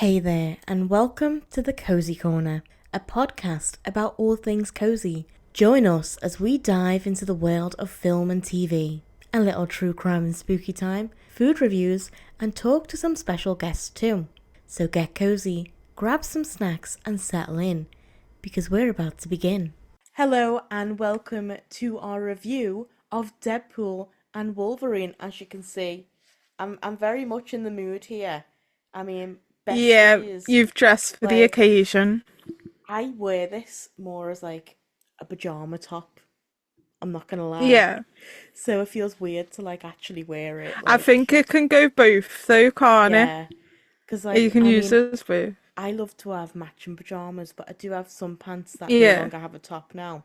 Hey there, and welcome to the Cosy Corner, a podcast about all things cozy. Join us as we dive into the world of film and TV, a little true crime and spooky time, food reviews, and talk to some special guests too. So get cozy, grab some snacks, and settle in, because we're about to begin. Hello, and welcome to our review of Deadpool and Wolverine. As you can see, I'm very much in the mood here. Yeah, Besties, you've dressed for the like, occasion. I wear this more as like a pajama top. I'm not gonna lie. Yeah, So it feels weird to like actually wear it. I think Like, it can go both though, can't it? yeah, because You like can use it as both. I love to have matching pajamas, but I do have some pants that no Yeah, longer have a top now,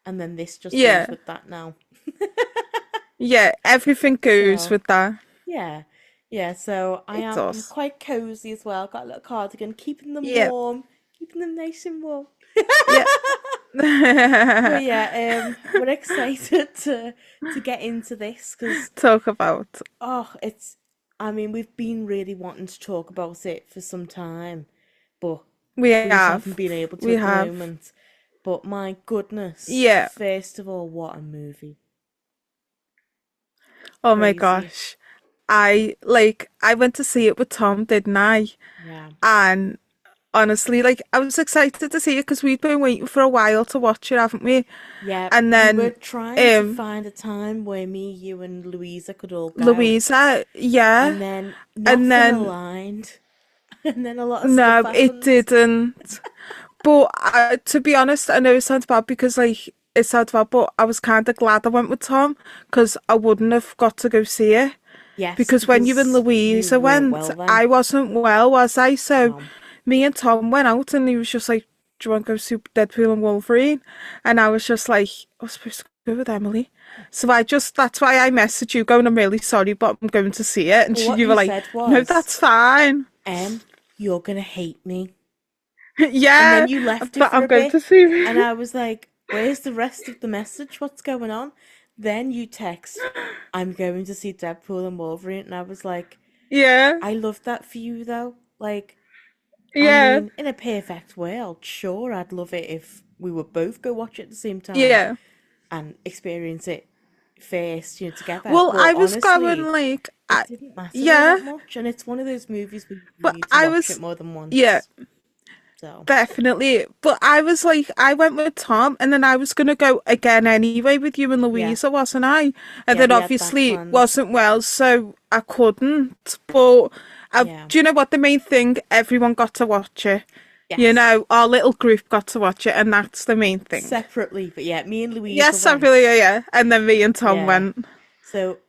and then this just goes yeah, with that now. yeah, everything goes So with that. yeah, yeah. So It I'm does. quite cozy as well. Got a little cardigan, keeping them Yeah, warm, keeping them nice and warm. yeah. But yeah, we're excited to get into this because Talk about. it's. We've been really wanting to talk about it for some time, but We we just haven't have. been able to We at the have. moment. But my goodness, Yeah. first of all, what a movie! Oh my Crazy, gosh. I went to see it with Tom, didn't I? yeah, And honestly, I was excited to see it because we'd been waiting for a while to watch it, haven't we? yeah. And We were then trying to um find a time where me, you, and Louisa could all go, Louisa, yeah. and then And nothing then aligned, and then a lot of stuff no, it happened. didn't. But to be honest, I know it sounds bad because it sounds bad, but I was kind of glad I went with Tom because I wouldn't have got to go see it. Yes, Because when you and because you Louisa weren't went, well then. I wasn't well, was I? So No. me and Tom went out and he was just like, "Do you want to go see Deadpool and Wolverine?" And I was just like, "I was supposed to go with Emily." So that's why I messaged you going, "I'm really sorry, but I'm going to see it." And But what you you were like, said "No, was, that's fine." you're gonna hate me. And then Yeah, you left it but for I'm a going bit, to see and it. I was like, where's the rest of the message? What's going on? Then you text, I'm going to see Deadpool and Wolverine, and I was like, Yeah, I love that for you though. Like, yeah, in a perfect world, sure, I'd love it if we would both go watch it at the same time yeah. and experience it first, together. Well, But I was going honestly, it didn't matter all yeah, that much, and it's one of those movies where you but need to watch it more than yeah, once. So, definitely. But I was like, I went with Tom, and then I was gonna go again anyway with you and yeah, Louisa, wasn't I? And yeah, then we had that obviously planned. wasn't well, so I couldn't. But Yeah, do you know what the main thing? Everyone got to watch it. You yes, know, our little group got to watch it, and that's the main thing. separately, but yeah, me and Louisa Yes, I really, went. yeah. And then me and Tom Yeah, went. so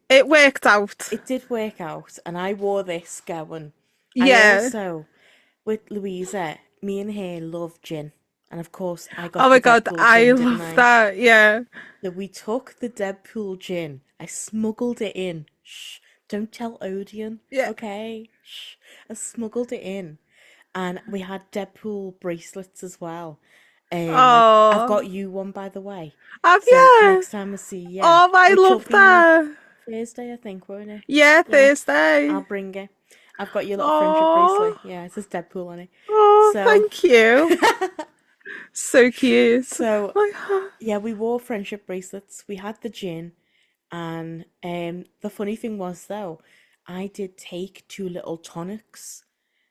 It worked out. it did work out, and I wore this going. I Yeah. also, with Louisa, me and her love gin, and of course, I Oh got the my God, Deadpool I gin, didn't love I? that. Yeah. So we took the Deadpool gin. I smuggled it in. Shh, don't tell Odeon, Yeah. okay? Shh, I smuggled it in. And we had Deadpool bracelets as well. I've Oh, got you one, by the way. have So you? next time I see you, Oh, I which will love be that. Thursday, I think, won't it? Yeah, Yeah, I'll Thursday. bring it. I've got your little friendship bracelet. Oh, Yeah, it says Deadpool on it. oh, So, thank you. So cute. so Like, yeah, we wore friendship bracelets. We had the gin, and the funny thing was though, I did take two little tonics,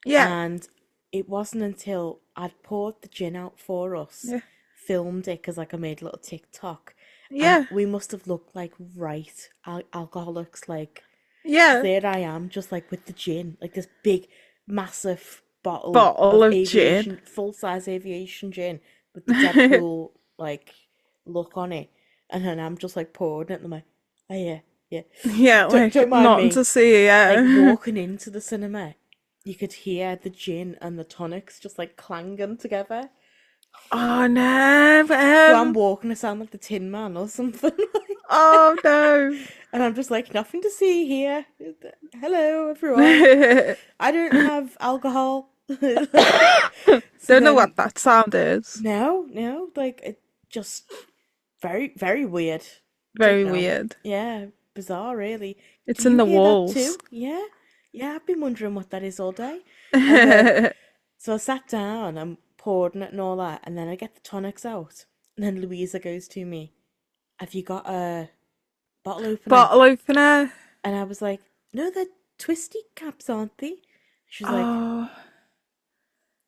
yeah, and it wasn't until I'd poured the gin out for us, yeah, filmed it because like I made a little TikTok, and yeah, we must have looked like right alcoholics, like, because yeah. there I am, just like with the gin, like this big, massive bottle Bottle of of gin. aviation, full size aviation gin with the Deadpool like look on it, and then I'm just like pouring it, and I'm like, oh yeah, yeah, Yeah, don't like mind nothing me. to see. Like Yeah. walking into the cinema, you could hear the gin and the tonics just like clanging together. Oh no. So I'm walking, I sound like the Tin Man or something. Oh no. And I'm just like, nothing to see here. Hello, everyone. I don't have alcohol. So Don't know then, what that sound is. no, like it just very, very weird. Don't Very know. weird. Yeah, bizarre, really. Do It's in you the hear that walls. too? Yeah? Yeah, I've been wondering what that is all day. And then, so I sat down and poured it and all that, and then I get the tonics out. And then Louisa goes to me, "Have you got a bottle opener?" Bottle opener. And I was like, "No, they're twisty caps, aren't they?" She was like, Oh,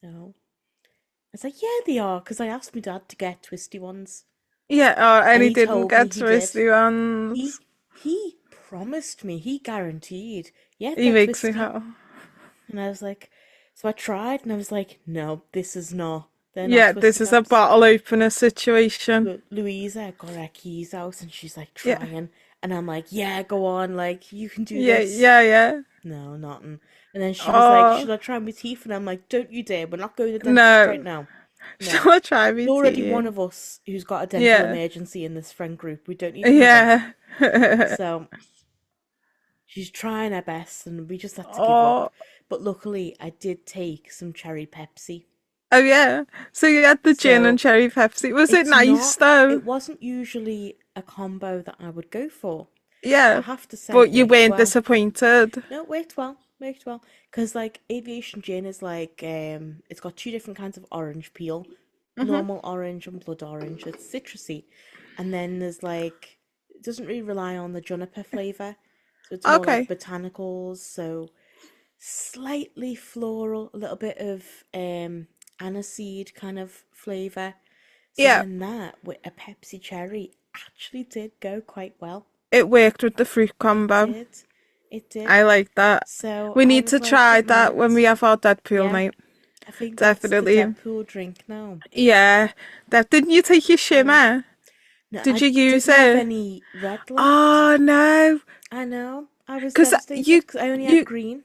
"No." I was like, "Yeah, they are," because I asked my dad to get twisty ones. yeah. Oh, and And he he didn't told me get he did. twisty ones. He promised me, he guaranteed, yeah, He they're makes me twisty. happy. And I was like, so I tried and I was like, no, this is not, they're not Yeah, twisty this is a caps. bottle opener situation. Louisa got her keys out and she's like Yeah, trying. And I'm like, yeah, go on, like, you can do yeah, this. yeah, yeah. No, nothing. And then she was like, Oh, should I try my teeth? And I'm like, don't you dare, we're not going to the dentist right no. now. No. Shall I try There's me already tea? one of us who's got a dental Yeah, emergency in this friend group. We don't need another. yeah. So she's trying her best and we just had to give up. Oh, But luckily, I did take some cherry Pepsi. oh yeah. So you had the gin and So cherry Pepsi. Was it it's nice not, though? it wasn't usually a combo that I would go for. But I Yeah. have to say But it you worked weren't well. disappointed. No, it worked well. Because like aviation gin is like, it's got two different kinds of orange peel. Hmm. Normal orange and blood orange. It's citrusy. And then there's like, it doesn't really rely on the juniper flavour. So it's more like Okay. botanicals. So slightly floral, a little bit of aniseed kind of flavour. So Yeah, then that with a Pepsi cherry actually did go quite well. it worked with the fruit It combo. did. It did. I like that. So We I need was to like, try don't that when we mind. have our Deadpool Yeah, night. I think that's the Definitely. Deadpool drink now. Yeah. That didn't you take your So, shimmer? no, Did I you use didn't have it? any red left. Oh no. I know. I was 'Cause devastated because I only had you green.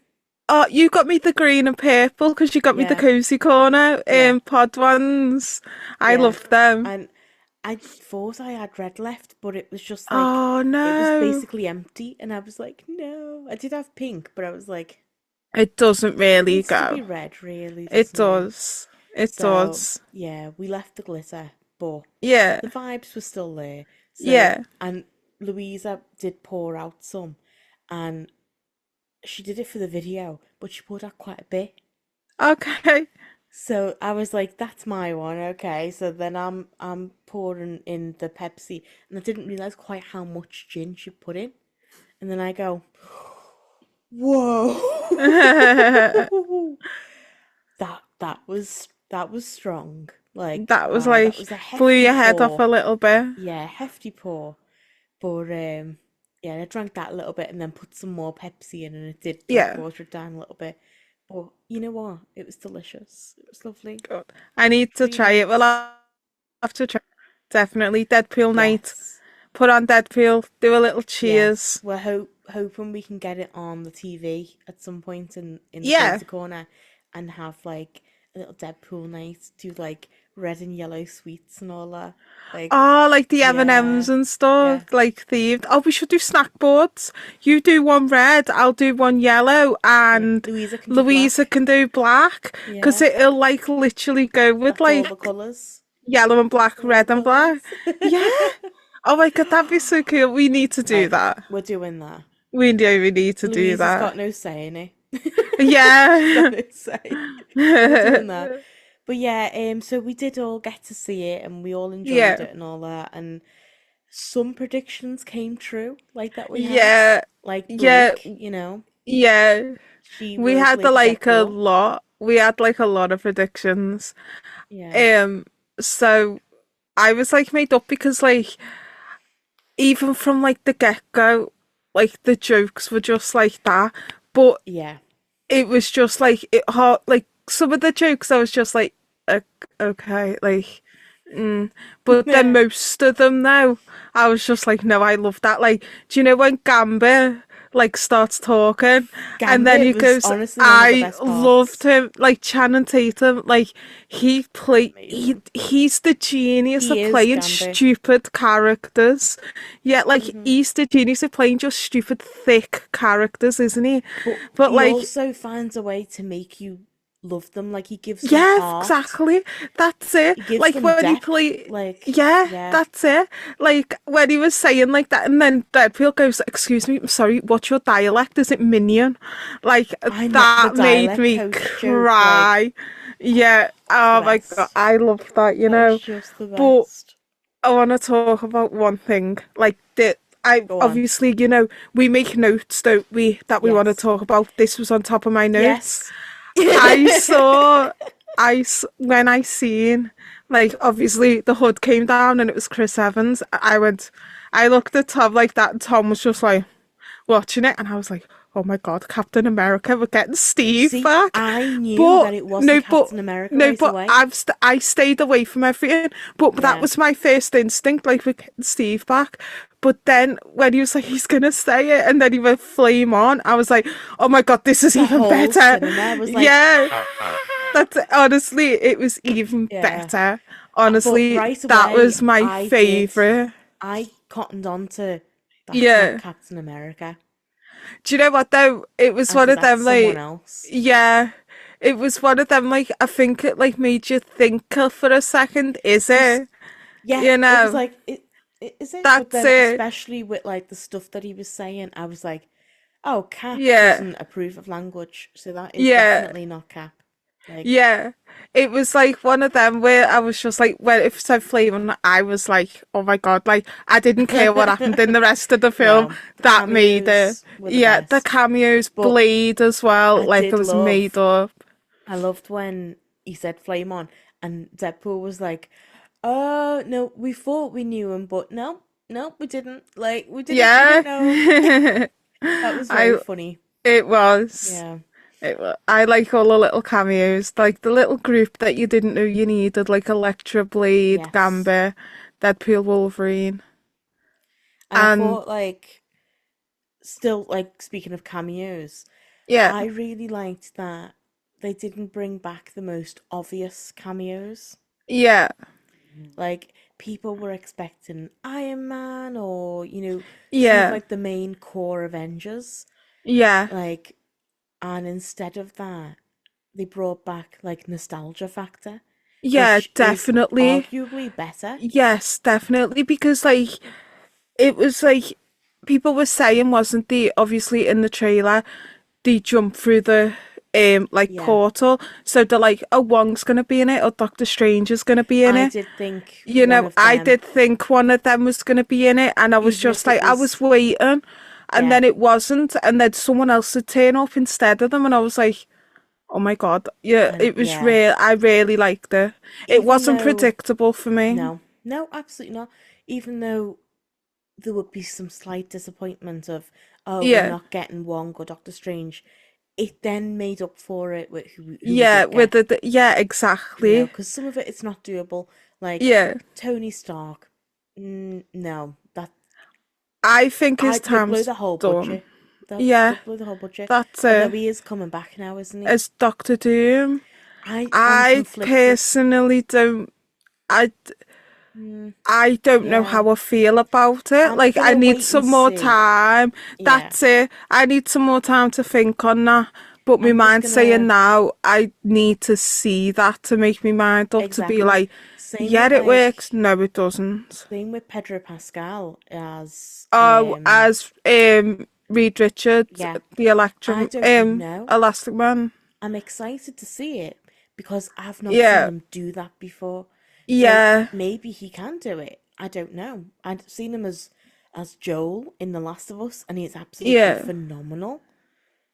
you got me the green and purple because you got me the Yeah, Cozy Corner yeah, pod ones. I yeah. love them. And I thought I had red left, but it was just like, Oh it was no. basically empty. And I was like, no. I did have pink, but I was like, It doesn't it really needs to be go. red, really, It doesn't it? does. It So, does. yeah, we left the glitter, but Yeah. the vibes were still there. So, Yeah. and Louisa did pour out some, and she did it for the video, but she poured out quite a bit. Okay. So I was like, "That's my one, okay." So then I'm pouring in the Pepsi, and I didn't realize quite how much gin she put in. And then I go, That "Whoa!" That was strong. Like, was wow, that like was a blew hefty your head off a pour. little bit. Yeah, hefty pour. But yeah, I drank that a little bit and then put some more Pepsi in, and it did like Yeah. water it down a little bit. But you know what? It was delicious. It was lovely. Good. I need to try it. Well, 3 minutes. I'll have to try. Definitely. Deadpool night. Yes, Put on Deadpool. Do a little yes. cheers. We're hoping we can get it on the TV at some point in the Yeah. cozy corner, and have like a little Deadpool night. Do like red and yellow sweets and all that. Like, Oh, like the yeah, M&Ms and yeah, stuff, like themed. Oh, we should do snack boards. You do one red, I'll do one yellow, yeah. and Louisa can do Louisa black. can do black. Because Yeah, it'll like literally go with that's all the like colours. yellow and black, All the red and black. colours. Yeah. Oh my God, that'd be so cool. We need to do Right, that. we're doing that. We do. We need to do Louisa's got that. no say in it. She's got Yeah. no say. We're doing that. But yeah, so we did all get to see it and we all enjoyed Yeah. it and all that. And some predictions came true, like that we had. Yeah. Like Yeah. Blake, Yeah. she We will had play the like a Deadpool. lot. We had like a lot of predictions. Yeah. Um, so I was like made up because like even from like the get-go, like the jokes were just like that. But Yeah. it was just like it hard like some of the jokes I was just like "Ok- okay, like but then most of them now I was just like no, I love that. Like, do you know when Gambit like starts talking and then Gambit he was goes, honestly one of the I best loved parts. him, like Channing Tatum, like Amazing. he's the genius He of is playing Gambit. stupid characters. Yeah, like Hmm. he's the genius of playing just stupid thick characters, isn't he? But But he like also finds a way to make you love them. Like, he gives them Yeah, heart. exactly. That's it. He gives Like them when he depth. play, Like, yeah, yeah. that's it. Like when he was saying like that, and then Deadpool goes, "Excuse me, I'm sorry. What's your dialect? Is it Minion?" Like I know the that made dialect me coach joke, like, cry. Yeah. it's the Oh my God, best. I love that. You That was know. just the But best. I want to talk about one thing. Like that, I Go on. obviously, you know, we make notes, don't we? That we want to Yes. talk about. This was on top of my notes. Yes. I saw, when I seen, like, obviously the hood came down and it was Chris Evans. I looked at Tom like that, and Tom was just like watching it, and I was like, oh my God, Captain America, we're getting Steve See, back. I knew But that it no, wasn't but Captain America no, right but away. I stayed away from everything. But that Yeah. was my first instinct, like we're getting Steve back. But then when he was like, he's gonna say it, and then he went flame on, I was like, oh my God, this is The even whole better. cinema was like, Yeah, that's honestly, it was even yeah. better. But Honestly, right that away, was my favorite. I cottoned on to, that's not Yeah. Captain America. Do you know what though? It was I one said, of that's them someone like, else. yeah, it was one of them like, I think it like made you think for a second, is it? Yeah, You it was know, like, is it? But that's then, it. especially with like the stuff that he was saying, I was like, oh, Cap Yeah, doesn't approve of language, so that is yeah, definitely not Cap. Like, yeah. It was like one of them where I was just like, when if it said flaming, I was like, oh my God, like I didn't care what happened in the rest of the film. no, the That made it. cameos were the Yeah, the best. cameos, But Blade as well, I like it did was made love, up. I loved when he said flame on, and Deadpool was like, oh, no, we thought we knew him, but no, no, we didn't. Like, we Yeah. didn't know him. That was very I funny. it was. Yeah. I like all the little cameos, like the little group that you didn't know you needed, like Electra, Blade, Yes. Gambit, Deadpool, Wolverine, And I and thought, like, still, like, speaking of cameos, yeah, I really liked that they didn't bring back the most obvious cameos. yeah, Like, people were expecting Iron Man or, some of, yeah, like, the main core Avengers. yeah, Like, and instead of that, they brought back, like, nostalgia factor, yeah, which is definitely. arguably better. Yes, definitely, because like it was like people were saying, wasn't they? Obviously, in the trailer, they jump through the like Yeah. portal, so they're like, oh, Wong's gonna be in it, or Doctor Strange is gonna be in I it. did think You one know, of I them, did think one of them was gonna be in it, and I was even just if it like, I was was, waiting, and yeah, then it wasn't, and then someone else would turn up instead of them, and I was like, oh my God, yeah, and it was yeah, real. I really liked it. It even wasn't though, predictable for me. no, no, absolutely not. Even though there would be some slight disappointment of, oh, we're Yeah. not getting Wong or Doctor Strange, it then made up for it with who we Yeah, did with get, the yeah, exactly. because some of it it's not doable. Like Yeah, Tony Stark, no, that I think his they'd blow time's the whole done. budget. They'll Yeah, blow the whole budget. that's Although it. he is coming back now, isn't he? As Doctor Doom, I'm I conflicted. personally don't. I Mm, I don't know yeah, how I feel about it. I'm Like, I gonna need wait and some more see. time. Yeah, That's it. I need some more time to think on that. But my I'm just mind's saying gonna now, I need to see that to make my mind up to be exactly like, same yeah, with it works. No, it doesn't. Pedro Pascal as Oh, as Reed Richards, yeah. the I Electrum, don't know. Elastic Man. I'm excited to see it because I've not seen Yeah, him do that before. So yeah, maybe he can do it. I don't know. I've seen him as Joel in The Last of Us and he's absolutely yeah, phenomenal.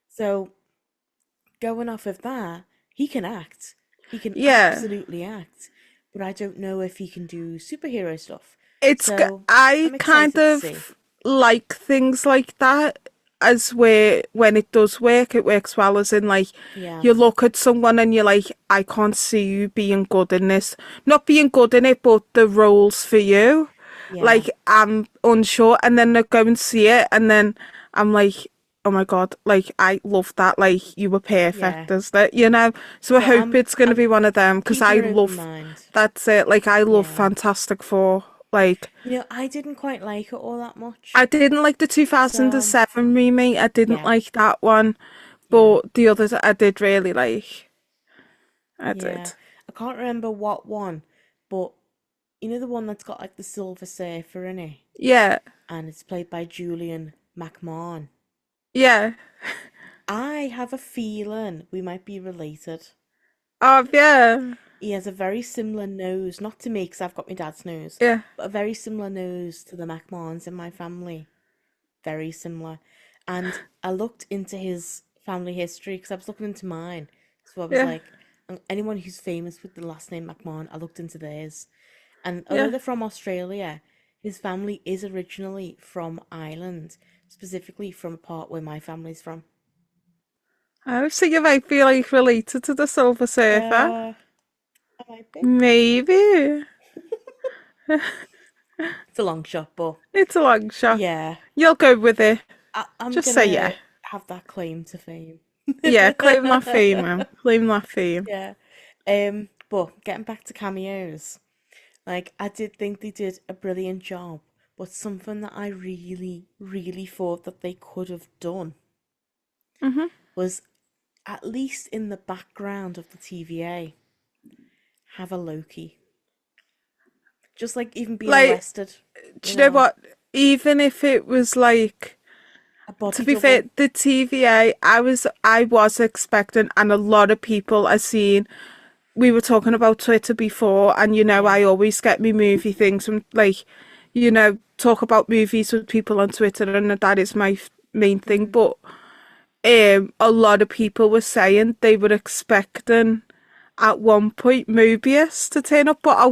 So going off of that, he can act. He can yeah. absolutely act. But I don't know if he can do superhero stuff. It's So I I'm kind excited to see. of like things like that, as where when it does work, it works well. As in, like, Yeah, you look at someone and you're like, I can't see you being good in this. Not being good in it, but the roles for you. yeah, Like, I'm unsure, and then I go and see it, and then I'm like, oh my God, like, I love that. Like, you were yeah. perfect as that, you know. So I So hope it's gonna I'm be one of them, because keeping I an open love. mind. That's it. Like, I love Yeah. Fantastic Four. Like, I didn't quite like it all that I much. didn't like the So, 2007 remake. I didn't yeah, like that one, yeah. but the others I did really like. I Yeah. did. I can't remember what one, but you know the one that's got like the Silver Surfer in it, Yeah, and it's played by Julian McMahon. yeah. I have a feeling we might be related. Oh, yeah, He has a very similar nose, not to me because I've got my dad's nose, yeah, but a very similar nose to the McMahons in my family. Very similar. And I looked into his family history because I was looking into mine. So I was yeah, like, anyone who's famous with the last name McMahon, I looked into theirs. And although yeah. they're from Australia, his family is originally from Ireland, specifically from a part where my family's from. Oh, so you might be like related to the Silver Surfer. I might be. Maybe. It's a long shot, but It's a long shot. yeah, You'll go with it. I'm Just say yeah. gonna have that claim to fame. Yeah, claim that fame, man. Claim that fame. Yeah. But getting back to cameos, like I did think they did a brilliant job, but something that I really, really thought that they could have done Hmm. was at least in the background of the TVA, have a Loki. Just like even being Like, arrested, do you know what? Even if it was like, a to body be fair, double. the TVA, I was expecting, and a lot of people I seen. We were talking about Twitter before, and Yeah. I always get me movie things from like, talk about movies with people on Twitter, and that is my main thing. Hmm. But a lot of people were saying they were expecting at one point Mobius to turn up, but I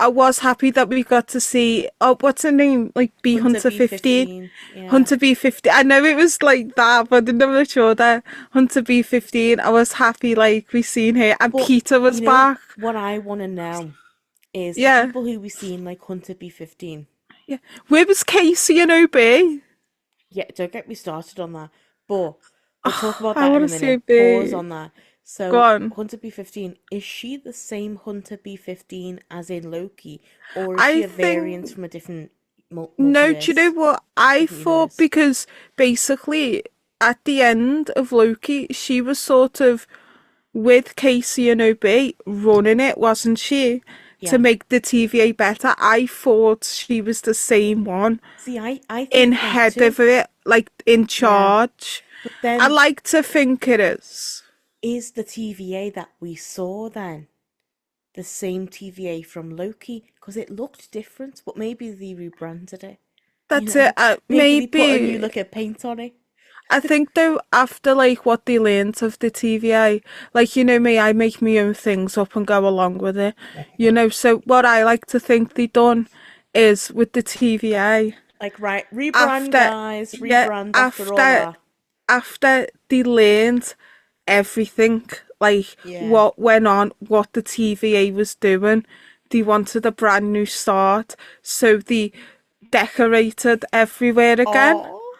was happy that we got to see, oh, what's her name? Like B Hunter Hunter 15. B15. Yeah. Hunter B15. I know it was like that, but I'm not sure that Hunter B15. I was happy like we seen her, and But Peter was you know back. what I want to know is the Yeah, people who we seen like Hunter B15. yeah. Where was Casey and OB? Yeah, don't get me started on that. But we'll talk about I that in want a to see minute. Pause OB. on that. Go So, on. Hunter B15, is she the same Hunter B15 as in Loki? Or is she I a variant think from a different no. Do you know multiverse? what I Different thought? universe? Because basically, at the end of Loki, she was sort of with Casey and OB running it, wasn't she? To Yeah. make the TVA better. I thought she was the same one See, I in think that head too. of it, like in Yeah. charge. But I then, like to think it is. is the TVA that we saw then the same TVA from Loki? Because it looked different, but maybe they rebranded it. You That's it. know? Maybe they put a new Maybe. look of paint on it. I think though, after like what they learnt of the TVA, like me, I make my own things up and go along with it. So what I like to think they done is with the TVA Like, right, rebrand, after, guys, yeah, rebrand after all after that. after they learned everything, like Yeah. what went on, what the TVA was doing, they wanted a brand new start, so they decorated everywhere again. Oh,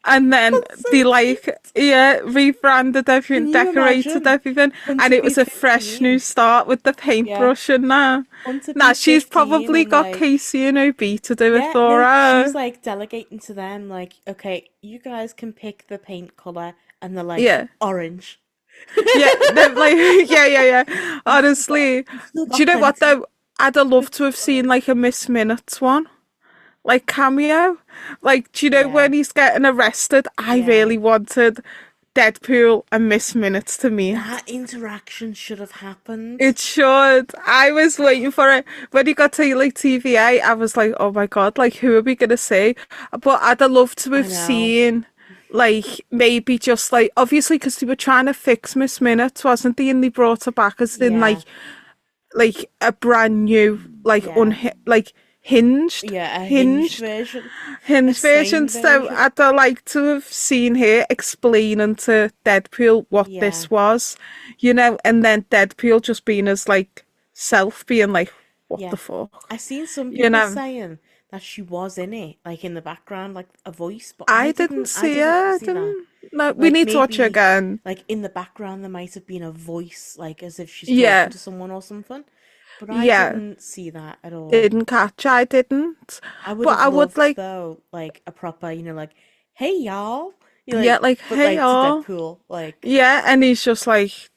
And then that's so they like, cute. yeah, rebranded everything, Can you decorated imagine everything, and Hunter it was a fresh new B15? start with the Yeah, paintbrush and that. Hunter Now she's B15 probably and got like, Casey and OB to do it yeah, for no, she's her. like delegating to them, like, okay, you guys can pick the paint color, and they're like, Yeah. orange. Yeah, they're like, yeah, yeah, yeah. Honestly, You've still do you got know what plenty. though? I'd have loved to have seen like a Miss Minutes one, like cameo. Like, do you know Yeah, when he's getting arrested? I yeah. really wanted Deadpool and Miss Minutes to meet. That interaction should have happened. It should. I was waiting for it. When he got to like TVA, I was like, oh my God, like who are we gonna see? But I'd have loved to I have know. seen like maybe just like obviously because they were trying to fix Miss Minutes, wasn't they? And they brought her back as in Yeah, like a brand new like yeah, like yeah. A hinged hinged version, a Hinge version. sane So version. I'd like to have seen her explaining to Deadpool what Yeah, this was, and then Deadpool just being as like self being like, what yeah. the fuck, I seen some you people know. saying that she was in it, like in the background, like a voice, but I didn't I see didn't her. I see that. didn't. No, we Like need to watch her maybe, again. like in the background, there might have been a voice, like as if she's talking Yeah, to someone or something. But I yeah. didn't see that at all. Didn't catch. I didn't. I would But have I would loved like, though, like a proper, like, hey y'all, you yeah, like, like, but hey like to all. Deadpool, like, Yeah, and he's just like,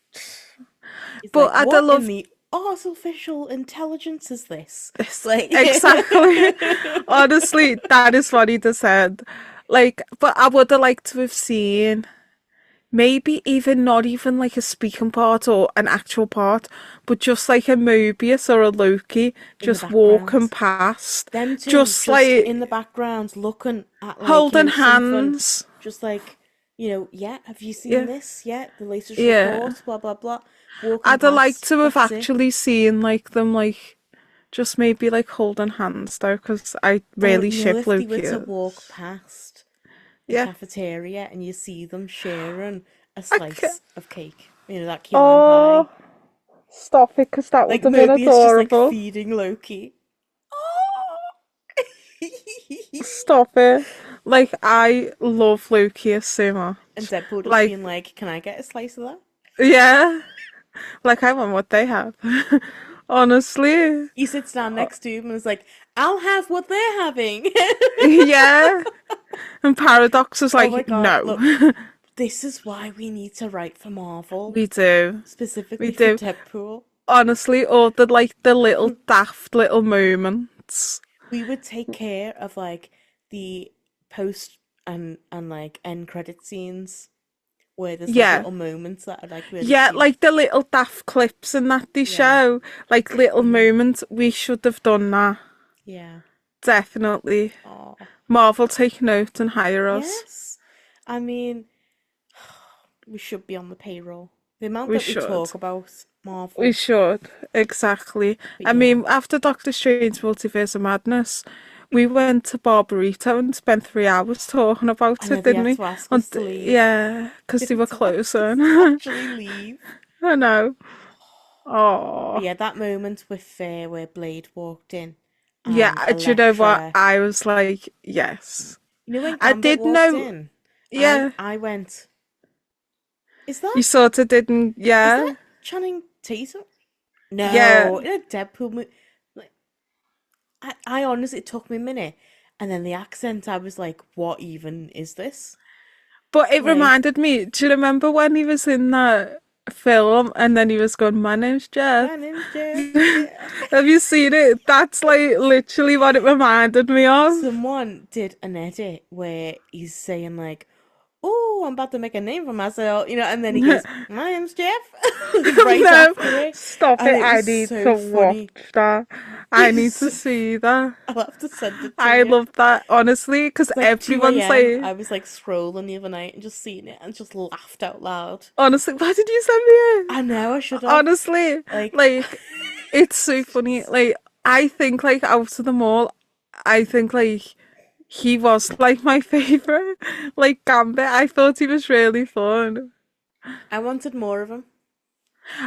He's But like, I what in love the artificial intelligence is this? this. Like, Exactly. Honestly, that is what he just said. Like, but I would have liked to have seen maybe even not even like a speaking part or an actual part, but just like a Mobius or a Loki in the just walking background. past, Them two just just like in the background looking at like, holding something, hands. just like, yeah, have you seen Yeah, this? Yeah, the latest yeah. report, blah blah blah. Walking I'd have liked past, to have that's it. actually seen like them like just maybe like holding hands though, because I Or, really ship if they were to walk Lucas. past the Yeah. cafeteria and you see them sharing a I ca slice of cake, that key lime pie. Oh, stop it, because that would Like have been Mobius just like adorable. feeding Loki. Oh! Stop it. Like, I love Lucas so And much. Deadpool just Like, being like, "Can I get a slice of that?" yeah. Like, I want what they have. Honestly. He sits down next to him and is like, "I'll have what they're having." Yeah. And Paradox is Oh my like, god! Look, no. this is why we need to write for Marvel, We do. We specifically for do. Deadpool. Honestly, all the like the little daft little moments. We would take care of like the post and like end credit scenes where there's like Yeah. little moments that are like really Yeah, cute. like the little daft clips and that they Yeah. show. Like little moments. We should have done that. Yeah. Definitely. Oh. Marvel, take note and hire us. Yes. I mean, we should be on the payroll. The amount We that we should. talk about We Marvel. should. Exactly. But I yeah. mean, after Doctor Strange Multiverse of Madness, we went to Barbarito and spent 3 hours talking I about know it, they didn't had we? to ask And us to leave. yeah, because They they had were to ask us closing. to actually leave. I know. But Oh. yeah, that moment with where Blade walked in Yeah, and do you know what? Elektra. I was like, yes. When I Gambit did walked know, in, I yeah. I went, is You that sort of didn't, is yeah. that Channing Tatum? Yeah. No, in a Deadpool movie. Like, I honestly, it took me a minute, and then the accent, I was like, what even is this? But it Like, reminded me, do you remember when he was in that film and then he was going, my name's Jeff? my name's Jeff. Yeah. Have you seen it? That's like literally what it reminded me of. Someone did an edit where he's saying like, "Oh, I'm about to make a name for myself," and then he goes, "My name's Jeff," like right No, after it, stop and it. it I was need so to watch funny. that. I need It's to so see that. I'll have to send it to I you. love that, honestly, because It's like 2 everyone's a.m. like, I was like scrolling the other night and just seeing it and just laughed out loud. honestly, why did you send me it? I know I should have. Honestly, Like, like, it's so funny. Like, I think, like, out of them all, I think, like, he was, like, my favourite. Like, Gambit, I thought he was really fun. I wanted more of him.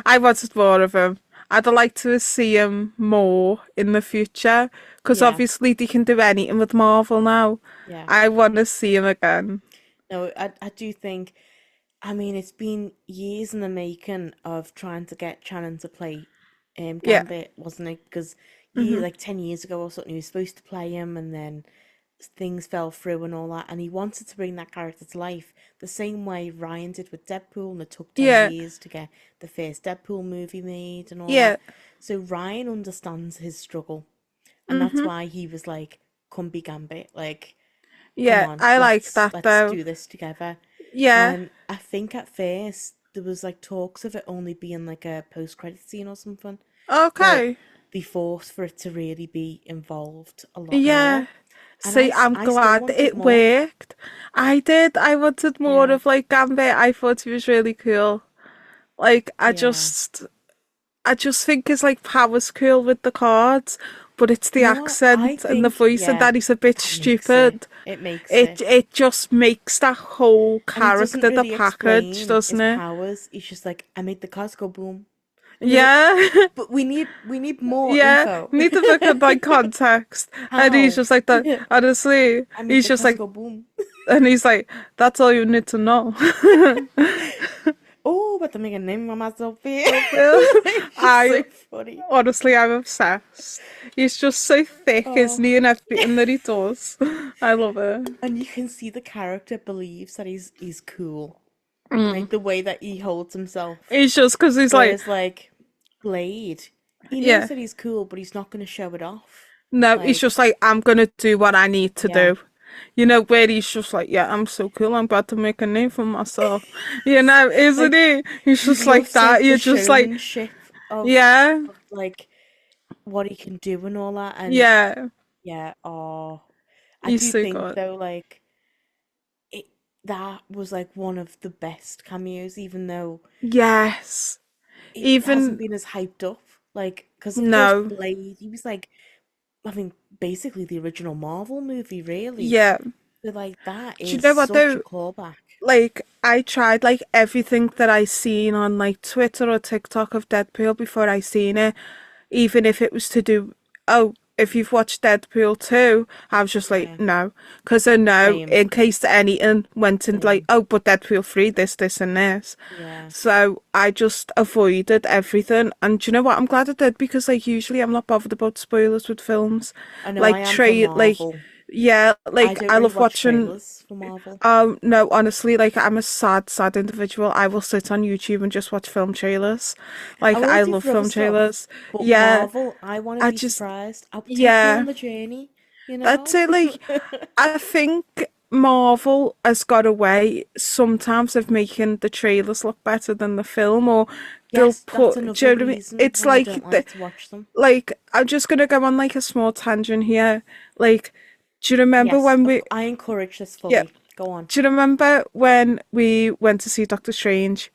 I wanted more of him. I'd like to see him more in the future, because Yeah, obviously they can do anything with Marvel now. yeah. I want to see him again. No, I do think. I mean, it's been years in the making of trying to get Channing to play Yeah. Gambit, wasn't it? Because Hmm. like 10 years ago or something, he was supposed to play him, and then things fell through and all that. And he wanted to bring that character to life the same way Ryan did with Deadpool, and it took ten Yeah. years to get the first Deadpool movie made and all Yeah. that. So Ryan understands his struggle, and that's Hmm. why he was like, "Come be Gambit, like, come Yeah, on, I like let's that let's though. do this together." Yeah. And I think at first there was like talks of it only being like a post-credit scene or something, but Okay. they forced for it to really be involved a lot Yeah. more. And See, I'm I still glad wanted it more. worked. I did. I wanted more Yeah, of like Gambit. I thought he was really cool. Like, yeah. I just think his like power's cool with the cards, but it's the You know what? I accent and the think, voice and yeah, that he's a bit that makes it. stupid. It makes It it. it just makes that whole And he doesn't character the really package, explain doesn't his it? powers. He's just like, I made the cards go boom. And you're like, Yeah. but we need more Yeah, info. need to look at like context. And he's How? just like that. Honestly, I made he's the just cards like, go boom. and he's like, that's all you need to know. Oh, but to make a name for myself here. Well, It's just I so funny. honestly, I'm obsessed. He's just so thick, isn't Oh. he, in everything that he does. I love it. And you can see the character believes that he's cool. Mm. Like the way that he holds himself. It's just because he's like, Whereas like Blade, he knows yeah, that he's cool, but he's not gonna show it off. no, he's Like, just like, I'm gonna do what I need to yeah. do. You know, where he's just like, yeah, I'm so cool, I'm about to make a name for myself. You know, isn't Like he? He's he just like loves that. like the You're just like, showmanship yeah, of like what he can do and all that. And yeah, yeah, oh, I he's do so think good. though, like it that was like one of the best cameos, even though Yes. it hasn't Even, been as hyped up. Like, because of course no, Blade, he was like, I mean, basically the original Marvel movie, really. yeah. So like that Do you is know what such a though? callback. Like, I tried like everything that I seen on like Twitter or TikTok of Deadpool before I seen it, even if it was to do, oh, if you've watched Deadpool 2, I was just like, Yeah, no. Because I know same, in case anything went into like, same. oh, but Deadpool 3, this, and this. Yeah, So I just avoided everything. And do you know what? I'm glad I did because, like, usually I'm not bothered about spoilers with films. I know I Like, am for like, Marvel. yeah, I like, don't I really love watch watching. trailers for Marvel. No, honestly, like I'm a sad individual. I will sit on YouTube and just watch film trailers. I Like will I do love for other film stuff, trailers. but Yeah, Marvel, I want to I be just surprised. I'll take me on yeah, the journey, you that's know? it. Like I think Marvel has got a way sometimes of making the trailers look better than the film, or they'll Yes, that's put. Do another you know what I mean? reason It's why I like don't the like to watch them. like I'm just gonna go on like a small tangent here. Like, do you remember Yes, when we? I encourage this Yeah. fully. Go on. Do you remember when we went to see Doctor Strange?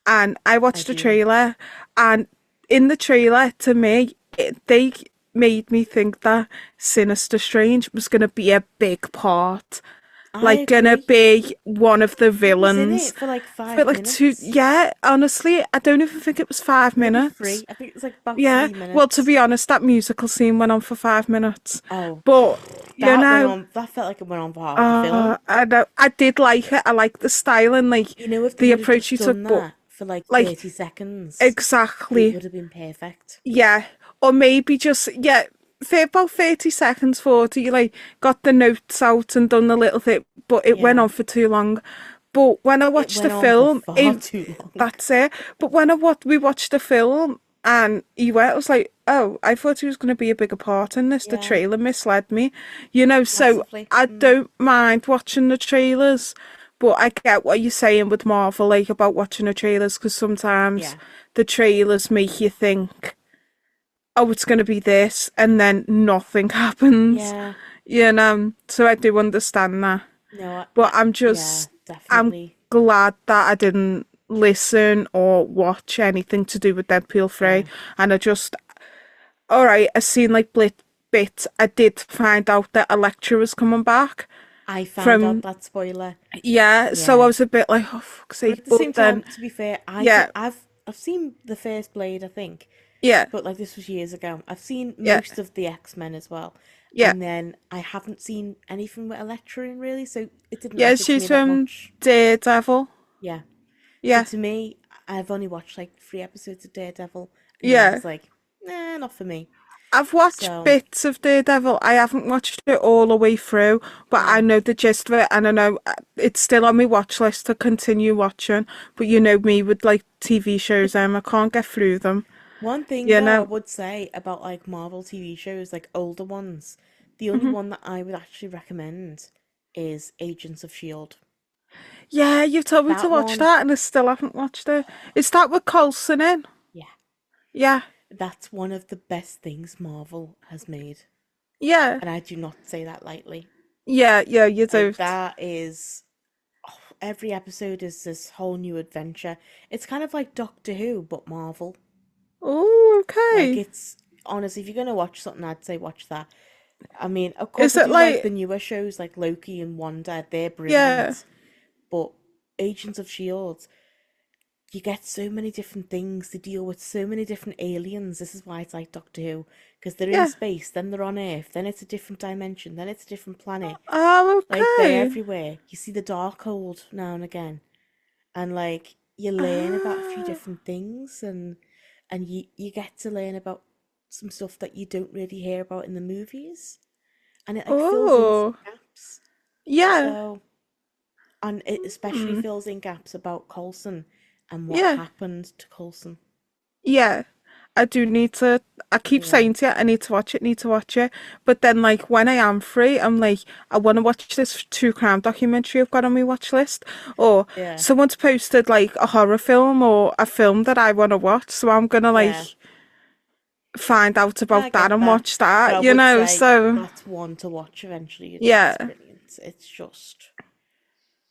And I I watched the do. trailer, and in the trailer, to me, they made me think that Sinister Strange was going to be a big part, I like gonna agree. be one of the He was in villains. it for like For five like two, minutes, yeah, honestly, I don't even think it was five maybe minutes. three. I think it was like about Yeah, three well, to minutes. be honest, that musical scene went on for 5 minutes, Oh, but you that went know, on. That felt like it went on for half the film. I know, I did like it. I like the style and like You know, if they the would have approach just he took, done but that for like like 30 seconds, it exactly. would have been perfect. Yeah, or maybe just yeah, for about 30 seconds, 40. Like got the notes out and done the little thing, but it went Yeah, on for too long. But when I it watched the went on for film, far too long. that's it. But when we watched the film and he went, I was like, oh, I thought he was going to be a bigger part in this. The Yeah, trailer misled me, you know. So massively. I don't mind watching the trailers. But I get what you're saying with Marvel, like about watching the trailers, because sometimes Yeah, the trailers make you think, oh, it's going to be this, and then nothing happens, yeah. you know. So I do understand that, No, but yeah, I'm definitely. glad that I didn't listen or watch anything to do with Deadpool 3, Yeah, and I just, all right, I seen like bits. I did find out that Elektra was coming back I found out from, that spoiler. yeah, so I Yeah, was a bit like, oh fuck's but sake, at the but same then, time, to be fair, yeah, I've seen the first Blade, I think, yeah, but like this was years ago. I've seen yeah, most of the X-Men as well, yeah, and then I haven't seen anything with Elektra in really, so it didn't yeah, matter to she's me that from much. Daredevil, Yeah. So yeah, to me, I've only watched like 3 episodes of Daredevil, and then I yeah. was like, nah, not for me. I've watched So bits of Daredevil. I haven't watched it all the way through, but I yeah. know the gist of it, and I know it's still on my watch list to continue watching. But you know me with like TV shows, I can't get through them. One thing You though I know. would say about like Marvel TV shows, like older ones, the only Hmm. one that I would actually recommend is Agents of Shield. Yeah, you've told me to That watch one, that, and I still haven't watched it. Is that with Coulson in? yeah, Yeah, that's one of the best things Marvel has made. yeah, And I do not say that lightly. yeah, yeah. You Like don't. that is every episode is this whole new adventure. It's kind of like Doctor Who, but Marvel. Oh, Like okay. it's honestly, if you're gonna watch something, I'd say watch that. I mean, of course, Is I it do like the like? newer shows like Loki and Wanda. They're Yeah. brilliant. But Agents of Shield, you get so many different things. They deal with so many different aliens. This is why it's like Doctor Who, because they're in Yeah. space, then they're on Earth, then it's a different dimension, then it's a different planet. Oh, Like they're okay. everywhere. You see the Darkhold now and again, and like you learn about a few Ah. different things, and you get to learn about some stuff that you don't really hear about in the movies, and it like fills in some Oh. gaps. Yeah. So And it especially Hmm. fills in gaps about Coulson and what Yeah, happened to Coulson. yeah. I do need to. I keep Yeah, saying to you, I need to watch it, need to watch it. But then, like, when I am free, I'm like, I want to watch this true crime documentary I've got on my watch list. Or yeah, someone's posted, like, a horror film or a film that I want to watch. So I'm gonna, like, yeah. find out I about that get and that. watch But that, I you would know? say So, that's one to watch eventually. It's yeah. brilliant. It's just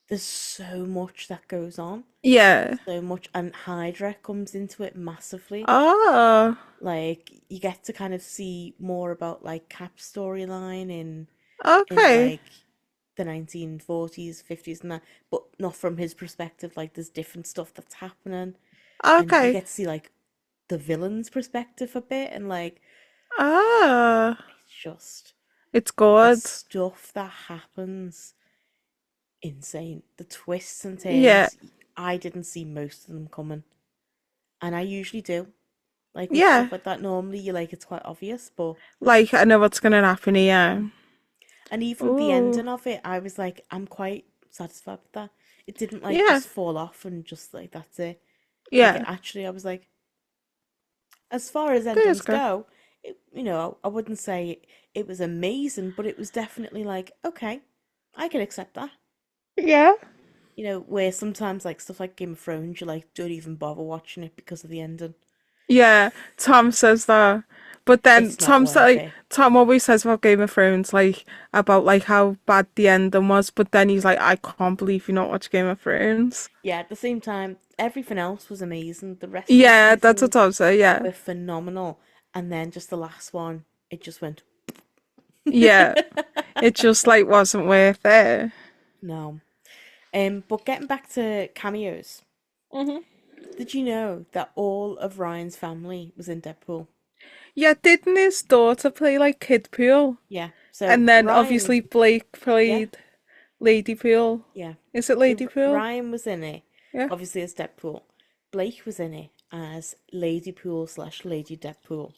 there's so much that goes on. Yeah. So much, and Hydra comes into it massively. Oh, Like you get to kind of see more about like Cap's storyline in okay. like the 1940s, 50s and that, but not from his perspective. Like there's different stuff that's happening and you Okay. get to see like the villain's perspective a bit and like Ah, it's just it's the good. stuff that happens insane. The twists and Yeah. turns, I didn't see most of them coming. And I usually do. Like with Yeah. stuff like that, normally you like it's quite obvious, but Like, I know what's gonna happen here. and even the Ooh. ending of it, I was like, I'm quite satisfied with that. It didn't like Yeah. just fall off and just like that's it. Like it Yeah. actually, I was like, as far as There's endings go. go, I wouldn't say it was amazing, but it was definitely like, okay, I can accept that. Yeah. Where sometimes like stuff like Game of Thrones, you like don't even bother watching it because of the ending. Yeah. Tom says that. But then It's not worth it. Tom always says about Game of Thrones, like about like how bad the ending was, but then he's like, I can't believe you not watch Game of Thrones. Yeah, at the same time, everything else was amazing. The rest of the Yeah, that's what seasons Tom said, yeah. were phenomenal. And then just the last one, it just went, Yeah. It just like wasn't worth it. no. But getting back to cameos, Hmm. did you know that all of Ryan's family was in Deadpool? Yeah, didn't his daughter play like Kid Pool? Yeah. So And then Ryan, obviously Blake yeah, played Lady Pool. yeah. Is it So Lady Pool? Ryan was in it, Yeah. obviously as Deadpool. Blake was in it as Lady Pool slash Lady Deadpool.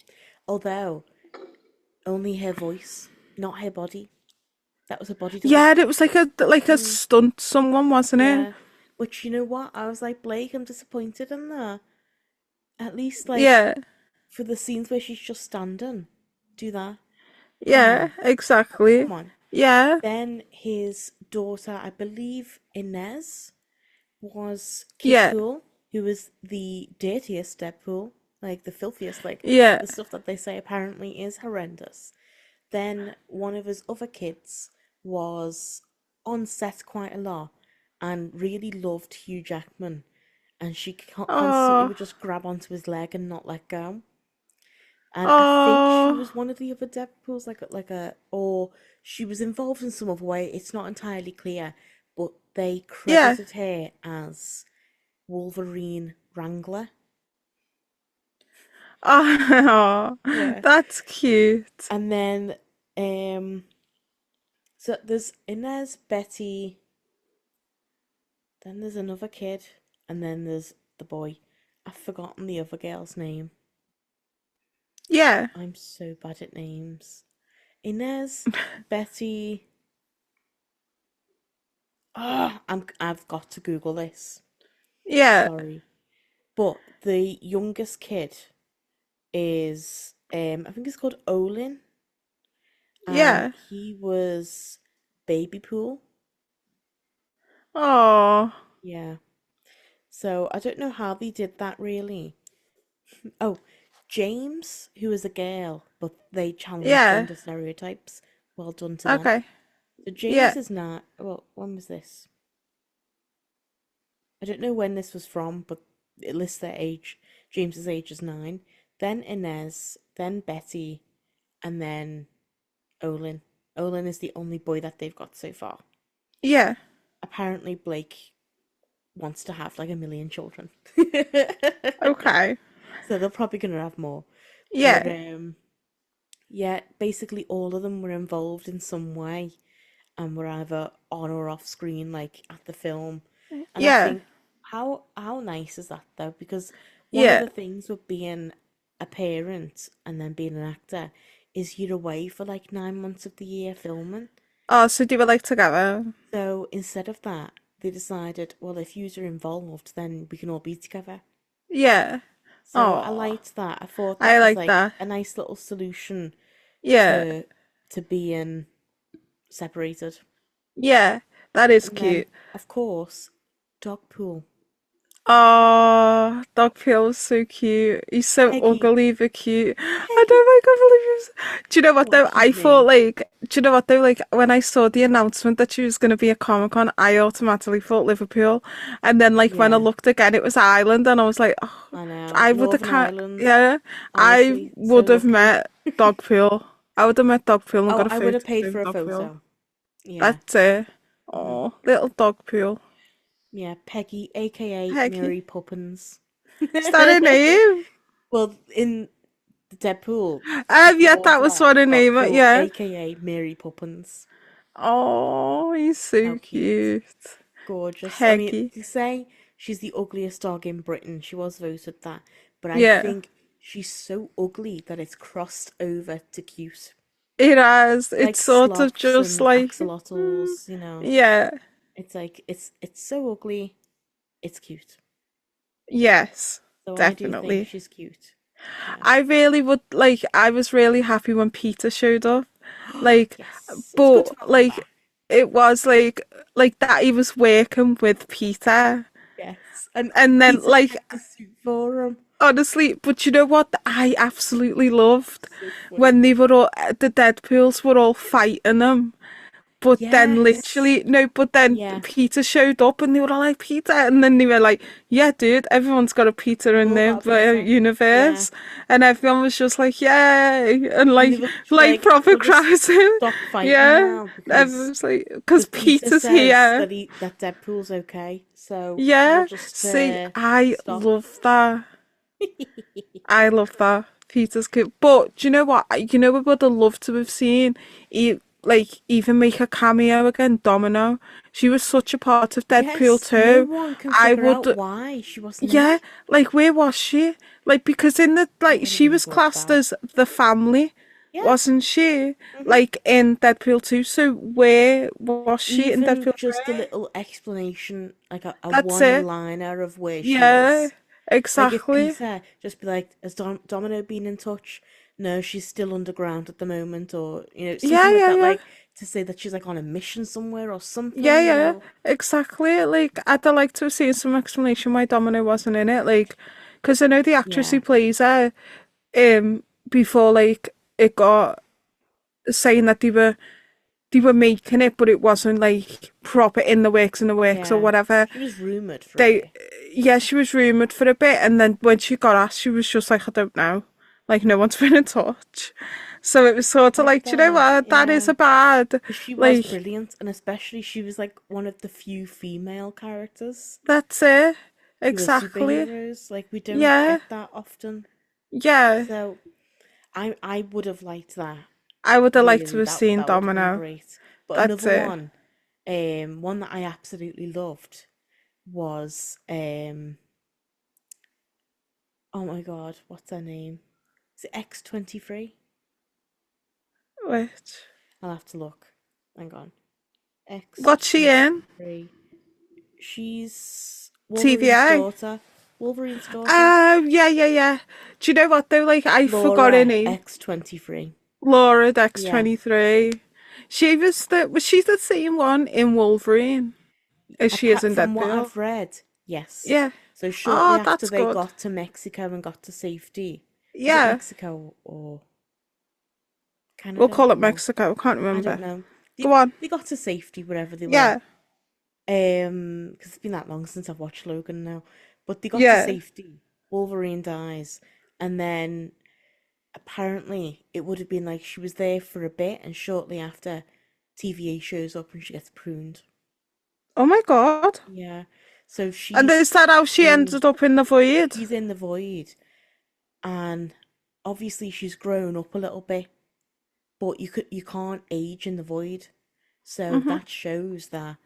Although only her voice, not her body. That was a body double. Yeah, it was like a Mm, stunt someone, wasn't it? yeah. Which you know what? I was like, Blake, I'm disappointed in that. At least like Yeah. for the scenes where she's just standing, do that. Come Yeah, on. exactly. Come on. Yeah. Then his daughter, I believe Inez, was Kid Yeah. Pool, who was the dirtiest Deadpool, like the filthiest, like Yeah. the stuff that they say apparently is horrendous. Then one of his other kids was on set quite a lot and really loved Hugh Jackman, and she constantly Oh. would just grab onto his leg and not let go. And I think she Oh. was one of the other Deadpools, or she was involved in some other way. It's not entirely clear, but they Yeah. credited her as Wolverine Wrangler. Oh. Yeah. That's cute. And then, um, so there's Inez, Betty, then there's another kid, and then there's the boy. I've forgotten the other girl's name. Yeah. I'm so bad at names. Inez, Betty. I've got to Google this. Yeah. Sorry. But the youngest kid is I think it's called Olin and Yeah. he was baby pool. Oh. Yeah. So I don't know how they did that really. Oh, James, who is a girl, but they challenged Yeah. gender stereotypes. Well done to them. Okay. So James Yeah. is not, well, when was this? I don't know when this was from, but it lists their age. James's age is 9. Then Inez, then Betty, and then Olin. Olin is the only boy that they've got so far. Yeah. Apparently, Blake wants to have like a million children. Okay. So they're probably going to have more. But Yeah. yeah, basically all of them were involved in some way and were either on or off screen, like at the film. And I Yeah. think how nice is that though? Because one of Yeah. the things with being a parent and then being an actor is you're away for like 9 months of the year filming. Oh, so they were like together. So instead of that, they decided, well, if yous are involved, then we can all be together. Yeah. So I Oh, liked that. I thought I that was like like that. a nice little solution Yeah. to being separated. Yeah. That is And then, cute. of course, Dogpool. Oh, Dogpool is so cute. He's so Peggy. ugly but cute. I Peggy. don't I can't believe he was... Do you know what What a though? I cute thought name. like, do you know what though? Like when I saw the announcement that she was going to be at Comic-Con, I automatically thought Liverpool. And then like when I Yeah, looked again, it was Ireland, and I was like, oh, I know. I would have Northern can't. Ireland, Yeah, I honestly, so would have lucky. met Dogpool. I would have met Dogpool and Oh, got a I would photo have paid with for a Dogpool. photo. Yeah. That's it. Hmm. Oh, little Dogpool. Yeah, Peggy, aka Peggy. Mary Poppins. Is that her name? Well, in the Deadpool, she Yeah, calls that was her what her name was, Dogpool, yeah. aka Mary Poppins. Oh, he's How so cute. cute. Gorgeous. I mean, Peggy. they say she's the ugliest dog in Britain. She was voted that. But I Yeah, think she's so ugly that it's crossed over to cute. it has. It's Like sort of sloths just and like, mm, axolotls, you know. yeah, It's like it's so ugly, it's cute. yes, So I do think definitely. she's cute. Yeah. I really would like, I was really happy when Peter showed up. Like, Yes. It was good but to have him like, back. it was like that he was working with Peter. Yes. And And then, Peter like, kept the suit for him. honestly, but you know what I absolutely loved? So When funny. they were all, the Deadpools were all fighting him. But then Yes. literally, no, but then Yeah. Peter showed up and they were all like, Peter. And then they were like, yeah, dude, everyone's got a Peter We've in all their got a Peter. Yeah. universe. And everyone was just like, yay. And And they were just like like, proper we'll just cries out. stop fighting Yeah. now Everyone because was like, because Peter Peter's says here. that that Deadpool's okay. So we'll Yeah. just See, I stop. love that. I love that. Peter's cute. But do you know what? You know what I would have loved to have seen? Like even make a cameo again, Domino. She was such a part of Deadpool Yes, no too. one can I figure would, out why she wasn't in yeah, it. like where was she? Like because in the I like would have she was enjoyed classed that. as the family, Yeah. wasn't she? Hmm. Like in Deadpool 2. So where was she in Even Deadpool just a 3? little explanation, like a That's it. one-liner of where she Yeah, is. Like if exactly. Peter just be like, has Domino been in touch? No, she's still underground at the moment, or Yeah, something like yeah, that, yeah. like to say that she's like on a mission somewhere or Yeah, something. yeah, exactly. Like, I'd like to have seen some explanation why Domino wasn't in it. Like, because I know the actress who Yeah, plays her, before like it got saying that they were making it, but it wasn't like proper in the works or yeah. whatever. She was rumored for a They, bit. yeah, she was rumored for a bit, and then when she got asked, she was just like, I don't know. Like, no one's been in touch. So it was sort of Get like, do you know that, what? That is yeah. a bad. 'Cause she was Like, brilliant, and especially she was like one of the few female characters that's it. who were Exactly. superheroes. Like we don't Yeah. get that often. Yeah. So I would have liked that. I would have liked to Really, have seen that would have been Domino. great. But That's another it. one that I absolutely loved was oh my God, what's her name? Is it X-23? Wait. I'll have to look. Hang on. What's she in? X-23. She's Wolverine's TVA. daughter. Wolverine's daughter. Yeah, yeah, yeah. Do you know what though? Like, I forgot her Laura name. X-23. Laura Yeah. X-23. Was she the same one in Wolverine as she is Apart in from what Deadpool? I've read, yes. Yeah. So shortly Oh, after that's they good. got to Mexico and got to safety, was it Yeah. Mexico or We'll Canada? call it No, Mexico. Can't I don't remember. know. Go on. They got to safety wherever they were. Yeah. Because it's been that long since I've watched Logan now. But they got to Yeah. safety. Wolverine dies, and then apparently it would have been like she was there for a bit, and shortly after, TVA shows up and she gets pruned. Oh my God. Yeah. So And is that how she in ended up in the void? she's in the void, and obviously she's grown up a little bit, but you can't age in the void, so Hmm. that shows that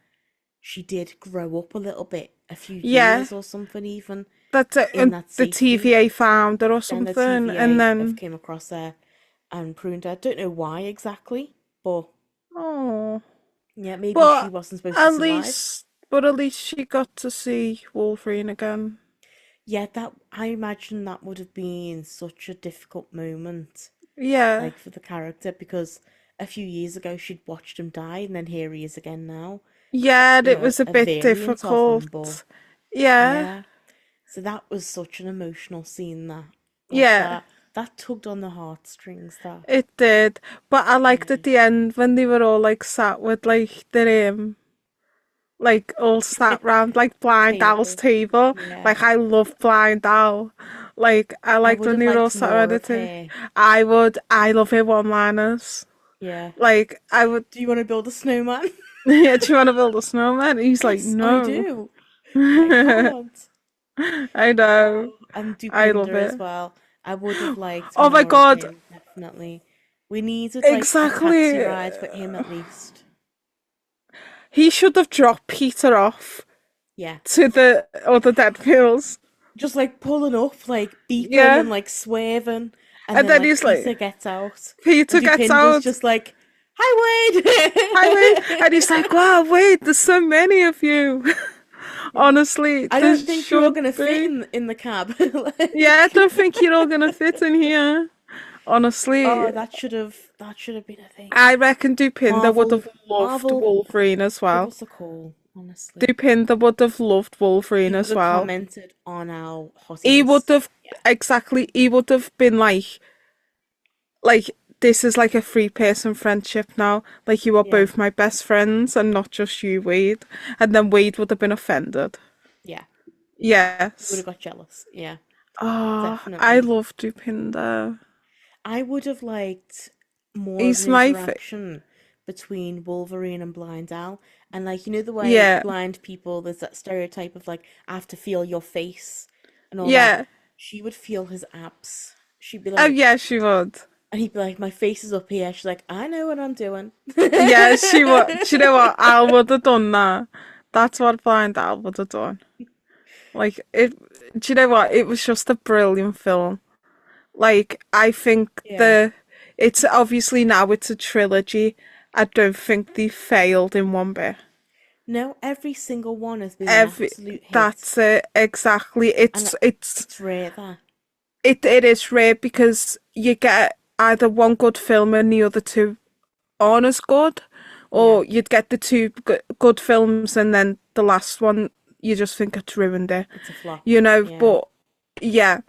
she did grow up a little bit, a few Yeah. years or something even That's it. in And that the safety. TVA found her or Then the something. And TVA have then, came across her and pruned her. Don't know why exactly, but oh. yeah, maybe she But wasn't supposed to at survive. least, But at least she got to see Wolverine again. Yeah, that I imagine that would have been such a difficult moment, Yeah. like for the character, because a few years ago she'd watched him die, and then here he is again now. Yeah, You it know, was a a bit variant of him, but difficult. Yeah. yeah. So that was such an emotional scene that, like Yeah. that tugged on the heartstrings. That, It did. But I liked yeah, at the end when they were all like sat with like their like all sat round like Blind Owl's table. table. Yeah, Like I love Blind Owl. Like I I liked would when have they were all liked sat around more the of table. her. I love her one-liners. Yeah. Like I would Do you want to build a snowman? yeah, do you want to build a snowman? He's like, Yes, I no. do. But I can't. I know. Oh, and I love Dupinder as it. well. I would have liked Oh my more of God. him, definitely. We needed like a taxi Exactly. ride for him at least. He should have dropped Peter off Yeah. to the other Deadpools. Just like pulling up, like beeping and Yeah. like swerving. And And then then like he's Peter like, gets out. And Peter gets Dupinder's out. just like, Hi Hi, Wade. And he's Wade! like, wow, Wade, there's so many of you. Yeah. Honestly, I there don't think you're all should gonna fit be. in the cab. Yeah, I Like, don't think you're all gonna fit in here. Honestly, oh, that should have been a thing. I reckon Dupinder would Marvel have loved Marvel, Wolverine as give well. us a call, honestly. Dupinder would have loved He Wolverine would as have well. commented on our He would hottiness. have Yeah, exactly. He would have been like this is like a three-person friendship now. Like you are yeah, both my best friends and not just you, Wade. And then Wade would have been offended. yeah. He would Yes. have got jealous. Yeah, Oh, I definitely. love Dupinder. I would have liked more of He's an my interaction between Wolverine and Blind Al. And like, you know the way yeah, blind people, there's that stereotype of like, I have to feel your face and all that. yeah. She would feel his abs. She'd be Oh like, yeah, she would. and he'd be like, my face is up here. She's like, I know what I'm doing. Yeah, she would. Do you know what? Al would have done that. That's what Blind Al would have done. Like it. Do you know what? It was just a brilliant film. Like I think Yeah. it's obviously now it's a trilogy. I don't think they failed in one bit. No, every single one has been an Every absolute hit. that's it exactly. And it's rare that. It is rare because you get either one good film and the other two aren't as good, Yeah, or you'd get the two good films and then the last one you just think it's ruined it, it's a flop. you know. Yeah. But yeah,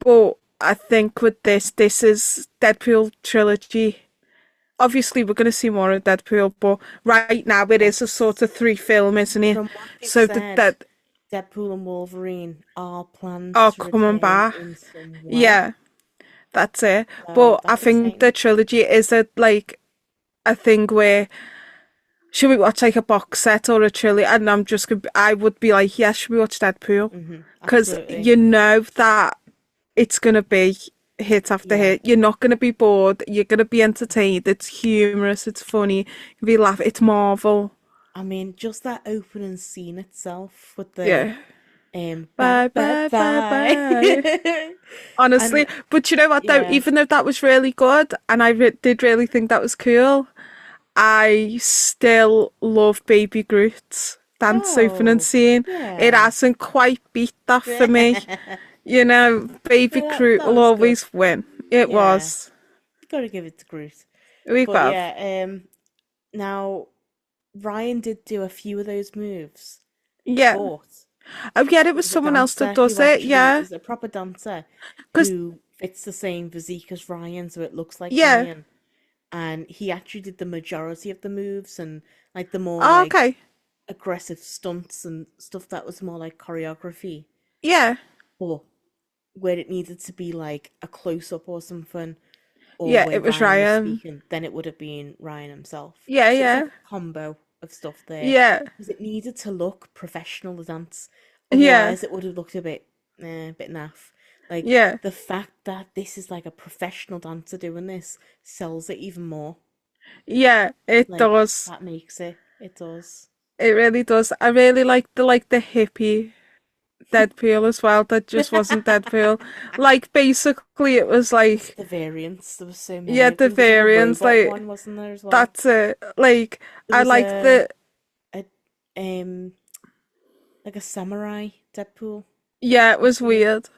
but I think with this is Deadpool trilogy. Obviously, we're going to see more of Deadpool, but right now it is a Yes. sort of three film, isn't it? From what they've So said, that Deadpool and Wolverine are planned are to coming return back. in some way. Yeah, that's it. So But I that's think the exciting. trilogy is like a thing where should we watch like a box set or a trilogy? And I would be like, yeah, should we watch Deadpool? Because Absolutely. you know that it's gonna be hit after Yeah. hit. You're not gonna be bored. You're gonna be entertained. It's humorous. It's funny. You'll be laughing. It's Marvel. I mean, just that opening scene itself with the Yeah. bye Bye bye bye bye bye. bye. Honestly, And but you know what though? yeah. Even though that was really good, and did really think that was cool, I still love Baby Groot's dance opening Oh, scene. It yeah. hasn't quite beat that for me. You know, Baby No, Groot that will was good. always win. It Yeah. was. Gotta give it to Groot. We But have. yeah, now Ryan did do a few of those moves, Yeah. but Oh yeah, it was there's a someone else that dancer does who it. actually Yeah. is a proper dancer Because who fits the same physique as Ryan, so it looks like yeah. Ryan. And he actually did the majority of the moves and like the more Oh, like okay. aggressive stunts and stuff that was more like choreography. Yeah. But where it needed to be like a close up or something, or Yeah, where it was Ryan was Ryan. speaking, then it would have been Ryan himself. Yeah, So it's like yeah. a combo of stuff there. Yeah. Because it needed to look professional, the dance. Yeah. Otherwise, it would have looked a bit naff. Like, Yeah. the fact that this is like a professional dancer doing this sells it even more. Yeah, it Like, does. that makes it. It does. It really does. I really like the hippie Deadpool as well. That just wasn't Deadpool. Like basically, it was like The variants, there were so many yeah, of the them. There was like a variants. robot Like one, wasn't there, as well? that's it. Like There I was like the a um like a samurai Deadpool. Yeah, it That's was weird. weird.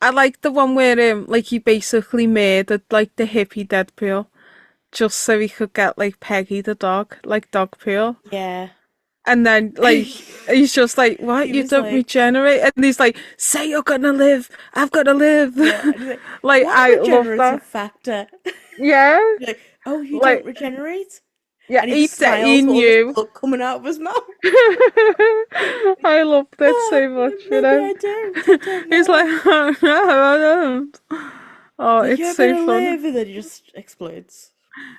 I like the one where like he basically murdered like the hippie Deadpool just so he could get like Peggy the dog, like dogpool. Yeah. And then like he's just like, "What? He You was don't like, regenerate?" And he's like, "Say you're gonna live. I've gotta live." yeah. And he's like, Like what I love regenerative that. factor? Yeah, You're like, oh, you don't like regenerate? yeah, And he just he smiles with all this knew. blood coming out of his mouth. I loved it Ah, so much, you maybe know. I don't. I don't He's like, know. "Oh, no, I don't." Oh, Like, it's you're so gonna fun. live, and then he just explodes.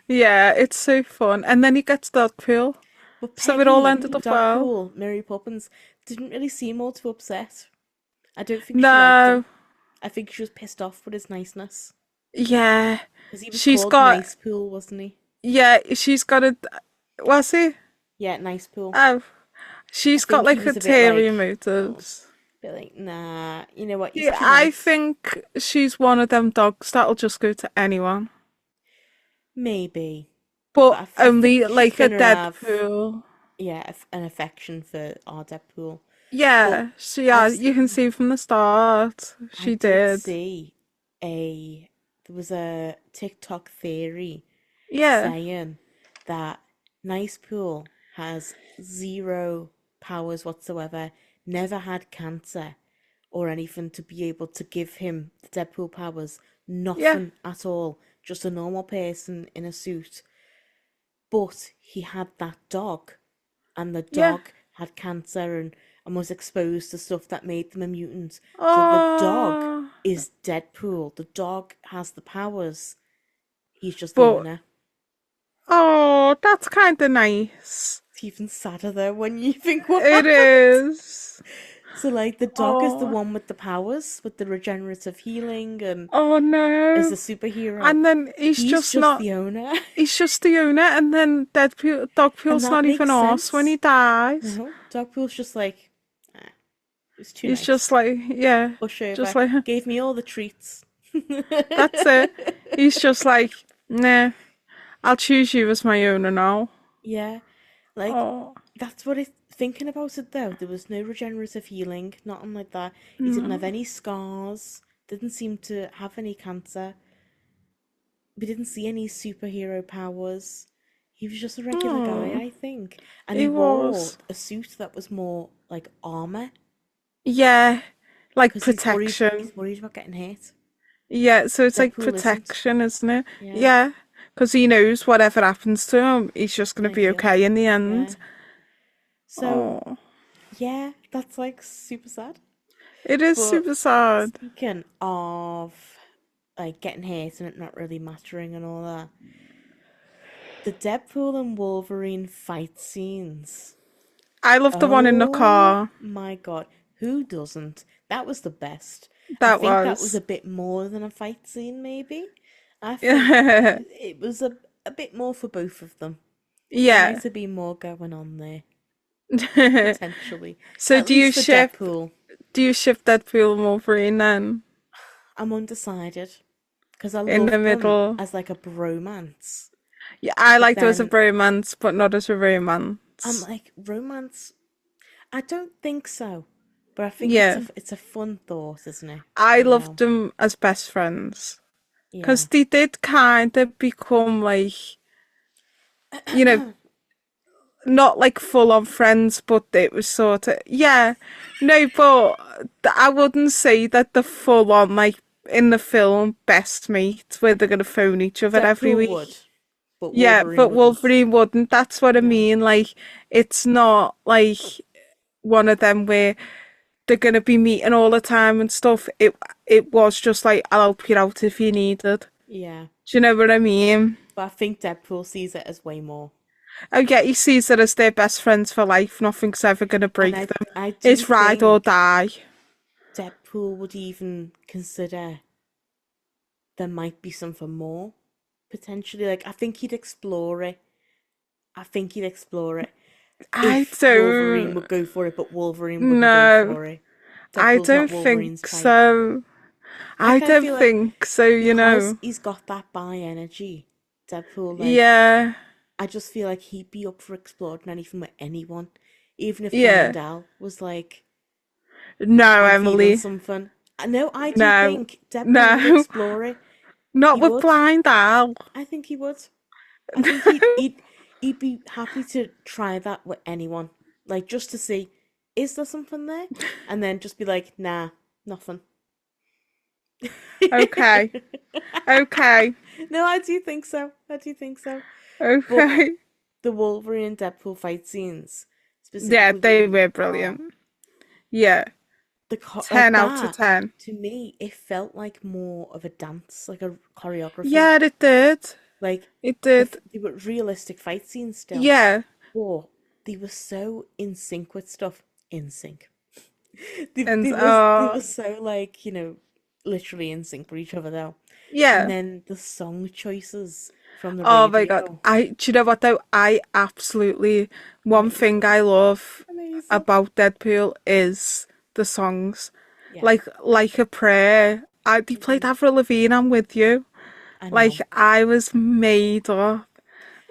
Yeah, it's so fun. And then he gets Deadpool. But So it all Peggy, ended up well. Dogpool, Mary Poppins, didn't really seem all too upset. I don't think she liked him. No, I think she was pissed off with his niceness. yeah. Because he was She's called got, Nice Pool, wasn't he? yeah, she's got a, what's he? Yeah, Nice Pool. Oh, I she's got think he like was a bit ulterior like, oh, motives. bit like, nah, you know what, he's Yeah, too I nice. think she's one of them dogs that'll just go to anyone. Maybe. But But I think only she's like a gonna have, Deadpool. yeah, an affection for our Deadpool. But Yeah, she, yeah, I've you can see from the start. I She did did. see there was a TikTok theory Yeah, saying that Nice Pool has zero powers whatsoever, never had cancer or anything to be able to give him the Deadpool powers, yeah, nothing at all, just a normal person in a suit. But he had that dog, and the yeah. dog had cancer and was exposed to stuff that made them a mutant. So the dog Oh, is Deadpool. The dog has the powers. He's just the but owner. oh, that's kind of nice. It's even sadder though when you think what It happened. is. So like the dog is the Oh, one with the powers, with the regenerative healing and oh is no. the superhero. And then he's He's just just not. the owner. He's just the owner, and then Deadpool, And Dogpool's that not even makes arse when he sense. dies. No, Dogpool's just like, ah, it's too He's just nice. like, yeah, Push just over. like, Gave me all the treats. that's it. He's just like, nah, I'll choose you as my owner now. Yeah, like Oh, that's what it. Thinking about it though, there was no regenerative healing, nothing like that. He didn't have no. any scars. Didn't seem to have any cancer. We didn't see any superhero powers. He was just a regular guy, Oh, I think. And he he wore was. a suit that was more like armor Yeah, like because he's worried. protection. He's worried about getting hit. Yeah, so it's like Deadpool isn't. protection, isn't it? Yeah, Yeah, because he knows whatever happens to him, he's just gonna gonna be heal. okay in the Yeah. end. So Oh, yeah, that's like super sad. it is But super sad. speaking of like getting hit and it not really mattering and all that, the Deadpool and Wolverine fight scenes. I love the one in the Oh car. my God, who doesn't? That was the best. I That think that was was. a bit more than a fight scene, maybe. I think Yeah. it was a bit more for both of them. There Yeah. might have been more going on there, potentially. So At least for Deadpool. do you ship Deadpool and Wolverine then? I'm undecided because I In the love them middle? as like a bromance. Yeah, I But liked it as a then bromance, but not as a I'm romance. like, romance? I don't think so. But I think Yeah. it's a fun thought, isn't it? I You loved know? them as best friends. Because Yeah. they did kind of become like, you know, not like full on friends, but it was sort of, yeah. No, but I wouldn't say that the full on, like, in the film, best mates, where they're going to phone each other every Deadpool would, week. but Yeah, Wolverine but wouldn't. Wolverine wouldn't. That's what I No. mean. Like, it's not like one of them where they're gonna be meeting all the time and stuff. It was just like, I'll help you out if you need it. Yeah. Do you know what I mean? But I think Deadpool sees it as way more. Oh yeah, he sees it as their best friends for life. Nothing's ever gonna And break them. I do It's ride or think die. Deadpool would even consider there might be something more, potentially. Like, I think he'd explore it. I think he'd explore it. I If Wolverine don't would go for it, but Wolverine wouldn't go know. for it. I Deadpool's not don't think Wolverine's type. so. I I kind of don't feel like think so, because he's got that bi energy, Deadpool, like, Yeah. I just feel like he'd be up for exploring anything with anyone. Even if Yeah. Blind Al was like, No, I'm feeling Emily. something. No, I do No. think Deadpool would No. explore it. Not He with would. Blind Al. I think he would. I think he'd be happy to try that with anyone, like just to see, is there something there, and then just be like, nah, nothing. Okay. Okay. No, I do think so. I do think so. But Okay. the Wolverine and Deadpool fight scenes, Yeah, specifically they in the were car, brilliant. Yeah. like 10 out of that, 10. to me, it felt like more of a dance, like a choreography. Yeah, it did. Like It did. they were realistic fight scenes still, Yeah. but they were so in sync with stuff. In sync. And They were so like, literally in sync with each other though. And yeah. then the song choices from the Oh my God. radio. Do you know what though? I absolutely, one thing Amazing. I love Amazing. about Deadpool is the songs. Yeah. Like a Prayer. They played Hmm. Avril Lavigne, I'm with you. I Like, know. I was made up.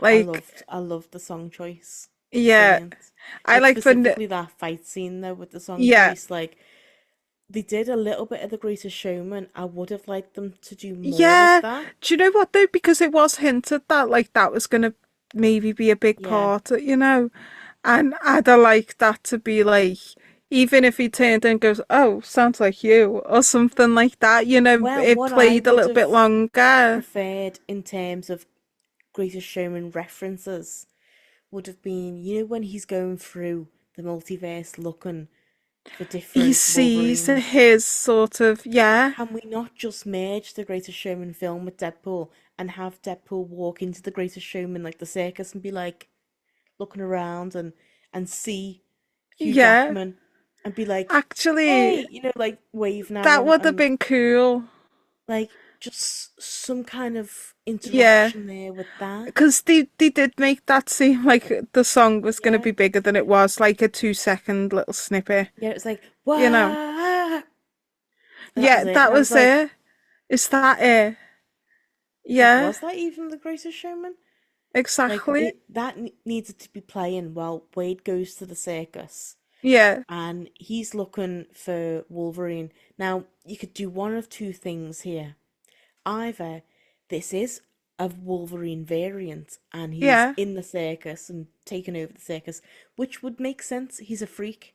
Like, I loved the song choice. yeah. Brilliant. I Like like the, specifically that fight scene though with the song yeah. choice. Like they did a little bit of The Greatest Showman. I would have liked them to do more of Yeah. that. Do you know what though? Because it was hinted that like that was gonna maybe be a big Yeah. part, And I'd have liked that to be like, even if he turned and goes, "Oh, sounds like you," or something like that, Well, it what I played a would little bit have longer. preferred in terms of Greatest Showman references would have been, when he's going through the multiverse looking for He different sees Wolverines. his sort of, yeah, Can we not just merge the Greatest Showman film with Deadpool and have Deadpool walk into the Greatest Showman, like the circus, and be like looking around and see Hugh yeah. Jackman and be like, Actually, hey, like waving at that him would have and been cool. like just some kind of Yeah. interaction there with that. Because they did make that seem like the song was going to Yeah. be bigger than it was, like a 2 second little snippet, Yeah, it was like, you know. wow. That was Yeah, it. that And I was was like, it. Is that it? like, Yeah, was that even the Greatest Showman? Like exactly. that needed to be playing while Wade goes to the circus Yeah, and he's looking for Wolverine. Now, you could do one of two things here. Either this is a Wolverine variant and he's yeah, in the circus and taking over the circus, which would make sense. He's a freak,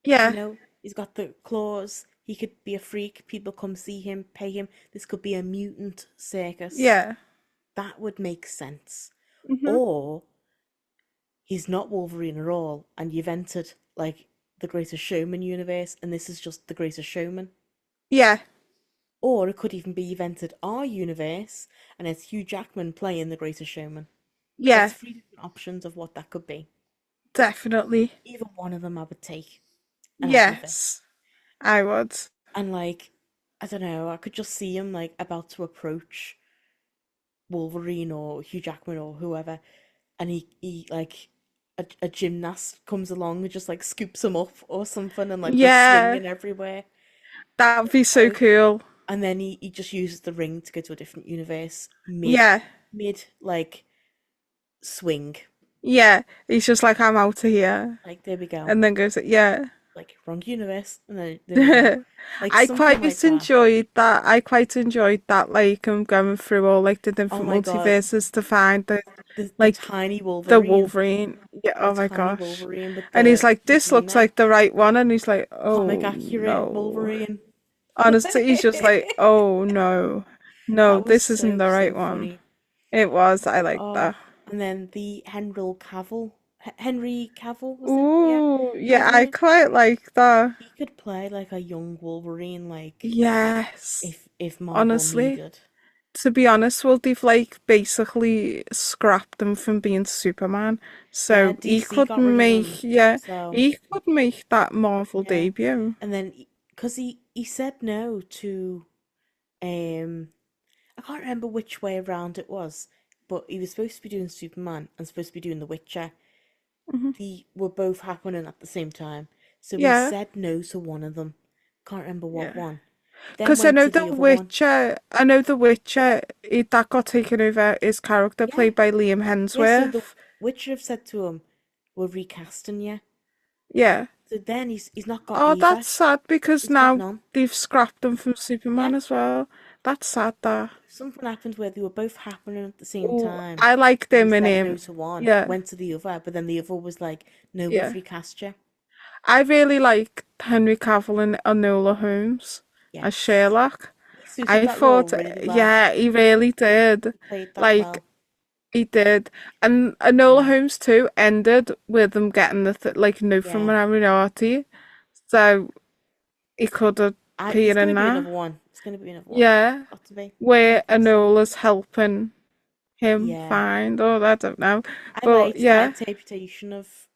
yeah, he's got the claws. He could be a freak. People come see him, pay him. This could be a mutant circus. yeah. That would make sense. Hmm. Or he's not Wolverine at all, and you've entered like the Greatest Showman universe, and this is just the Greatest Showman. Yeah, Or it could even be you've entered our universe, and it's Hugh Jackman playing the Greatest Showman. There's yeah, three different options of what that could be. definitely. Either one of them I would take and have with it. Yes, I would. And like, I don't know, I could just see him like about to approach Wolverine or Hugh Jackman or whoever, and he like a gymnast comes along and just like scoops him up or something, and like they're Yeah, swinging everywhere. that would be so Like, cool. and then he just uses the ring to go to a different universe Yeah, mid like swing. yeah. He's just like, I'm out of here. Like there we go. And then goes, yeah. Like wrong universe, and then there we go. Like I something like quite that. enjoyed that. I quite enjoyed that. Like, I'm going through all like the Oh different my God, multiverses to find the like tiny the Wolverine, Wolverine. Yeah. the Oh my tiny gosh. Wolverine with And he's like, the this looks V-neck, like the right one, and he's like, comic oh accurate no. Wolverine. Honestly, he's just like, oh no, no, That was this isn't so the so right one. funny. It was. I like Oh, that. and then the Henry Cavill was it? Yeah, Ooh, yeah, I Cavill. quite like that. He could play like a young Wolverine, like Yes. if Marvel Honestly. needed. To be honest, well, they've like basically scrapped him from being Superman. Yeah, So he DC could got rid of him, make, yeah, so he could make that Marvel yeah. debut. And then because he said no to um I can't remember which way around it was, but he was supposed to be doing Superman and supposed to be doing The Witcher. Hmm. They were both happening at the same time, so he Yeah, said no to one of them. Can't remember what yeah. one. Then Because I went know to The the other one. Witcher, that got taken over, his character Yeah, played by Liam yeah. So the Hemsworth. Witcher have said to him, "We're recasting you." Yeah. So then he's not got Oh, either. that's sad because He's got now none. they've scrapped him from Yeah. Superman as well. That's sad, that. Something happened where they were both happening at the same Oh, time. I liked He him and said no him. to one, Yeah, went to the other, but then the other was like, no, we've yeah. recast you. I really like Henry Cavill and Enola Holmes as Yes. Sherlock. He suited I that role thought, really well. yeah, he really did. He played that Like, well. he did. And Enola Yeah. Holmes too ended with them getting the like note from Yeah. Moriarty. So he could have There's appeared gonna in be that. another one. There's gonna be another one. Yeah, Got to be. I where think so. Enola's helping him Yeah. find, or I don't know. I But liked that yeah, interpretation of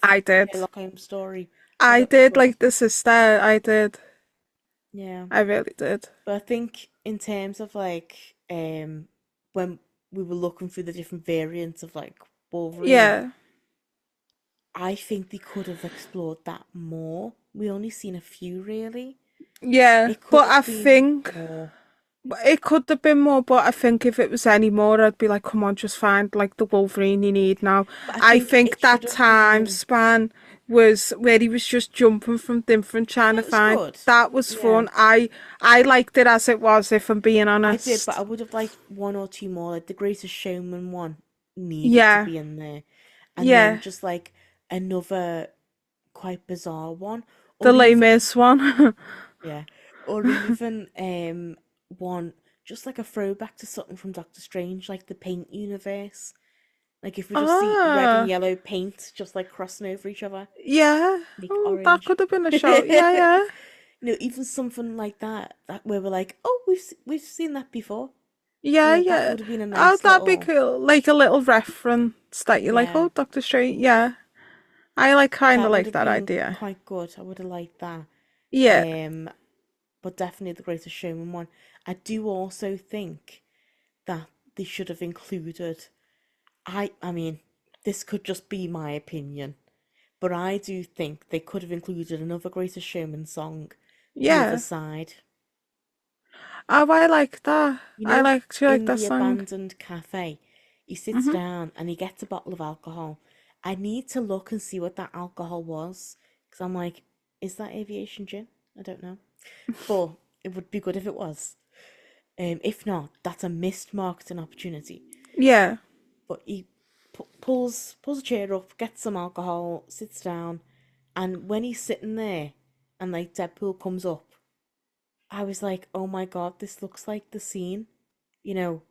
I did. Sherlock Holmes' story. I I thought it was did good. like the sister. I did. Yeah. I really did. But I think in terms of like when we were looking through the different variants of like Wolverine, Yeah. I think they could have explored that more. We only seen a few really. Yeah, It could but I have been think more. it could have been more, but I think if it was any more, I'd be like, come on, just find like the Wolverine you need now. But I I think think it should that have time been. span was where he was just jumping from different trying to It was find. good. That was Yeah, fun. I liked it as it was, if I'm being I did, but I honest. would have liked one or two more. Like the Greatest Showman one needed to Yeah, be in there, and then yeah. just like another quite bizarre one, The or Les even Mis one. yeah, or even one just like a throwback to something from Doctor Strange, like the paint universe. Like if we just see red and Ah, yellow paint just like crossing over each other, yeah. make Oh, that orange. could have been a show. Yeah, yeah. Even something like that, that where we're like, oh, we've seen that before. Yeah, That yeah. would have been a Oh, nice that'd be little, cool. Like a little reference that you're like, yeah. oh, Doctor Strange. Yeah, I like kind of That would like have that been idea. quite good. I would have liked that. Yeah, Um, but definitely the Greatest Showman one. I do also think that they should have included. I mean, this could just be my opinion, but I do think they could have included another Greatest Showman song, The Other yeah. Side. Oh, I like that. You I know, like actually like in that the song. abandoned cafe, he sits Hmm. down and he gets a bottle of alcohol. I need to look and see what that alcohol was because I'm like, is that aviation gin? I don't know, but it would be good if it was. If not, that's a missed marketing opportunity. Yeah. But he pulls a chair up, gets some alcohol, sits down, and when he's sitting there, and like Deadpool comes up, I was like, oh my god, this looks like the scene, you know,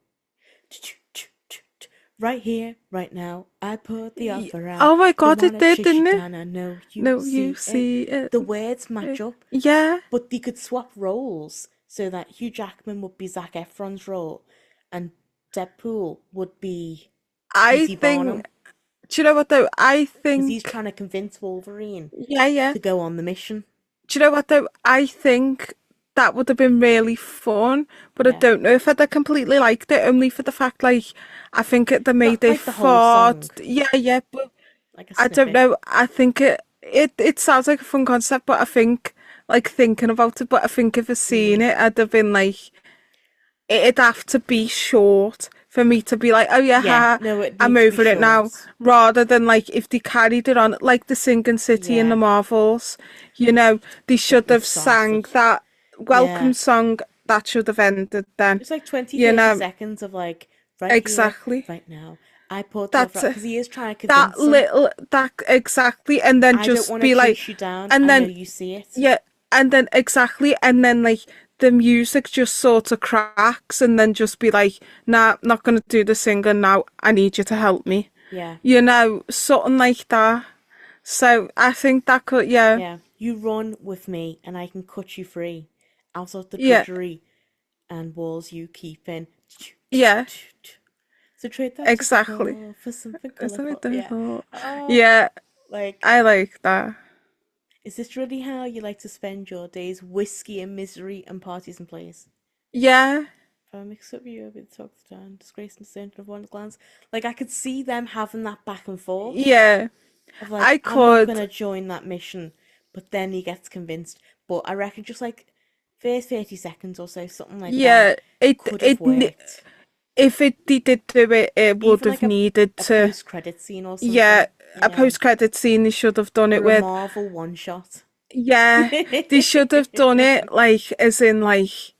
right here, right now. I put the offer out. Oh my Don't God, it wanna did, chase you didn't it? down. I know you No, you see it. see it. The words match up, Yeah. but they could swap roles so that Hugh Jackman would be Zac Efron's role, and Deadpool would be I P.T. Barnum think. Do you know what though? I because he's think. trying to convince Wolverine Yeah, yeah. to go on the mission. Do you know what though? I think that would have been really fun, but I Yeah, don't know if I'd have completely liked it. Only for the fact, like, I think they not made it like the whole far. song, Yeah, yeah, but like a I don't snippet. know. I think it sounds like a fun concept, but I think like thinking about it. But I think if I seen Mm. it, I'd have been like, it'd have to be short for me to be like, oh yeah, Yeah, ha, no, it I'm needs to be over it now. short. Rather than like if they carried it on like the Singing City in the Yeah, Marvels, you know, they should shouldn't have have sang started. that Yeah, welcome song that should have ended then. it's like 20, You 30 know, seconds of like, right here, exactly. right now. I put the offer That's out because he is trying to that convince him. little that exactly, and then I don't just want to be like, chase you down. and I know then you see it. yeah, and then exactly, and then like the music just sort of cracks, and then just be like, nah, not gonna do the singing now. I need you to help me. Yeah, You know, something like that. So I think that could, yeah, yeah. You run with me and I can cut you free out of the yeah, drudgery and walls you keep in. yeah, So trade that exactly. typical for something Is that colourful. what I Yeah. thought? Oh, Yeah, like, I like that. is this really how you like to spend your days? Whiskey and misery and parties and plays? Yeah, If I mix up you over the talk the town, disgrace and sin of one glance. Like, I could see them having that back and forth yeah, of like, I I'm not could. gonna join that mission, but then he gets convinced. But I reckon just like first 30 seconds or so, something like that, Yeah, it could have it worked. if it they did do it, it would Even have like needed a to. post credit scene or Yeah, something. a Yeah. post-credit scene. They should have done it Or a with, Marvel one shot. yeah, they should have done it like as in like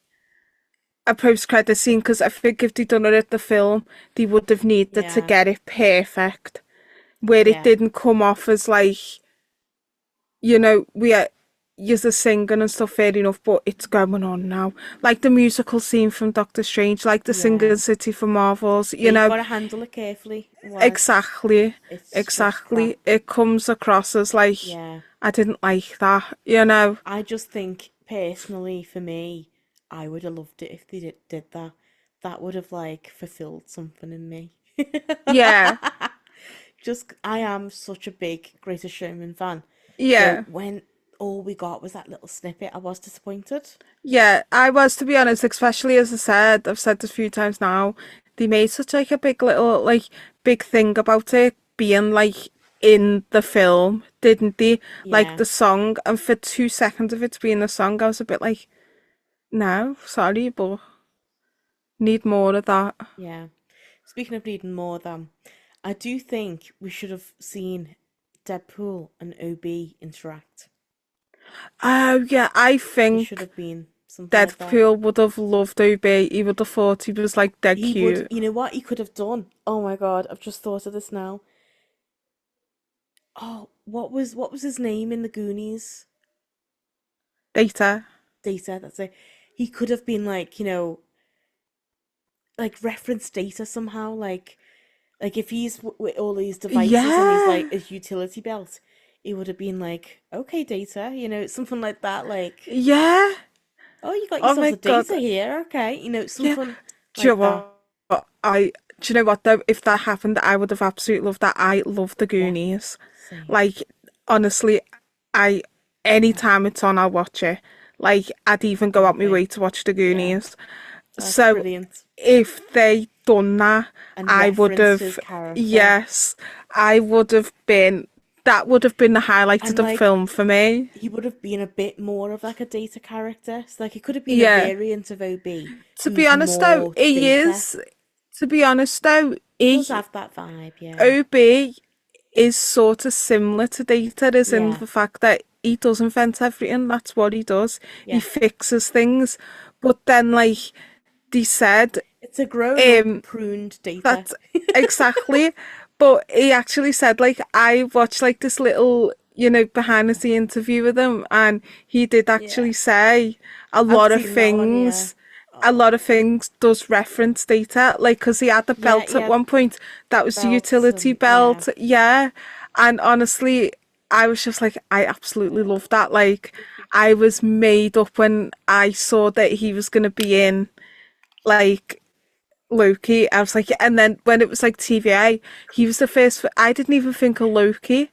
a post-credit scene, because I think if they'd done it at the film, they would have needed to Yeah. get it perfect, where it Yeah. didn't come off as like, we are use the singing and stuff, fair enough, but it's going on now. Like the musical scene from Doctor Strange, like the Yeah. Singing City from Marvels, Yeah, you've got to handle it carefully. Otherwise, exactly, it's just crap. exactly. It comes across as like, Yeah. I didn't like that. I just think, personally, for me, I would have loved it if they did that. That would have, like, fulfilled something in me. Yeah, Just, I am such a big Greatest Showman fan. So yeah. when all we got was that little snippet, I was disappointed. Yeah, I was, to be honest, especially as I said, I've said this a few times now, they made such like a big little like big thing about it being like in the film, didn't they? Like Yeah, the song, and for 2 seconds of it to be in the song, I was a bit like, no, sorry, but need more of that. yeah. Speaking of needing more, then, I do think we should have seen Deadpool and OB interact. Oh yeah, I There should think have been something like that. Deadpool would have loved OB. He would have thought he was like dead He would, cute. you know what he could have done? Oh my God, I've just thought of this now. Oh, what was his name in the Goonies? Data. Data, that's it. He could have been like, like reference Data somehow, like if he's with all these devices and he's Yeah, like his utility belt, he would have been like, okay, Data, something like that, like, yeah. oh, you got Oh yourselves my a God. Data here, okay, Yeah. something Do you like know that. what? Do you know what though? If that happened, I would have absolutely loved that. I love the Yeah, Goonies. same. Like, honestly, I anytime it's on, I'll watch it. Like, I'd even go out Same my way thing. to watch the Yeah, Goonies. that's So brilliant. if they done that, And I would referenced his have, character. yes, I would have been. That would have been the highlight of And the like film for me. he would have been a bit more of like a Data character. So like he could have been a Yeah. variant of OB To be who's honest though, more he Data. is. To be honest though, He does he have that vibe, yeah. OB is sort of similar to Data, as in Yeah, the fact that he does invent everything. That's what he does. He yeah. fixes things. But then, like they said, It's a grown up um, pruned Data. that's exactly. But he actually said, like, I watched like this little, behind the scene interview with him, and he did Yeah. actually say a I've lot of seen that one, yeah. things. A lot of Oh. things does reference Data, like, because he had the Yeah, belt at yeah, one point. That was the belts utility and yeah. belt, yeah. And honestly, I was just like, I absolutely love that. Like, I was made up when I saw that he was gonna be in like Loki. I was like, and then when it was like TVA, he was the first. I didn't even think of Loki.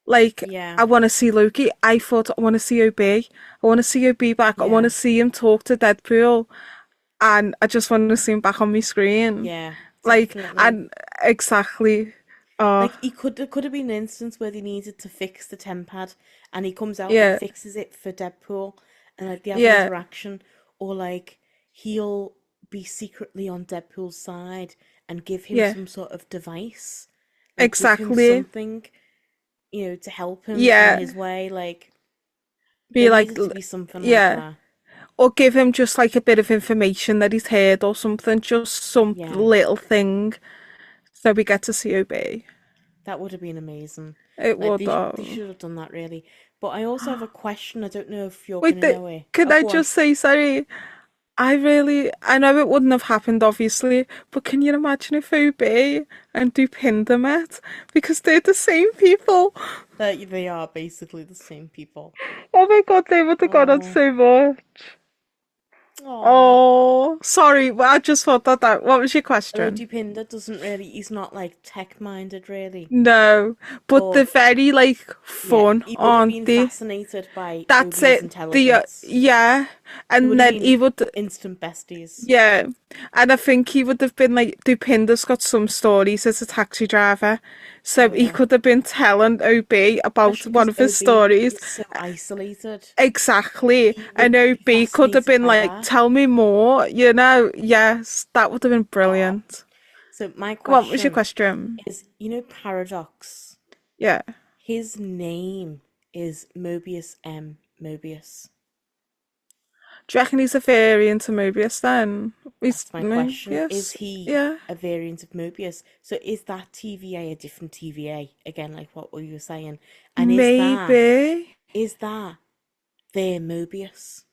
Like, Yeah, I want to see Loki. I thought I want to see OB. I want to see OB back. I want to yeah, see him talk to Deadpool, and I just want to see him back on my screen. yeah, Like, definitely. and exactly. Oh, Like he could have been an instance where they needed to fix the tempad and he comes out and yeah, fixes it for Deadpool and like they have an yeah, interaction, or like he'll be secretly on Deadpool's side and give him yeah, some sort of device. Like give him exactly. something, to help him on Yeah, his way. Like be there like, needed to be something like yeah. that. Or give him just like a bit of information that he's heard or something, just some Yeah, little thing, so we get to see OB. that would have been amazing. It Like would they have. should have done that really. But I also have a question. I don't know if you're Wait, gonna know it. can Oh, I go on. just say, sorry, I know it wouldn't have happened, obviously, but can you imagine if OB and Dupinder met? Because they're the same people. They are basically the same people. Oh my God, they would have gone on Oh, so much. oh. Oh, sorry, well, I just thought that out. What was your question? Pinder doesn't really, he's not like tech minded really. No, but they're But very, like, yeah, fun, he would have aren't been they? fascinated by That's OB's it. The intelligence. yeah, They would and have then been he would, instant besties. yeah, and I think he would have been like Dupinder's got some stories as a taxi driver, so he Yeah. could have been telling OB about Especially one because of his OB stories. is so isolated. Exactly, He and would be OB could have fascinated been by like, that. "Tell me more," you know? Yes, that would have been Oh. brilliant. So my What was your question question? is, Paradox? Yeah. His name is Mobius M. Mobius. Do you reckon he's a variant of Mobius then? He's That's my question. Is Mobius? he Yeah. a variant of Mobius? So is that TVA a different TVA? Again, like what we were saying. And Maybe. is that their Mobius?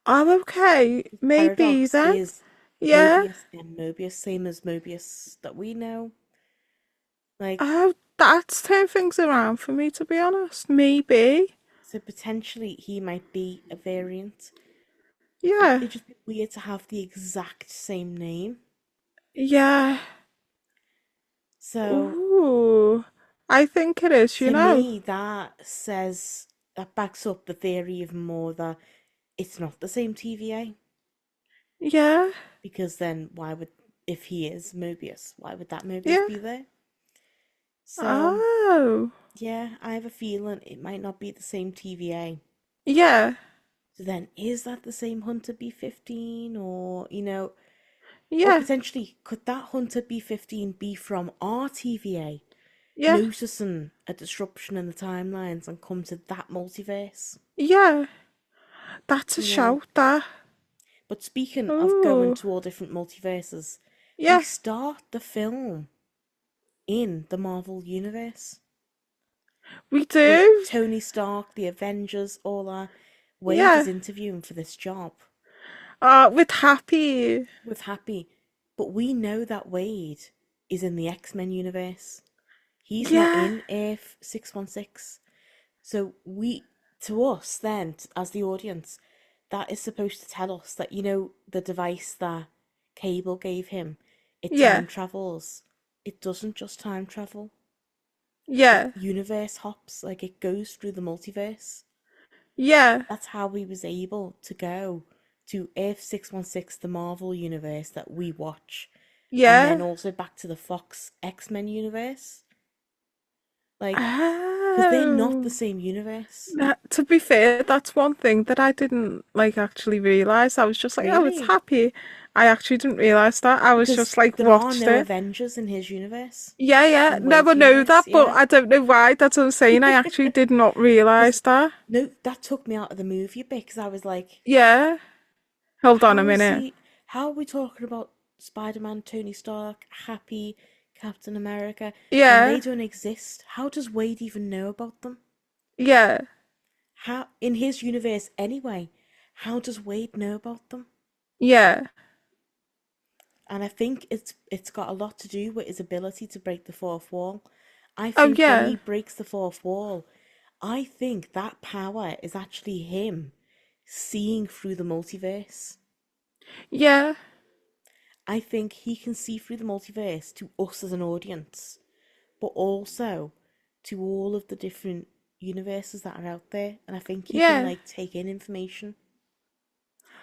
I'm okay. Maybe Paradox then. is Yeah. Mobius and Mobius, same as Mobius that we know. Like, Oh, that's turned things around for me, to be honest. Maybe. so potentially he might be a variant. Yeah. It'd just be weird to have the exact same name. Yeah. So Ooh. I think it is, you to know. me, that backs up the theory of more that it's not the same TVA. Yeah. Because then why would, if he is Mobius, why would that Mobius Yeah. be there? So Oh. yeah, I have a feeling it might not be the same TVA. Yeah. So then is that the same Hunter B-15, or or Yeah. potentially could that Hunter B-15 be from our TVA, Yeah. noticing a disruption in the timelines and come to that multiverse? Yeah. That's a You know, shout, that. but speaking of going Ooh. to all different multiverses, we Yeah. start the film in the Marvel universe We with do. Tony Stark, the Avengers, all that. Wade is Yeah. interviewing for this job With Happy. with Happy, but we know that Wade is in the X-Men universe. He's not Yeah. in Earth 616. So to us then, as the audience, that is supposed to tell us that, the device that Cable gave him, it Yeah. time travels. It doesn't just time travel. It Yeah. universe hops, like it goes through the multiverse. Yeah. That's how we was able to go to Earth 616, the Marvel universe that we watch, and then Yeah. also back to the Fox X-Men universe. Like, because they're not the Oh. same universe. To be fair, that's one thing that I didn't like actually realise. I was just like, oh, it's Really? Happy. I actually didn't realise that. I was Because just like there are watched no it. Avengers in his universe, Yeah, yeah. in Never Wade's knew universe, that, but yeah. I don't know why. That's what I'm saying. I actually did not Because realise that. no, that took me out of the movie a bit because I was like, Yeah. Hold on a how is minute. he? How are we talking about Spider-Man, Tony Stark, Happy, Captain America, and Yeah. they don't exist? How does Wade even know about them? Yeah. How in his universe anyway? How does Wade know about them? Yeah. And I think it's got a lot to do with his ability to break the fourth wall. I Oh, think when yeah. he breaks the fourth wall, I think that power is actually him seeing through the multiverse. Yeah. I think he can see through the multiverse to us as an audience, but also to all of the different universes that are out there. And I think he can Yeah. like take in information.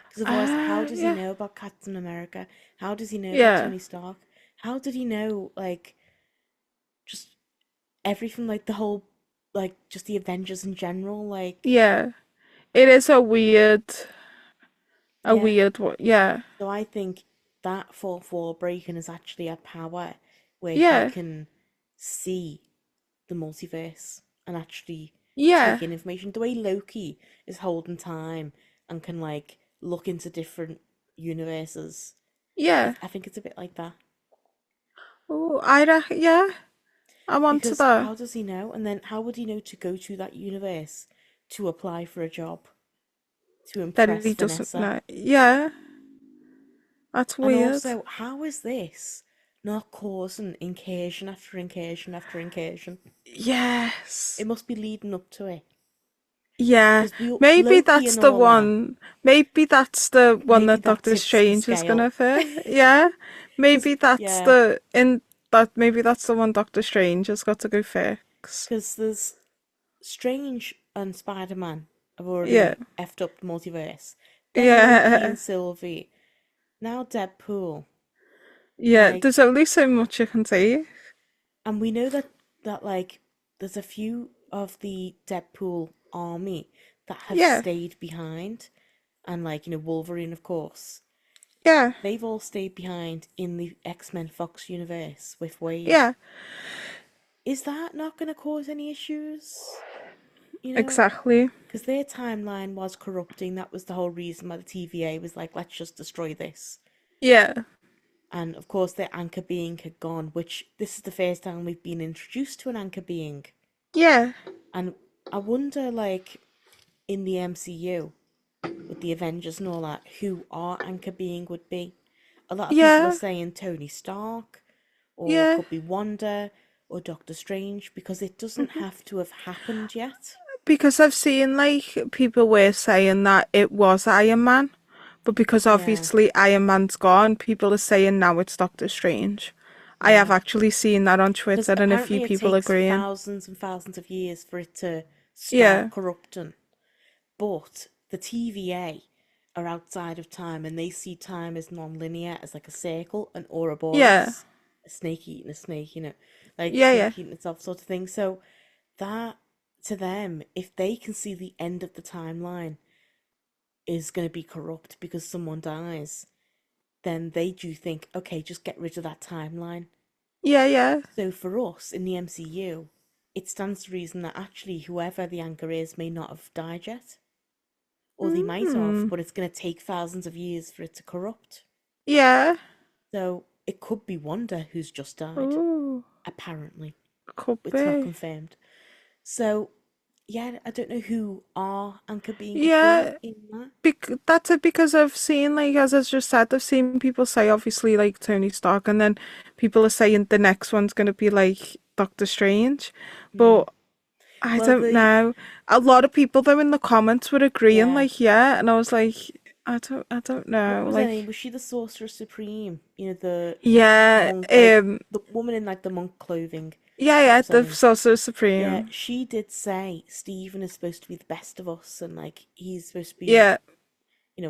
Because otherwise, how does he Yeah. know about Captain America? How does he know about Yeah. Tony Stark? How did he know like just everything, like the whole, like just the Avengers in general? Like, Yeah. It is a yeah. weird one. Yeah. So I think that fourth wall breaking is actually a power where he Yeah. can see the multiverse and actually Yeah. take in information. The way Loki is holding time and can like look into different universes. Yeah. I think it's a bit like that. Oh, yeah. I'm onto Because that. how does he know? And then how would he know to go to that universe to apply for a job to That impress he doesn't Vanessa? know. Yeah. That's And weird. also, how is this not causing incursion after incursion after incursion? Yes. It must be leading up to it. Yeah. Because we Maybe Loki that's and the all that, one. Maybe that's the one maybe that that Doctor tips the Strange is scale. gonna fit. Yeah. Because, Maybe that's yeah, the in that maybe that's the one Doctor Strange has got to go fix. because there's Strange and Spider Man have Yeah. already effed up the multiverse. Then Loki Yeah. and Sylvie. Now Deadpool. Yeah. Like, There's only so much you can say. and we know that like there's a few of the Deadpool army that have Yeah. stayed behind, and like Wolverine, of course, Yeah. they've all stayed behind in the X-Men Fox universe with Wade. Yeah. is that not going to cause any issues? You know, Exactly. because their timeline was corrupting. That was the whole reason why the TVA was like, let's just destroy this. Yeah. And of course, their anchor being had gone, which this is the first time we've been introduced to an anchor being. Yeah. And I wonder, like, in the MCU, with the Avengers and all that, who our anchor being would be. A lot of people are Yeah. saying Tony Stark, or Yeah. could be Wanda, or Doctor Strange, because it doesn't have to have happened yet. Because I've seen like people were saying that it was Iron Man, but because Yeah, obviously Iron Man's gone, people are saying now it's Doctor Strange. I have yeah. actually seen that on Because Twitter and a few apparently it people takes agreeing. thousands and thousands of years for it to Yeah. start corrupting. But the TVA are outside of time and they see time as non-linear, as like a circle, an Yeah. Ouroboros, a snake eating a snake, like Yeah, yeah. snake eating itself sort of thing. So that, to them, if they can see the end of the timeline is going to be corrupt because someone dies, then they do think, okay, just get rid of that timeline. Yeah, yeah. So for us in the MCU, it stands to reason that actually whoever the anchor is may not have died yet. Or they might have, Mm. but it's going to take thousands of years for it to corrupt. Yeah. So it could be Wanda who's just died, Ooh. apparently. Could It's not be. confirmed. So, yeah, I don't know who our anchor being would be Yeah. in that. That's it, because I've seen, like, as I just said, I've seen people say obviously like Tony Stark, and then people are saying the next one's going to be like Doctor Strange. Hmm. But I Well, don't know. A lot of people though in the comments were agreeing, yeah. like, yeah, and I was like, I don't What know. was her name? Like, Was she the Sorcerer Supreme? The yeah, monk, like the woman in like the monk clothing. What yeah, was her the name? Sorcerer Yeah, Supreme. she did say Stephen is supposed to be the best of us and like he's supposed to be, Yeah,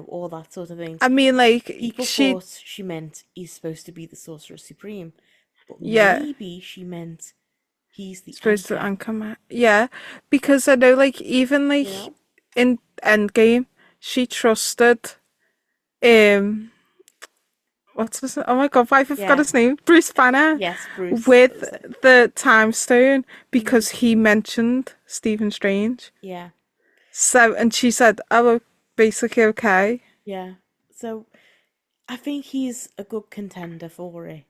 all that sort of thing. I mean, like, People she, thought she meant he's supposed to be the Sorcerer Supreme, but yeah, maybe she meant he's the supposed to anchor, anchor man. Yeah, because I know, like, even you like know? in Endgame, she trusted what's his, oh my god, why have I forgot Yeah, his name? Bruce Banner, yes, Bruce. That with was it. the time stone, Hmm. because he mentioned Stephen Strange. Yeah, So, and she said, oh, well, basically okay. yeah. So I think he's a good contender for it.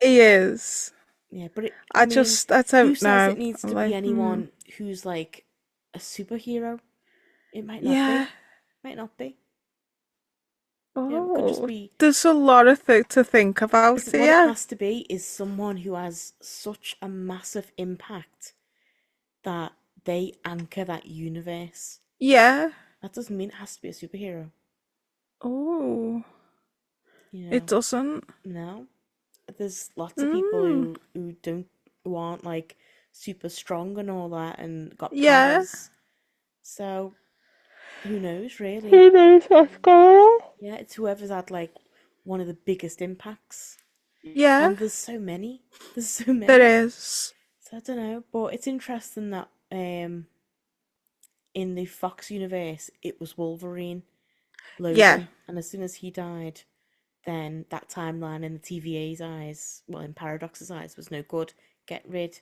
He is. Yeah, but I mean, I who don't says it know. needs I'm to be like, anyone who's like a superhero? It might not yeah. be. Might not be. It could just Oh, be. there's a lot of to think about What it here. has to be is someone who has such a massive impact that they anchor that universe. Yeah. That doesn't mean it has to be a superhero, Oh, you it know? doesn't. No. There's lots of people Mm. who aren't like super strong and all that and got Yeah. powers. So who knows really? Who knows what's going on? Yeah, it's whoever's had like one of the biggest impacts. Yeah, And there's so many. There's so there many. is. So I don't know, but it's interesting that in the Fox universe it was Wolverine, Yeah. Logan, and as soon as he died, then that timeline in the TVA's eyes, well, in Paradox's eyes, was no good. Get rid.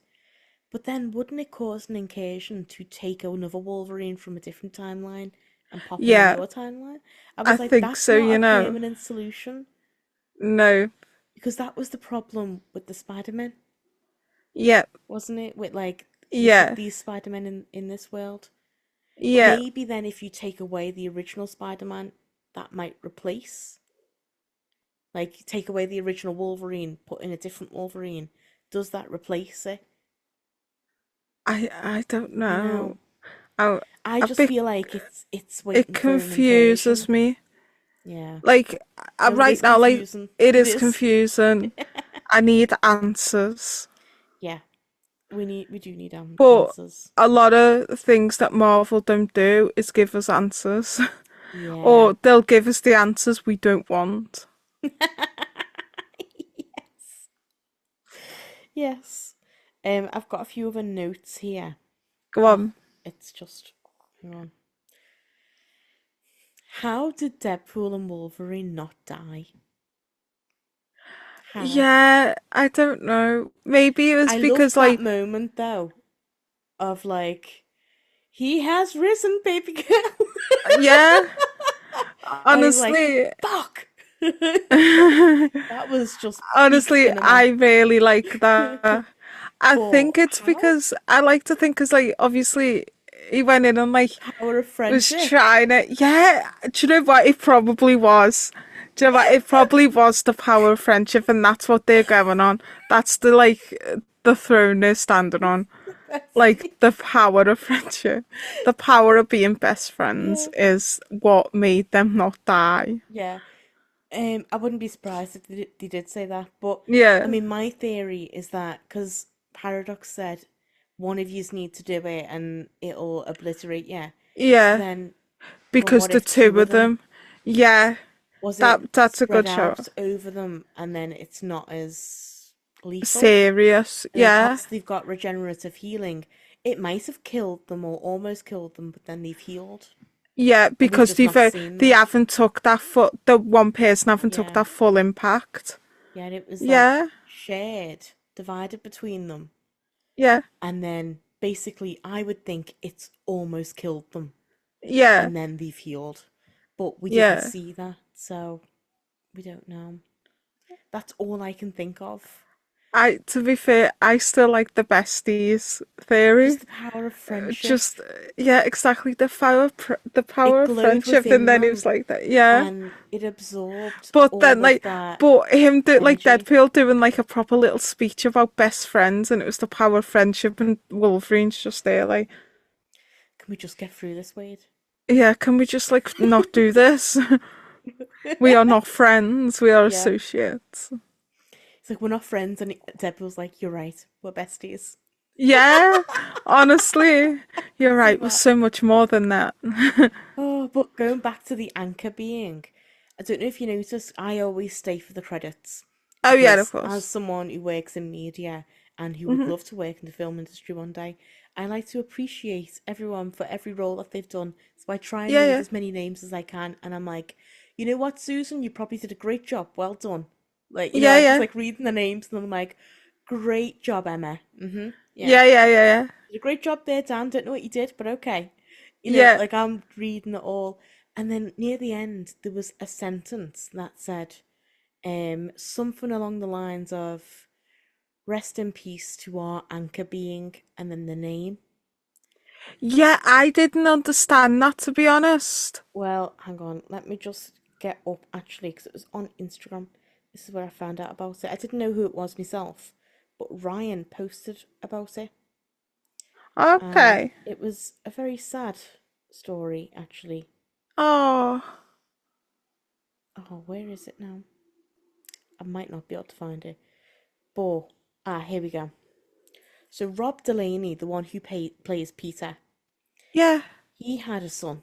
But then wouldn't it cause an incursion to take another Wolverine from a different timeline and pop him in Yeah, your timeline? I I was like, think that's so, not you a know. permanent solution No. because that was the problem with the Spider-Man, Yeah. wasn't it? With like we put Yeah. these Spider-Men in this world. But Yeah. maybe then if you take away the original Spider-Man, that might replace. Like take away the original Wolverine, put in a different Wolverine. Does that replace it? I don't You know. know, I I a just bit, feel like it's it waiting for an confuses incursion. me. Yeah. Like, No, it right is now, like, confusing. it It is is. confusing. I need answers. Yeah. We do need But answers. a lot of things that Marvel don't do is give us answers. Yeah. Or they'll give us the answers we don't want. Yes. Yes. I've got a few other notes here. Go Oh, on. it's just hang on. How did Deadpool and Wolverine not die? How? Yeah, I don't know. Maybe it was I loved because, that like, moment though of like he has risen, baby girl. yeah, And he's like, honestly, fuck. That was just peak honestly, cinema. I really like that. I But think it's how? because I like to think because, like, obviously he went in and, like, Power of was friendship. trying to, yeah, do you know what? It probably was. Do you know what? It probably was the power of friendship, and that's what they're going on. That's the throne they're standing on. The Like bestie. the power of friendship, the power of being best friends Yeah. is what made them not die. Yeah. I wouldn't be surprised if they did say that, but I Yeah, mean, my theory is that because Paradox said one of yous need to do it and it'll obliterate you. So yeah, then, well, because what the if two two of of them? them, yeah, Was it that's a spread good show. out over them and then it's not as lethal? Serious, And then yeah, because they've got regenerative healing, it might have killed them or almost killed them, but then they've healed. yeah, And we've because just not seen they that. haven't took that full, the one person haven't took Yeah. that full impact. Yeah, and it was like Yeah, shared, divided between them. yeah, And then basically, I would think it's almost killed them. yeah, And then they've healed. But we didn't yeah. see that, so we don't know. That's all I can think of. To be fair, I still like the besties theory. Just the power of friendship. Just yeah, exactly the It power of glowed friendship, and within then it them was like that, yeah. and it absorbed But then all of like, that but him do like energy. Deadpool doing like a proper little speech about best friends, and it was the power of friendship, and Wolverine's just there like, Can we just get through this, Wade? yeah, can we just like not do this? We are not friends, we are Yeah. associates. It's like, we're not friends. And Deborah's like, you're right. We're besties. Yeah, honestly, I you're can see right. We're that. so much more than that. Oh, but going back to the anchor being, I don't know if you noticed, I always stay for the credits Oh yeah, of because as course. someone who works in media and who would Hmm. love to work in the film industry one day, I like to appreciate everyone for every role that they've done. So I try and Yeah, read yeah, as many names as I can, and I'm like, you know what, Susan, you probably did a great job. Well done. Like, yeah, I just yeah, like reading the names, and I'm like, great job, Emma. Mm-hmm. Yeah. yeah, yeah, yeah, yeah. Did a great job there, Dan. Don't know what you did, but okay. Yeah. Like I'm reading it all. And then near the end, there was a sentence that said, something along the lines of, rest in peace to our anchor being, and then the name. Yeah, I didn't understand that to be honest. Well, hang on, let me just get up actually, because it was on Instagram. This is where I found out about it. I didn't know who it was myself, but Ryan posted about it. And Okay. it was a very sad story, actually. Oh, Oh, where is it now? I might not be able to find it. But, here we go. So, Rob Delaney, the one who plays Peter, yeah, he had a son,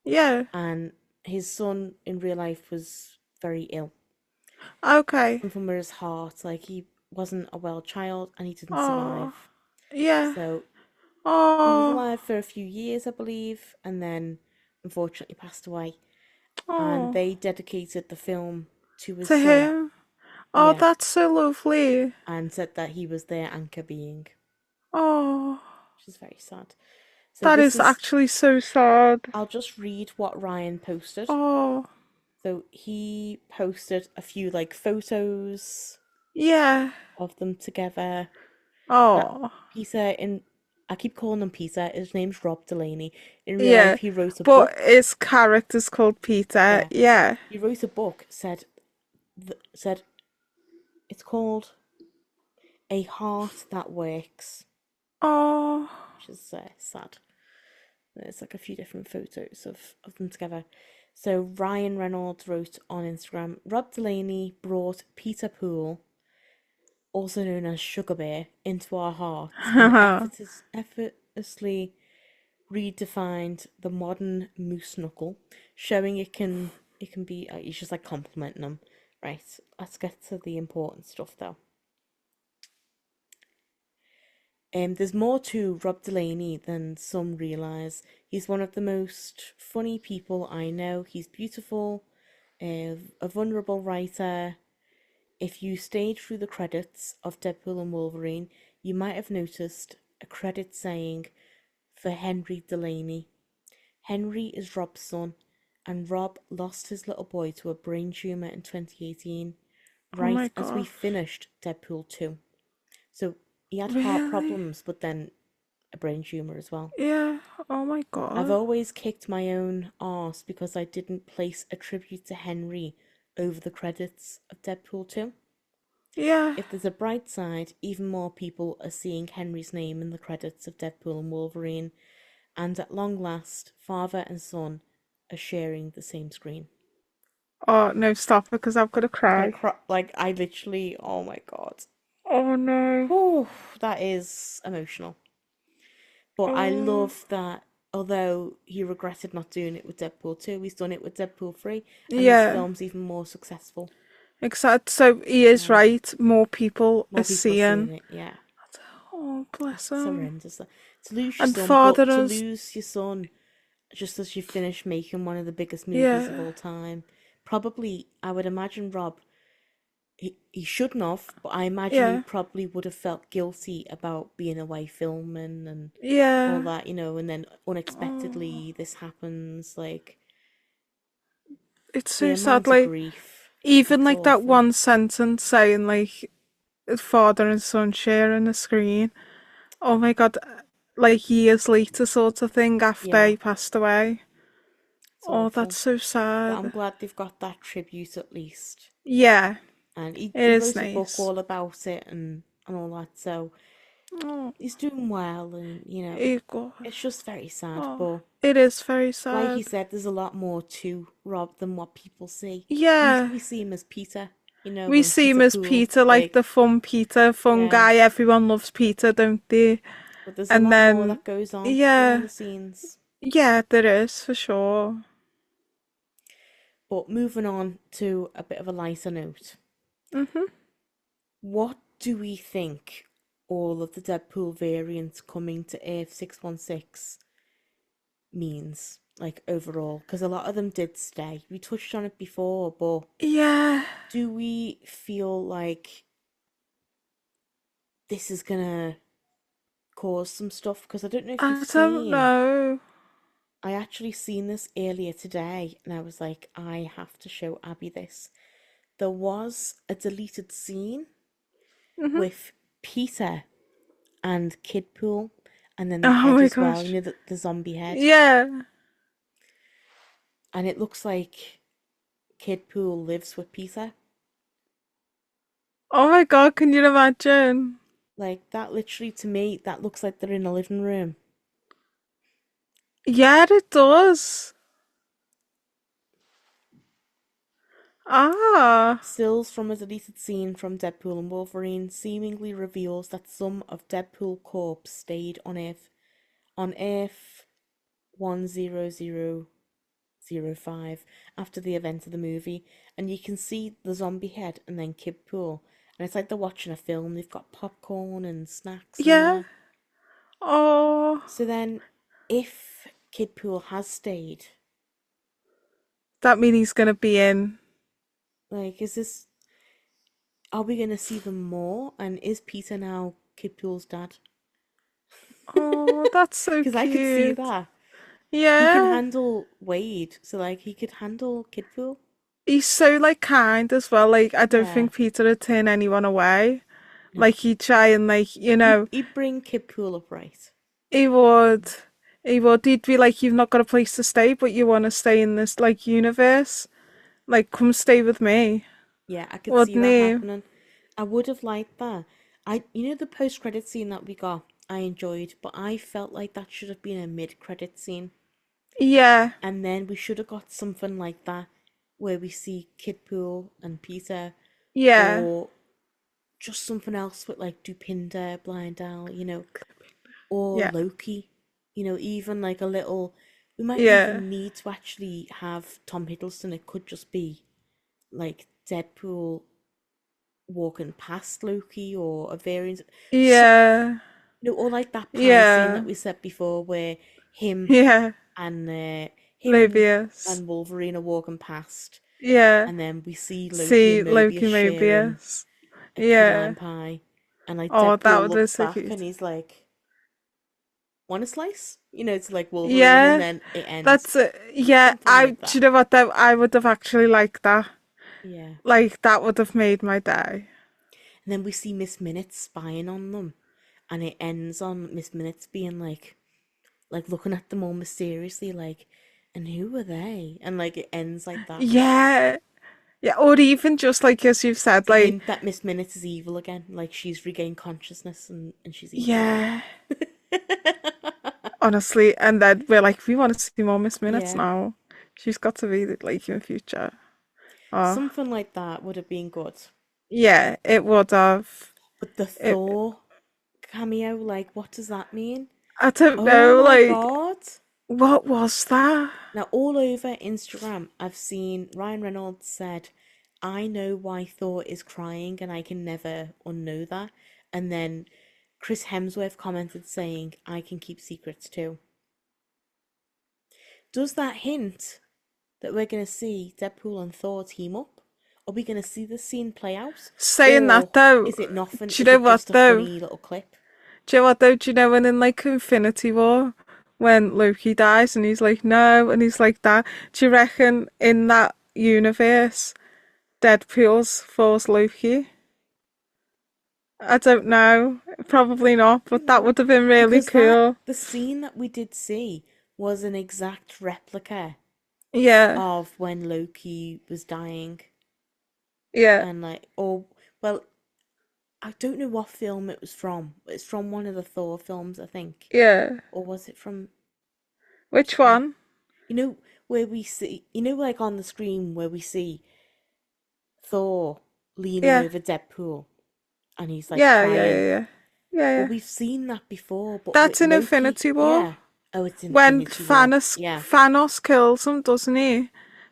yeah. and his son in real life was very ill. Okay. Something with his heart, like he wasn't a well child and he didn't Oh, survive. yeah. So, he was Oh, alive for a few years, I believe, and then unfortunately passed away. And oh. they dedicated the film to his To son, him. Oh, yeah, that's so lovely. and said that he was their anchor being, Oh, which is very sad. So that this is is, actually so sad. I'll just read what Ryan posted. Oh, So he posted a few like photos yeah. of them together. Oh, Peter in I keep calling him Peter. His name's Rob Delaney. In real life, yeah. he wrote a But book. his character's called Peter. Yeah, Yeah. he wrote a book. Said it's called A Heart That Works, Oh, which is sad. There's like a few different photos of them together. So Ryan Reynolds wrote on Instagram, Rob Delaney brought Peter Poole, also known as Sugar Bear, into our hearts and effortlessly redefined the modern moose knuckle, showing it can be. He's just like complimenting them. Right, let's get to the important stuff though. There's more to Rob Delaney than some realise. He's one of the most funny people I know. He's beautiful, a vulnerable writer. if you stayed through the credits of Deadpool and Wolverine, you might have noticed a credit saying for Henry Delaney. Henry is Rob's son, and Rob lost his little boy to a brain tumour in 2018, Oh right my as we gosh. finished Deadpool 2. So he had heart Really? problems, but then a brain tumour as well. Yeah. Oh my I've god. always kicked my own arse because I didn't place a tribute to Henry over the credits of Deadpool 2. Yeah. If there's a bright side, even more people are seeing Henry's name in the credits of Deadpool and Wolverine, and at long last, father and son are sharing the same screen. Oh no, stop it, because I'm gonna I'm gonna cry. cry. Like, I literally, oh my god. Oh no. Whew, that is emotional. But I Oh. love that although he regretted not doing it with Deadpool 2, he's done it with Deadpool 3, and this Yeah. film's even more successful. Exact. So he is So, right. More people are more people are seeing. seeing it, yeah. Oh, bless It's him. horrendous. To lose your And son, but to fatherers. lose your son just as you finish making one of the biggest movies of Yeah. all time. Probably, I would imagine Rob, he shouldn't have, but I imagine he Yeah. probably would have felt guilty about being away filming and all Yeah. that, and then Oh, unexpectedly this happens. Like, it's the so sad. amount of Like, grief, even it's like that awful. one sentence saying like father and son sharing a screen. Oh my god. Like years later, sort of thing after Yeah, he passed away. it's Oh, that's awful. so But I'm sad. glad they've got that tribute at least. Yeah, And he, it he is wrote a book nice. all about it and all that, so Oh, he's doing well, and God. it's just very sad. Oh, But it is very like he sad. said, there's a lot more to Rob than what people see. Yeah, We see him as Peter, we and see him Peter as Pool, Peter, like like, the fun Peter, fun yeah. guy. Everyone loves Peter, don't they? But there's a And lot more then, that goes on behind yeah, the scenes. yeah, there is for sure. But moving on to a bit of a lighter note, Mhm. what do we think all of the Deadpool variants coming to Earth 616 means, like, overall? Because a lot of them did stay. We touched on it before, but Yeah, do we feel like this is gonna cause some stuff? Because I don't know if you've I don't seen, know. I actually seen this earlier today, and I was like, I have to show Abby this. There was a deleted scene Mhm. with Peter and Kidpool, and then the Oh head my as well, gosh. the zombie head. Yeah. And it looks like Kidpool lives with Peter. Oh my god, can you imagine? Like, that literally, to me, that looks like they're in a living room. Yeah, it does. Ah. Stills from a deleted scene from Deadpool and Wolverine seemingly reveals that some of Deadpool Corp stayed on Earth 10005 after the event of the movie, and you can see the zombie head and then Kidpool, and it's like they're watching a film. They've got popcorn and snacks in Yeah. there. Oh. So then, if Kidpool has stayed, That means he's gonna be in. like, are we going to see them more? And is Peter now Kidpool's dad? Oh, that's so Because I could see cute. that. He can Yeah. handle Wade, so, like, he could handle Kidpool. He's so like kind as well. Like I don't Yeah, think Peter would turn anyone away. no. Like he'd try and like, He'd bring Kidpool up right. he would. He would. He'd be like, you've not got a place to stay, but you want to stay in this like universe. Like, come stay with me, Yeah, I could see wouldn't that he? happening. I would have liked that. The post-credit scene that we got, I enjoyed, but I felt like that should have been a mid-credit scene. Yeah. And then we should have got something like that where we see Kidpool and Peter, Yeah. or just something else with like Dupinder, Blind Owl, or Yeah. Loki, even like a little. We might Yeah. even need to actually have Tom Hiddleston. It could just be like Deadpool walking past Loki or a variant. So, Yeah. or like that pie scene that Yeah. we said before where him Yeah. and Mobius. Wolverine are walking past, Yeah. And then we see Loki See and Mobius Loki sharing Mobius. a key lime Yeah. pie. And like Oh, that Deadpool would be looks so back cute. and he's like, want a slice? You know, it's like Wolverine, and Yeah. then it ends. That's it. Yeah. Something like Do you that. know what? I would have actually liked that. Yeah. Like, that would have made my day. And then we see Miss Minutes spying on them. And it ends on Miss Minutes being like looking at them all mysteriously, like, and who were they? And like it ends like that. Yeah. Yeah. Or even just like, as you've said, The like, hint that Miss Minutes is evil again, like she's regained consciousness and she's evil again. yeah. Honestly. And then we're like, we want to see more Miss Minutes Yeah. now. She's got to be like in the future. Oh. Something like that would have been good. Yeah, it would have. But the It, Thor cameo, like, what does that mean? I don't Oh know, my like, God. what was that? Now, all over Instagram, I've seen Ryan Reynolds said, I know why Thor is crying and I can never unknow that. And then Chris Hemsworth commented saying, I can keep secrets too. Does that hint that we're going to see Deadpool and Thor team up? Are we going to see this scene play out? Saying Or that though, is it nothing? do you Is know it what just a though? funny little clip? Do you know what though? Do you know when in like Infinity War, when Loki dies and he's like, no, and he's like that? Do you reckon in that universe, Deadpool's Thor's Loki? I don't know. Probably not, but that would have been really Because that cool. the scene that we did see was an exact replica Yeah, of when Loki was dying. yeah, And like, or well, I don't know what film it was from. It's from one of the Thor films, I think. yeah. Or was it from Which two? one? You know where we see, like on the screen where we see Thor leaning Yeah, over Deadpool and he's like yeah, yeah, crying. yeah, yeah. Yeah, Well, yeah. we've seen that before, but with That's in Loki, Infinity War. yeah. Oh, it's When Infinity War. Thanos Yeah, Thanos kills him, doesn't he?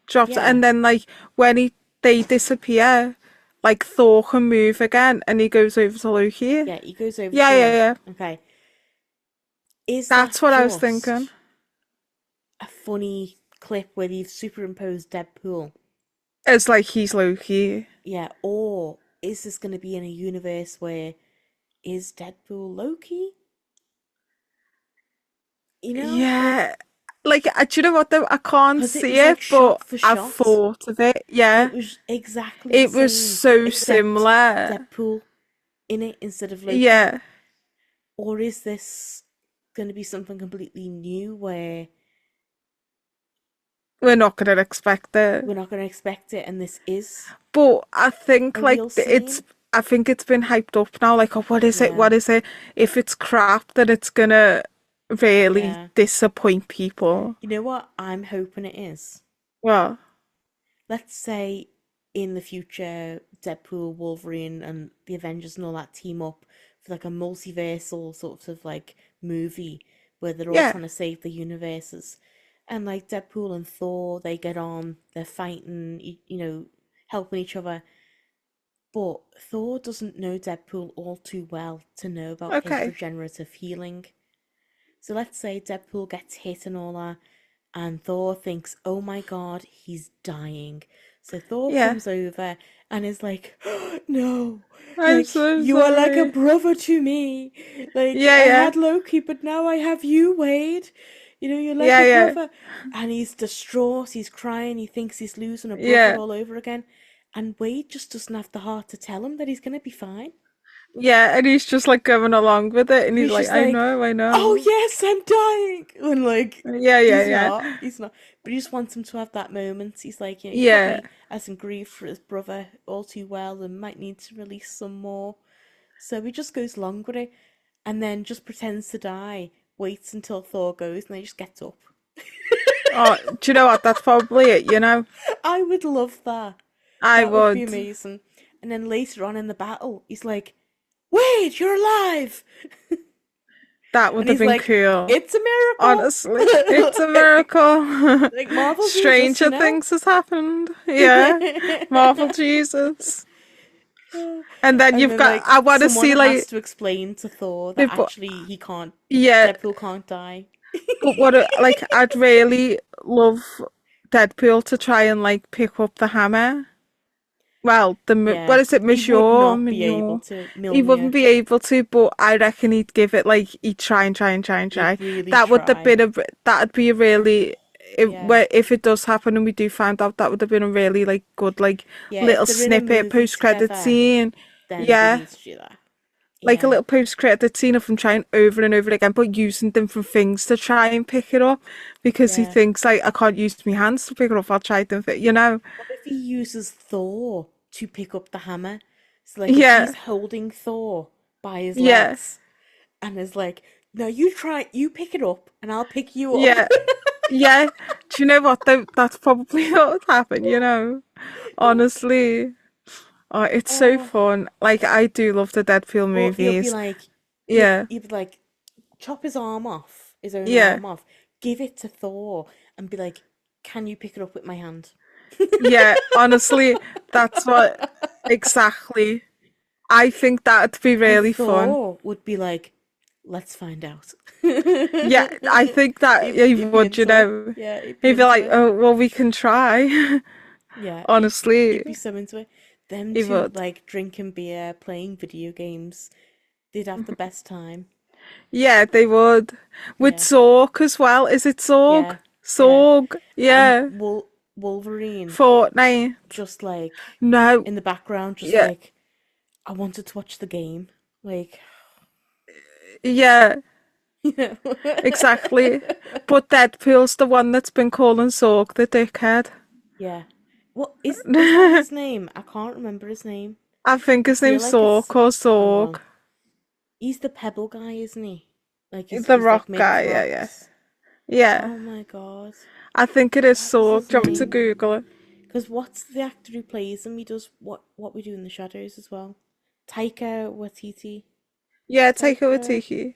Drops it, yeah, and then like when they disappear, like Thor can move again, and he goes over to Loki. yeah. He goes over Yeah, to yeah, him. yeah. Okay, is that That's what I was thinking. just a funny clip where you've superimposed Deadpool? It's like he's Loki. Yeah, or is this going to be in a universe where is Deadpool Loki? You know, Yeah. Like, do you know what though? I can't because it see was like it, but shot for I've shot. thought of it. Yeah. It was exactly the It was same, so except similar. Deadpool in it instead of Loki. Yeah. Or is this going to be something completely new where We're not gonna expect it. we're not going to expect it and this is But I think a like real scene? I think it's been hyped up now. Like, oh, what is it? Yeah, What is it? If it's crap, then it's gonna really yeah. disappoint people. You know what I'm hoping it is? Well, Let's say in the future, Deadpool, Wolverine, and the Avengers and all that team up for like a multiversal sort of like movie where they're all yeah, trying to save the universes. And like Deadpool and Thor, they get on, they're fighting, helping each other. But Thor doesn't know Deadpool all too well to know about his okay, regenerative healing. So let's say Deadpool gets hit and all that, and Thor thinks, oh my God, he's dying. So Thor yeah. comes over and is like, no, I'm like, so you are like a sorry. brother to me. Like, Yeah, I yeah, had Loki, but now I have you, Wade. You're like yeah, a yeah, brother. And he's distraught, he's crying, he thinks he's losing a brother yeah, all over again. And Wade just doesn't have the heart to tell him that he's going to be fine. yeah. And he's just like going along with it, and he's He's like, just like, I oh know. yes, I'm dying. And like, Yeah, yeah, yeah, he's not. But he just wants him to have that moment. He's like, he yeah, probably hasn't grieved for his brother all too well and might need to release some more. So he just goes along with it and then just pretends to die, waits until Thor goes, and then he just gets up. Oh, do you know what? That's probably it, you know? I would love that. I That would be would. amazing. And then later on in the battle, he's like, wait, you're alive! That And would have he's been like, cool. it's a miracle! Honestly, it's a miracle. Like Marvel Jesus, Stranger things has happened. Yeah. Marvel Jesus. And then And you've then got, like I want to someone see has like, to explain to Thor that people, actually he can't, yeah, Deadpool can't die. but like, I'd really love Deadpool to try and like pick up the hammer. Well, what Yeah. is it, He would Monsieur? not be able Mignon? to. He wouldn't Milner. be able to, but I reckon he'd give it like he'd try and try and try and He'd try. really That would have try. been that'd be a really Yeah. if it does happen and we do find out, that would have been a really like good like Yeah, if little they're in a snippet movie post credit together, scene. then they Yeah, need to do that. like a Yeah. little post credit scene of him trying over and over again, but using different things to try and pick it up because he Yeah. thinks like I can't use my hands to pick it up. I'll try to, you know. What if he uses Thor to pick up the hammer? So, like, if Yeah, he's holding Thor by his yeah, legs and is like, no, you try, you pick it up and I'll pick you up. yeah. Yeah, do you know what though? That's probably what would happen, you know. Honestly. Oh, it's so Oh, fun. Like I do love the Deadpool or he'll be movies. like, Yeah. he'll be like, chop his arm off, his own Yeah. arm off, give it to Thor and be like, can you pick it up with my hand? Yeah, honestly, that's what exactly. I think that'd be And really fun. Thor would be like, let's find out. Yeah, I think that he He'd be would, you into it. know. Yeah, he'd be He'd be into like, it. "Oh, well, we can try." Yeah, he'd be Honestly, so into it. Them he two, would. like, drinking beer, playing video games. They'd have the best time. Yeah, they would. With Yeah, Zork as well. Is it Zorg? yeah, yeah. Zorg. And Yeah. Wolverine, Fortnite. just like No. in the background, just Yeah. like, I wanted to watch the game. Like, Yeah. you know. Exactly. But Deadpool's the one that's been calling Zorg the dickhead. Yeah. What is that his name? I can't remember his name. I think I his feel name's like it's, Zork or oh, Zorg. he's the pebble guy, isn't he? Like The he's like rock made of guy, yeah, yeah. rocks. Yeah. Oh my God. I think it is What is Zorg. his Do you want me to name? Google it? Because what's the actor who plays him? He does what we do in the shadows as well. Taika Waititi. Yeah, take it with Taika. Tiki.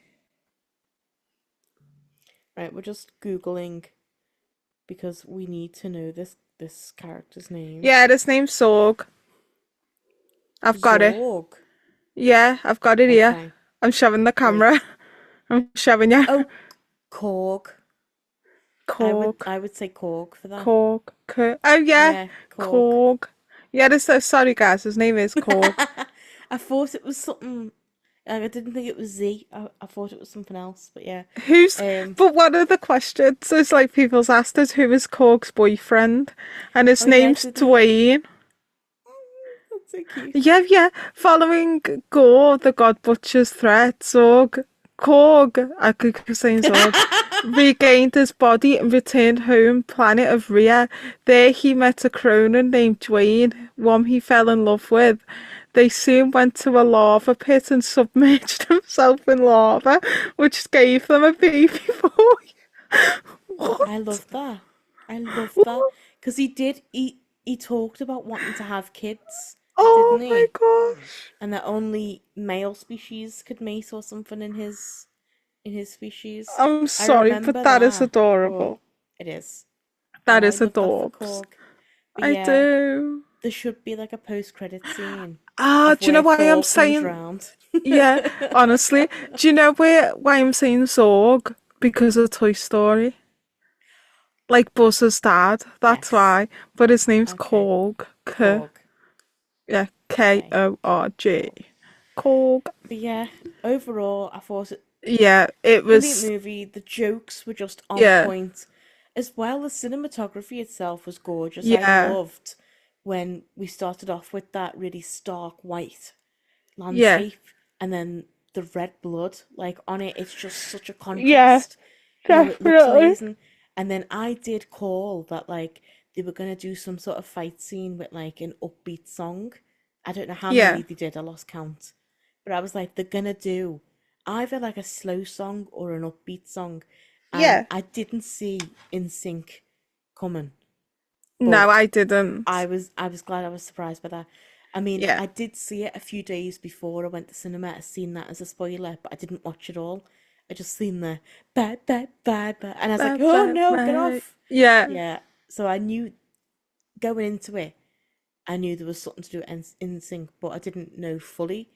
Right, we're just Googling because we need to know this character's name. Yeah, his name's Zorg. I've got it. Zorg. Yeah, I've got it here. Okay, I'm showing the camera. great. I'm showing you. Oh, Korg. Korg. I would say Korg for that. Korg. Oh, yeah. Yeah, Korg. Korg. Yeah, sorry, guys. His name is Korg. I thought it was something. Like, I didn't think it was Z. I thought it was something else. But yeah. Um. But one of the questions is like people's asked us who is Korg's boyfriend, and his Oh yeah, name's did they? Dwayne. That's so cute. Yeah, yeah. Following Gore, the God Butcher's threat, Korg, I could keep saying Zorg, regained his body and returned home, planet of Rhea. There he met a Cronin named Dwayne, one he fell in love with. They soon went to a lava pit and submerged himself in lava, which gave them a baby boy. I What? love that. I love that What? because he did. He talked about wanting to have kids, Oh didn't my he? gosh. And that only male species could mate or something in his species. I'm I sorry, but remember that is that, but adorable. it is. That I is love that for adorbs. Korg. But I yeah, do. there should be like a post-credit scene Ah, of do you know where why I'm Thor comes saying? round. Yeah, honestly, do you know why I'm saying Zorg? Because of Toy Story. Like Buzz's dad, that's Yes. why. But his name's Okay. Korg. Korg. Yeah, Okay. Korg. Korg. But yeah, overall, I thought it Yeah, it brilliant was. movie. The jokes were just on Yeah, point. As well, the cinematography itself was gorgeous. I yeah, loved when we started off with that really stark white yeah, landscape and then the red blood like on it. It's just such a yeah, contrast. It looks definitely. amazing. And then I did call that like they were gonna do some sort of fight scene with like an upbeat song. I don't know how Yeah, many they did, I lost count. But I was like, they're gonna do either like a slow song or an upbeat song. And yeah. I didn't see In Sync coming. No, But I didn't. I was glad I was surprised by that. I mean, Yeah. I did see it a few days before I went to cinema. I seen that as a spoiler, but I didn't watch it all. I just seen the bad, bad, bad, bad, and I was like, Bad, oh bad, no, get bad. off! Yeah, Yeah. So I knew going into it, I knew there was something to do with In Sync, but I didn't know fully.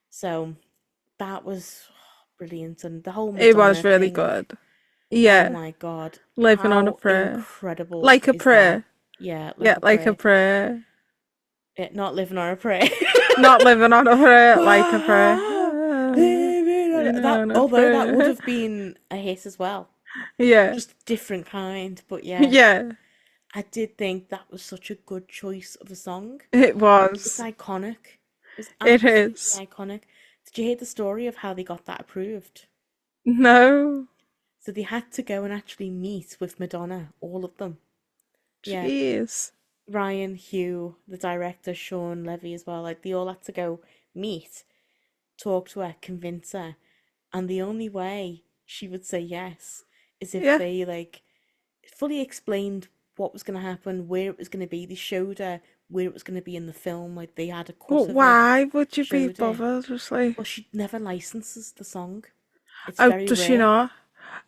So that was brilliant, and the whole it was Madonna really thing. good. Oh Yeah, my God. living on a How prayer. incredible Like a is that? prayer. Yeah, like Yeah, a like a prayer. prayer. Not living on a prayer. Not living on a prayer, like a prayer. Living on Living that, on a although that would prayer. have been a hit as well. Yeah, Just different kind. But yeah, yeah, I did think that was such a good choice of a song. it It's was. iconic. It's It absolutely is. iconic. Did you hear the story of how they got that approved? No. So they had to go and actually meet with Madonna, all of them. Yeah, Jeez. Ryan, Hugh, the director, Sean Levy as well. Like they all had to go meet, talk to her, convince her, and the only way she would say yes is if Yeah. they like fully explained what was going to happen, where it was going to be. They showed her where it was going to be in the film. Like they had a cut But of it, why would you be showed it. bothered? Just like, Well, she never licenses the song. It's oh, very does she rare. not?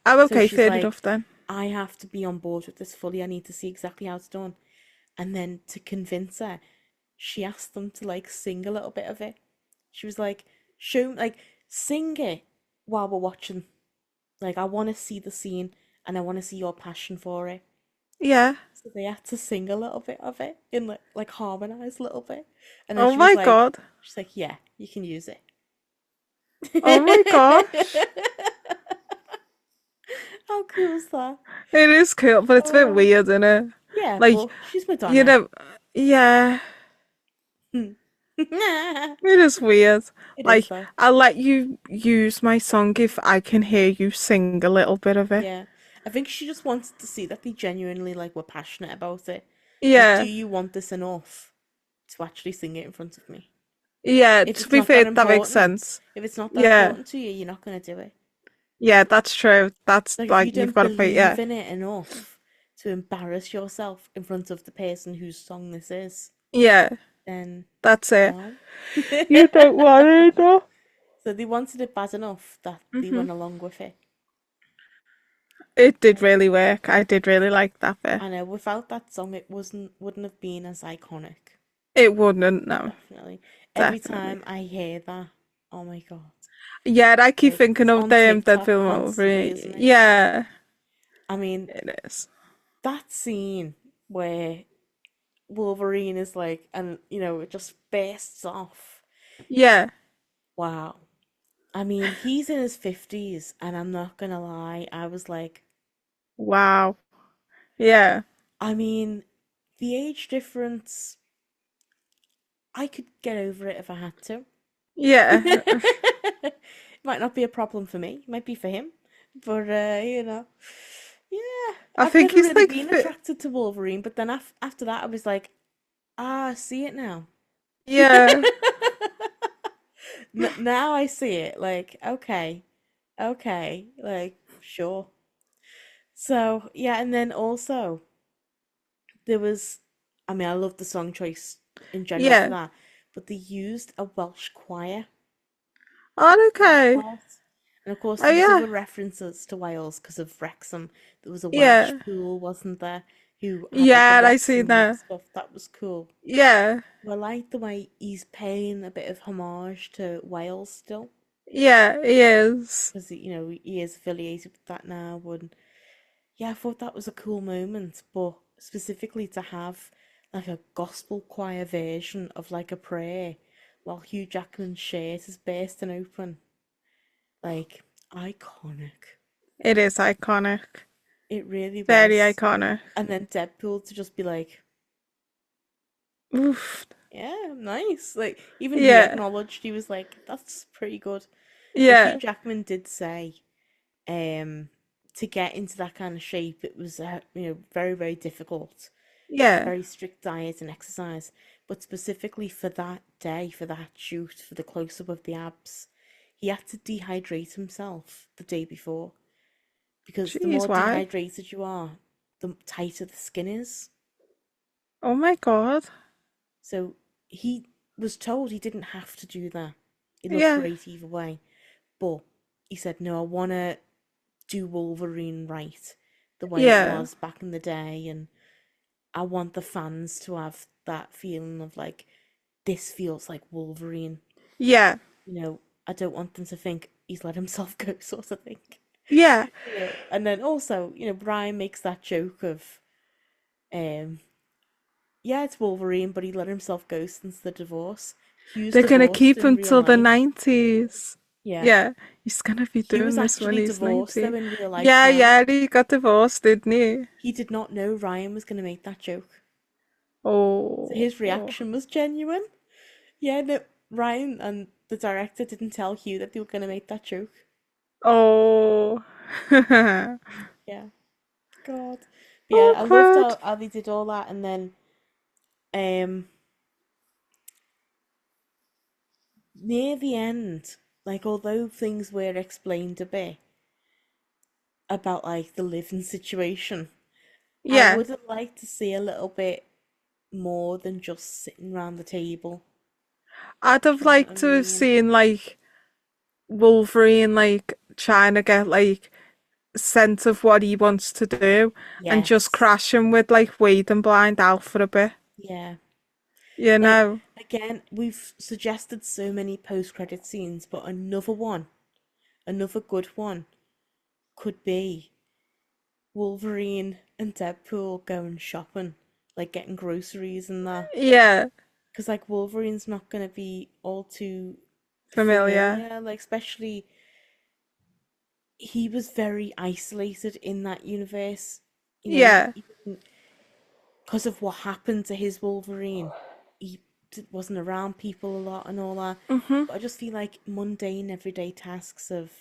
Oh, So okay, she's fair like, enough then. I have to be on board with this fully. I need to see exactly how it's done. And then to convince her, she asked them to like sing a little bit of it. She was like, show like sing it while we're watching. Like I want to see the scene and I want to see your passion for it. Yeah. So they had to sing a little bit of it in like harmonize a little bit. And then Oh my God. she's like, yeah, you can use it. Oh my gosh. How cool is that? It is cool, but it's a bit Oh, weird, isn't it? yeah, Like, but she's you Madonna. know, yeah, It it is weird. is Like, though. I'll let you use my song if I can hear you sing a little bit of it. Yeah. I think she just wanted to see that they genuinely like were passionate about it. Like, do Yeah, you want this enough to actually sing it in front of me? yeah, If to it's be not that fair, that makes important, sense. if it's not that Yeah, important to you, you're not gonna do it. yeah, that's true. That's Like if like, you you've don't got to put, yeah, believe in it enough to embarrass yourself in front of the person whose song this is, yeah, then that's it. no. You don't want it though? So they wanted it bad enough that they Hmm. went along with it. It did Yeah. really work. I did really like that bit. I know without that song it wouldn't have been as iconic. It wouldn't, no, Definitely. Every definitely. time I hear that, oh my God. Yeah, I keep Like thinking it's of on the TikTok Deadpool constantly, Wolverine. isn't it? Yeah, I mean, it is. that scene where Wolverine is like, and it just bursts off. Yeah, Wow. I mean, he's in his 50s, and I'm not gonna lie, I was like, wow. Yeah, I mean, the age difference, I could get over it if I had to. yeah. It might not be a problem for me, it might be for him, but yeah, I I've think never he's really like, been attracted to Wolverine, but then after that, I was like, I see it now. yeah, Now I see it. Like, okay, okay, like, sure. So, yeah, and then also there was, I mean, I love the song choice in general for yeah. that, but they used a Welsh choir Oh, for that okay. part. And of course, Oh, there was yeah, other references to Wales because of Wrexham. There was a Welsh yeah, pool, wasn't there, who had like a yeah. I see Wrexham that. stuff. That was cool. Yeah, I like the way he's paying a bit of homage to Wales still, yeah. He is. because he is affiliated with that now. And yeah, I thought that was a cool moment, but specifically to have like a gospel choir version of like a prayer while Hugh Jackman's shirt is bursting open, like iconic. It is iconic. It really Very was. iconic. And then Deadpool to just be like, Oof. yeah, nice. Like even he Yeah, acknowledged, he was like, that's pretty good. But Hugh yeah, Jackman did say, um, to get into that kind of shape, it was very very difficult. yeah, Very strict diet and exercise, but specifically for that day, for that shoot, for the close up of the abs, he had to dehydrate himself the day before because the jeez, more why? dehydrated you are, the tighter the skin is. Oh my God. So he was told he didn't have to do that. It looked Yeah, great either way, but he said, no, I want to do Wolverine right the way it yeah, was back in the day, and I want the fans to have that feeling of like, this feels like Wolverine. yeah, I don't want them to think he's let himself go, sort of thing. Yeah, And then also, Brian makes that joke of, um, yeah, it's Wolverine, but he let himself go since the divorce. Hugh's they're gonna divorced keep in real until the life. 90s. Yeah. Yeah, he's gonna be Hugh was doing this when actually he's divorced, 90. though, in real life Yeah, now. yeah, he got divorced, didn't he? He did not know Ryan was going to make that joke. So Oh, his reaction was genuine. Yeah, no, Ryan and the director didn't tell Hugh that they were going to make that joke. oh. Yeah, God. But yeah, I loved Awkward. how they did all that. And then um, near the end, like, although things were explained a bit about, like, the living situation, I Yeah, would have liked to see a little bit more than just sitting around the table. I'd have Do you know what I liked to have mean? seen like Wolverine like trying to get like sense of what he wants to do and just Yes. crashing with like Wade and Blind Al for a bit. Yeah. You Like, know? again, we've suggested so many post-credit scenes, but another one, another good one, could be Wolverine and Deadpool going shopping, like getting groceries and that. Yeah, Because, like, Wolverine's not going to be all too familiar. familiar, like, especially he was very isolated in that universe. Yeah. He didn't, because of what happened to his Wolverine, he wasn't around people a lot and all that. Mhm. But I just feel like mundane, everyday tasks of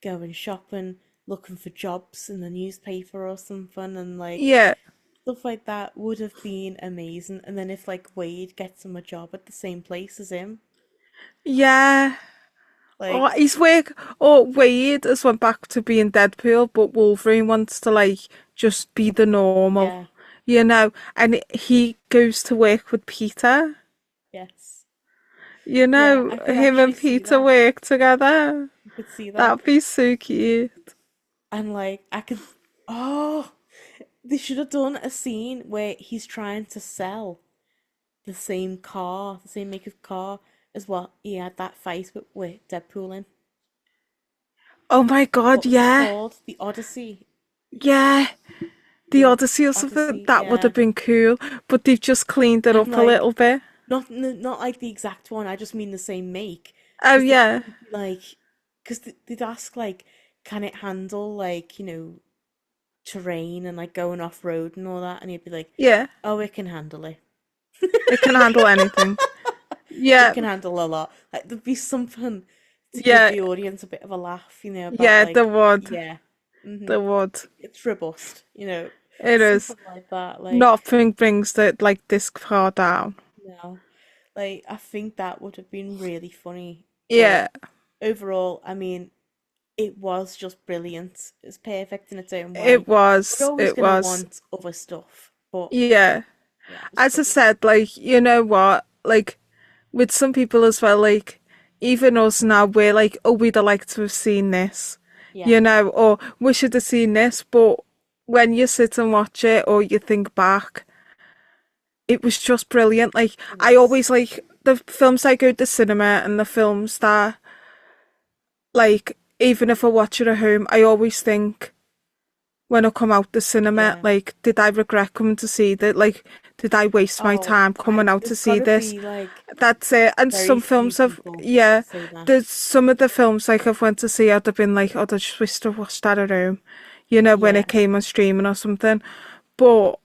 going shopping, looking for jobs in the newspaper or something, and like Yeah. stuff like that would have been amazing. And then if like Wade gets him a job at the same place as him, Yeah. Oh, like, he's work. Oh, Wade has went back to being Deadpool, but Wolverine wants to like just be the normal, yeah, and he goes to work with Peter. yes, yeah, I could Him actually and see Peter that. work together. I could see that. That'd be so cute. And like I could, oh, they should have done a scene where he's trying to sell the same car, the same make of car as what he had that fight with Deadpool in. Oh my God, What was it yeah, called? The Odyssey. yeah. The The Odyssey or something, Odyssey, that would yeah. have been cool, but they've just cleaned it And up a like, little bit. not like the exact one. I just mean the same make, Oh because yeah, he'd be like, because they'd ask like, can it handle like terrain and like going off road and all that, and he'd be like, yeah. oh, it can handle it. It can handle anything. It Yeah, can handle a lot. Like there'd be something to give yeah, the audience a bit of a laugh, about yeah. The like, wood, yeah, the wood. it's robust, It is. something like that. Like, Nothing brings the like this far down. no, like I think that would have been really funny. But Yeah, overall, I mean, it was just brilliant. It's perfect in its own it way. We're was. always It gonna was. want other stuff, but Yeah. yeah, it was As I brilliant. said, like, you know what? Like, with some people as well, like, even us now, we're like, oh, we'd have liked to have seen this, Yeah, or we should have seen this. But when you sit and watch it or you think back, it was just brilliant. Like, it I was. always like the films I go to the cinema and the films that, like, even if I watch it at home, I always think when I come out the cinema, Yeah. like, did I regret coming to see that? Like, did I waste my Oh, time coming out to there's see gotta this? be like That's it. And very some few films have, people yeah, that say that. there's some of the films like I've went to see, I'd have been like, oh, I just wish to watch that at home, when Yeah, it came on streaming or something. But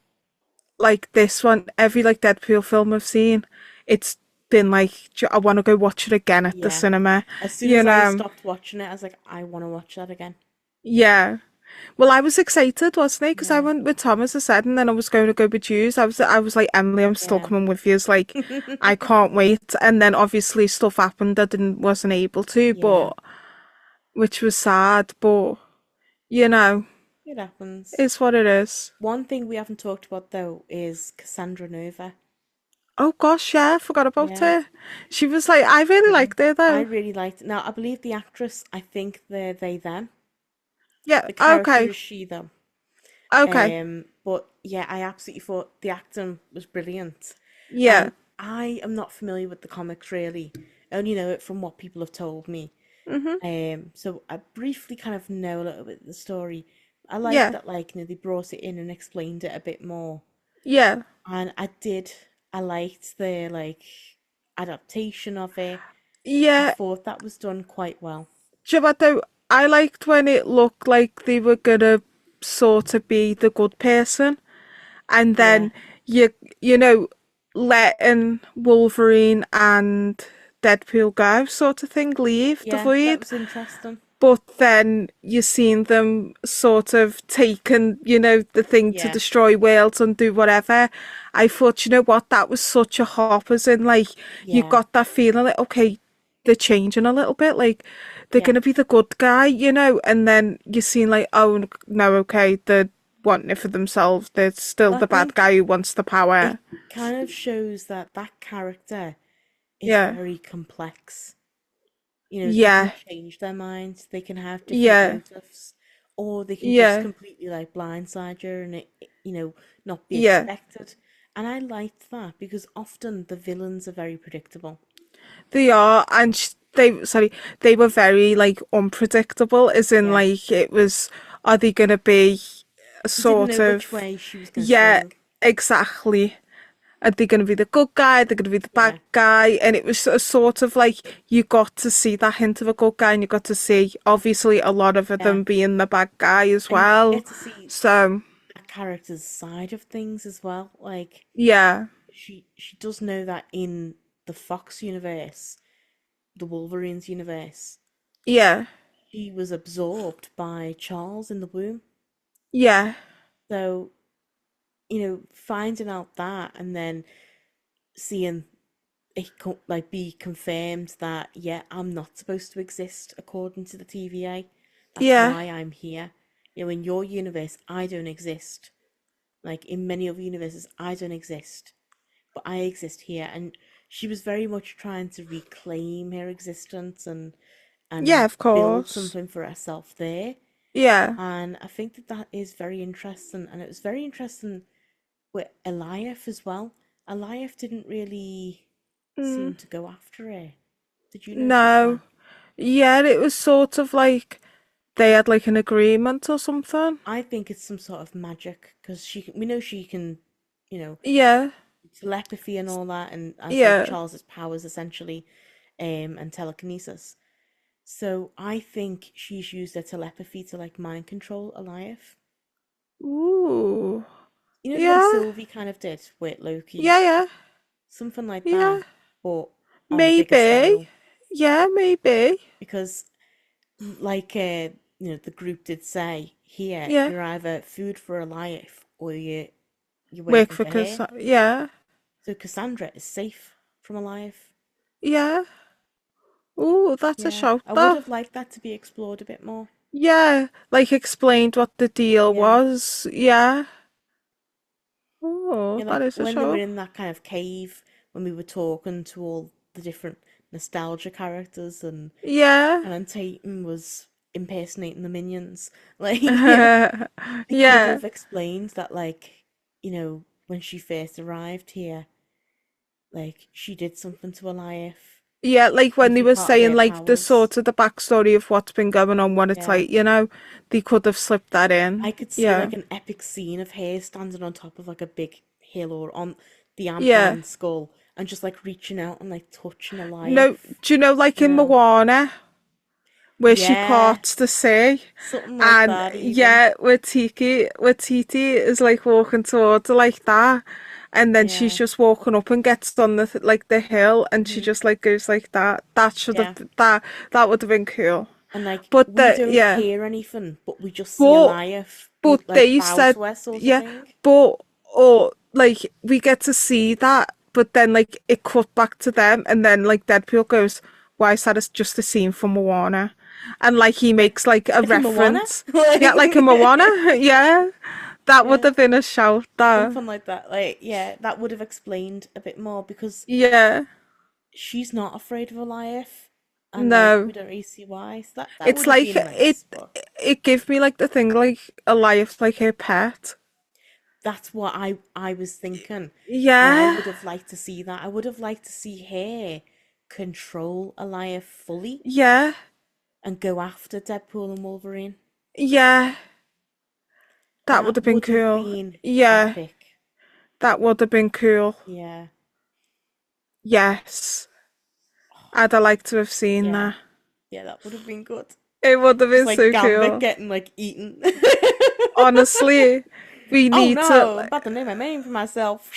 like this one, every like Deadpool film I've seen, it's been like, I want to go watch it again at the yeah. cinema, As soon you as I know? stopped watching it, I was like, I want to watch that again. Yeah. Well, I was excited, wasn't I? Because I Yeah, went with Tom, as I said, and then I was going to go with Jews. I was like, Emily, I'm still yeah. coming with you. It's like, I can't wait. And then obviously stuff happened. I wasn't able to, Yeah, but which was sad. But you know, it happens. it's what it is. One thing we haven't talked about though is Cassandra Nova. Oh gosh, yeah, I forgot about Yeah, her. She was like, I really yeah. liked her I though. really liked it. Now, I believe the actress, I think they're they them. Yeah. The character Okay. is she them. Okay. But yeah, I absolutely thought the acting was brilliant. Yeah. And I am not familiar with the comics really. I only know it from what people have told me. Mhm. So I briefly kind of know a little bit of the story. I like Yeah. that, like, they brought it in and explained it a bit more. Yeah. And I liked the, like, adaptation of it. I Yeah. thought that was done quite well. Do you know what though? I liked when it looked like they were gonna sort of be the good person, and Yeah, then you you know letting Wolverine and Deadpool go, sort of thing, leave the yeah, that void. was interesting. But then you seen them sort of taking, the thing to Yeah, destroy worlds and do whatever. I thought, you know what, that was such a hop, as in, like, you yeah, got that feeling like, okay, they're changing a little bit, like, they're yeah. gonna be the good guy, and then you seen like, oh no, okay, they're wanting it for themselves. They're still Well, I the bad think guy who wants the it power. kind of shows that that character is Yeah, very complex. They can yeah, change their minds, they can have different yeah, motives, or they can just yeah, completely like blindside you and not be yeah. expected. And I liked that because often the villains are very predictable. They are, and they were very like unpredictable. As in, Yeah. like, it was, are they gonna be a You didn't sort know which of, way she was going to yeah, swing. exactly. Are they going to be the good guy? They're going to be the bad Yeah. guy? And it was a sort of like you got to see that hint of a good guy, and you got to see obviously a lot of Yeah. them being the bad guy as And you well. get to see So that character's side of things as well. Like yeah, she does know that in the Fox universe, the Wolverines universe, yeah, she was absorbed by Charles in the womb. yeah, So, finding out that and then seeing like be confirmed that, yeah, I'm not supposed to exist according to the TVA. That's yeah, why I'm here. In your universe, I don't exist. Like in many other universes, I don't exist, but I exist here. And she was very much trying to reclaim her existence yeah, and of build course. something for herself there. Yeah. And I think that that is very interesting. And it was very interesting with Elias as well. Elias didn't really Mm, seem to go after her. Did you notice no. that? Yeah, it was sort of like they had like an agreement or something. I think it's some sort of magic because we know she can, you know, Yeah, telepathy and all that, and as like yeah. Charles's powers essentially, and telekinesis. So I think she's used her telepathy to like mind control Elias. Ooh. The way Yeah, Sylvie kind of did with Loki, yeah, yeah, something like yeah. that, but on a bigger Maybe. scale. Yeah, maybe. Because, like, the group did say here, Yeah. you're either food for Elias or you're Work working for for her. yeah, So Cassandra is safe from Elias. yeah. Ooh, that's a Yeah, shout, I would that. have liked that to be explored a bit more. Yeah, like explained what the deal Yeah. was. Yeah. Oh, Yeah, that like is a when they were shout. in that kind of cave, when we were talking to all the different nostalgia characters, and Yeah. Alan Tatum was impersonating the minions. Like, they could Yeah. have explained that, like, when she first arrived here, like, she did something to Elias. Yeah, like when Must they be were part of saying their like the powers. sort of the backstory of what's been going on, what it's Yeah. like, they could have slipped that in. I could see, Yeah. like, an epic scene of her standing on top of, like, a big hill or on the Yeah. Ant-Man skull and just, like, reaching out and, like, touching Elias, No, do you know, like you in know? Moana, where she Yeah, parts the sea, something like and that, even. yeah, where Titi is like walking towards her like that, and then she's Yeah. just walking up and gets on the like the hill, and she Hmm. just like goes like that. That should have Yeah. that would have been cool. And, like, But we don't yeah, hear anything, but we just see but Elias, like, they bow said, to us, sort of yeah, thing. but or like we get to see that, but then like it cut back to them, and then like Deadpool goes, "Why is that just a scene from Moana?" And like he Like, makes like a like a Moana? reference, yeah, like a Moana, Like, yeah, that would yeah. have been a shout, there. Something like that. Like, yeah, that would have explained a bit more because Yeah, she's not afraid of Elias, and like we no, don't really see why. So that it's would have like been nice, but it gave me like the thing like a life like her pet. that's what I was thinking, and I Yeah, would have liked to see that. I would have liked to see her control Elias fully. yeah, and go after Deadpool and Wolverine. Yeah, that would That have been would have cool. been Yeah, epic. that would have been cool. Yeah. Yes, I'd have liked to have seen Yeah. that. Yeah, that would have been good. It would have Just been like so Gambit cool. getting like eaten. Honestly, we Oh need to, no, I'm about to name a name for myself.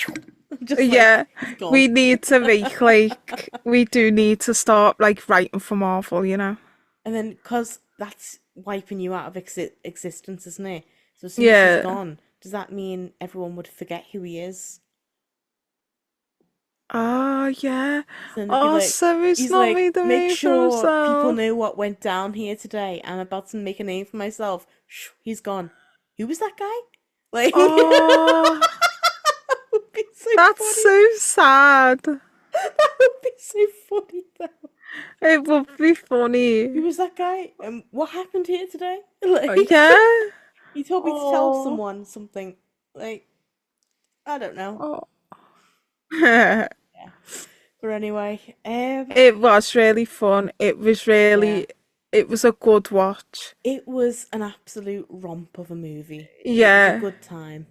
Just yeah, like he's gone. we need to make like, we do need to start like writing for Marvel, you know? And then, because that's wiping you out of existence, isn't it? So as soon as he's Yeah. gone, does that mean everyone would forget who he is? Oh, yeah. So then they'd be Oh, like, so he's he's not like, made a make name for sure people himself. know what went down here today. I'm about to make a name for myself. Shh, he's gone. Who was that guy? Like, Oh, that would be so that's funny. so sad. That would be so funny, though. It would be Who funny. was that guy? What happened here today? Like, Yeah. he told me to tell Oh. someone something. Like, I don't know. Oh. Yeah. But anyway, It was really fun. yeah, It was a good watch. it was an absolute romp of a movie. It was a Yeah. good time.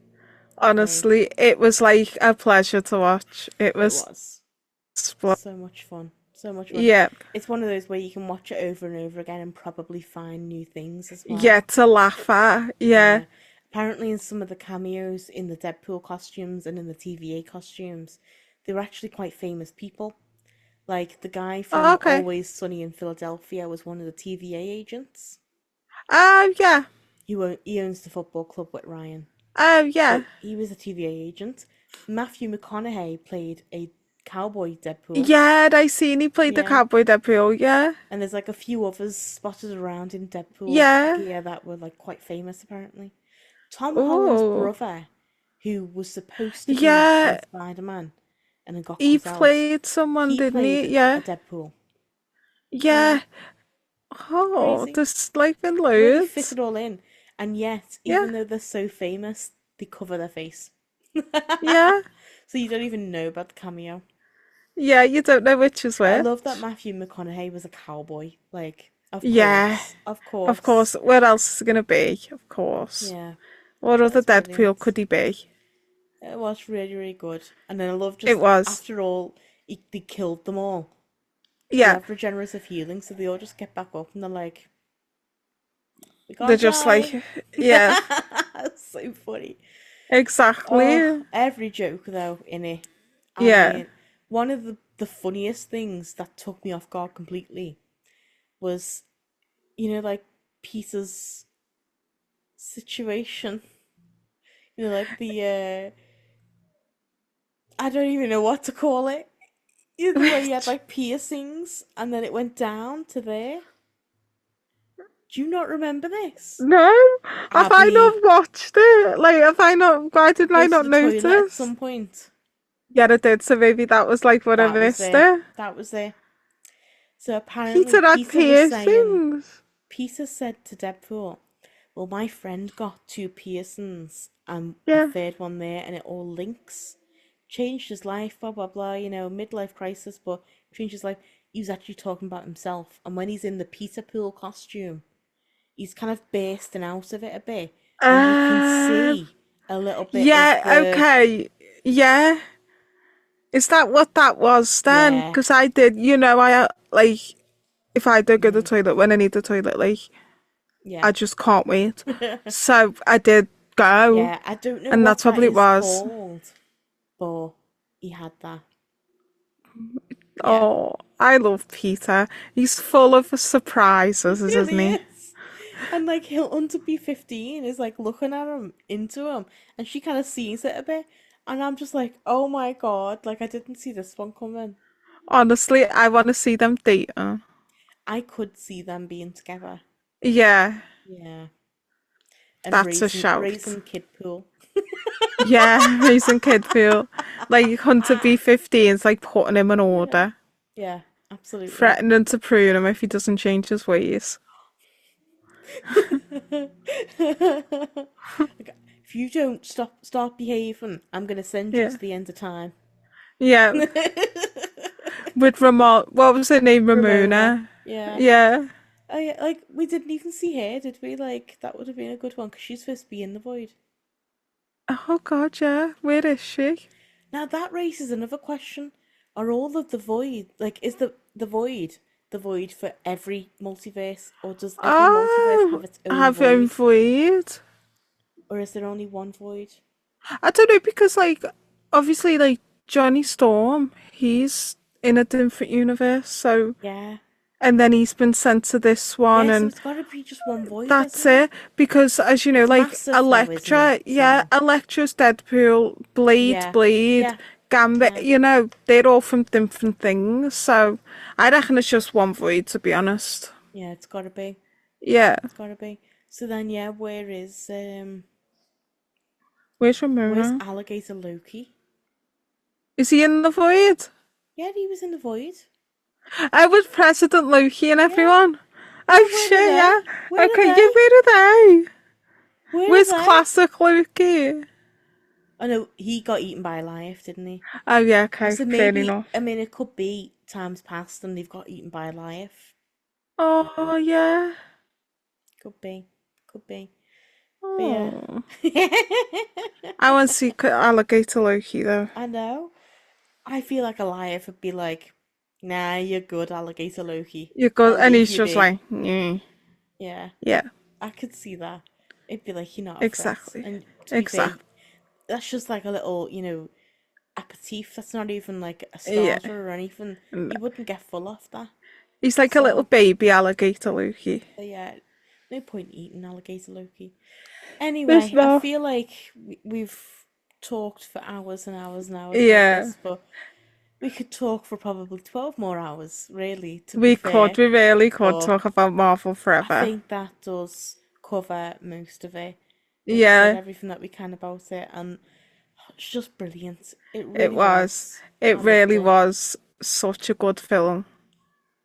Like, Honestly, it was like a pleasure to watch. It it was was spl- so much fun. So much fun. yeah. It's one of those where you can watch it over and over again and probably find new things as well. Yeah, to laugh at. Yeah. Yeah. Apparently, in some of the cameos in the Deadpool costumes and in the TVA costumes, they were actually quite famous people. Like the guy Oh, from okay. Always Sunny in Philadelphia was one of the TVA agents. Yeah. He owns the football club with Ryan. Yeah. So he was a TVA agent. Matthew McConaughey played a cowboy Deadpool. Yeah, I seen he played the Yeah. cowboy Deadpool. Yeah. And there's like a few others spotted around in Deadpool Yeah. gear that were like quite famous apparently. Tom Holland's Oh. brother, who was supposed to be in Yeah. Spider-Man and then got He cut out, played someone, he didn't played he? a Yeah. Deadpool. Yeah, Yeah. Oh, crazy. there's like been Really fit loads. it all in. And yet, Yeah. even though they're so famous, they cover their face. Yeah. So you don't even know about the cameo. Yeah, you don't know which is But I love that which. Matthew McConaughey was a cowboy. Like, of Yeah. course. Of Of course. course. Where else is it gonna be? Of course. Yeah, What that other was Deadpool brilliant. could he be? It was really, really good. And then I love It just was. after all, they killed them all. They Yeah. have regenerative healing, so they all just get back up and they're like, we They're can't just die. like, yeah, That's so funny. Oh, exactly. every joke though in it. I Yeah. mean, one of the funniest things that took me off guard completely was, like Peter's situation. Like the I don't even know what to call it. The way he had Which? like piercings and then it went down to there. Do you not remember this? No, have I not Abby watched it? Like, have I not? Why did I goes to not the toilet at notice? some point. Yeah, I did. So maybe that was like what I That was missed there. it. That was there. So apparently Peter had Peter was saying, piercings. Peter said to Deadpool, well, my friend got two piercings and a Yeah. third one there and it all links. Changed his life, blah, blah, blah, midlife crisis, but changed his life. He was actually talking about himself. And when he's in the Peter Pool costume, he's kind of bursting out of it a bit. And you can Um. see a little bit of Yeah. the, Okay. Yeah. Is that what that was then? yeah, Because I did. I like if I do go to the mhm, toilet when I need the toilet, like yeah. I just can't wait. So I did go, Yeah, I don't know and what that's that probably it is was. called, but he had that. Yeah, Oh, I love Peter. He's full of surprises, he isn't really he? is. And like he'll to be 15 is like looking at him into him and she kind of sees it a bit and I'm just like, oh my God, like I didn't see this one coming. Honestly, I want to see them dating. I could see them being together. Yeah, Yeah. And that's a shout. raising kid pool. Yeah, raising kid feel like Hunter B15 is like putting him in Yeah. order, Yeah, absolutely. threatening to prune him if he doesn't change his ways. Like, if you don't start behaving, I'm gonna send you Yeah, to the end of time. yeah. With Ramon, what was her name? Ramona. Ramona. Yeah. Yeah. Like, we didn't even see her, did we? Like, that would have been a good one because she's supposed to be in the void. Oh God, yeah. Where is she? Now that raises another question: are all of the void like is the void for every multiverse, or does every multiverse Oh, have its own have him void, void. or is there only one void? I don't know because like obviously like Johnny Storm, he's in a different universe, so Yeah, and then he's been sent to this one yeah. So and it's got to be just one void, that's hasn't it? it. Because as you know, It's like massive though, isn't it? Elektra, yeah, So Elektra's Deadpool, yeah, Blade, yeah, Gambit, yeah, they're all from different things. So I reckon it's just one void to be honest. yeah. It's got to be. Yeah. It's got to be. So then, yeah, Where's where's Ramona? Alligator Loki? Is he in the void? Yeah, he was in the void. I was President Loki and Yeah, everyone. yeah. Oh Where are shit, they? yeah. Where are Okay, yeah, they? where are they? Where are Where's they? classic Loki? Oh no, he got eaten by life, didn't he? Oh yeah, okay, So fair maybe, enough. I mean, it could be times past and they've got eaten by life. Oh yeah. Could be, could be. But yeah. Oh. I want to see alligator Loki though. I know. I feel like a life would be like, nah, you're good, alligator Loki. You go, I'll and leave he's you just be. like, "Mm." Yeah, Yeah, I could see that. It'd be like, you're not a threat. exactly, And to be fair, exactly. that's just like a little, aperitif. That's not even like a Yeah, starter or anything. no. You wouldn't get full off that. He's like a little So, baby alligator Loki. but yeah, no point eating alligator Loki. There's Anyway, I no. feel like we've talked for hours and hours and hours about Yeah, this, but we could talk for probably 12 more hours, really, to be we could, fair. we really could But talk about Marvel I forever. think that does cover most of it. I think we said Yeah, everything that we can about it, and it's just brilliant. It it really was. was. It I loved really it. was such a good film.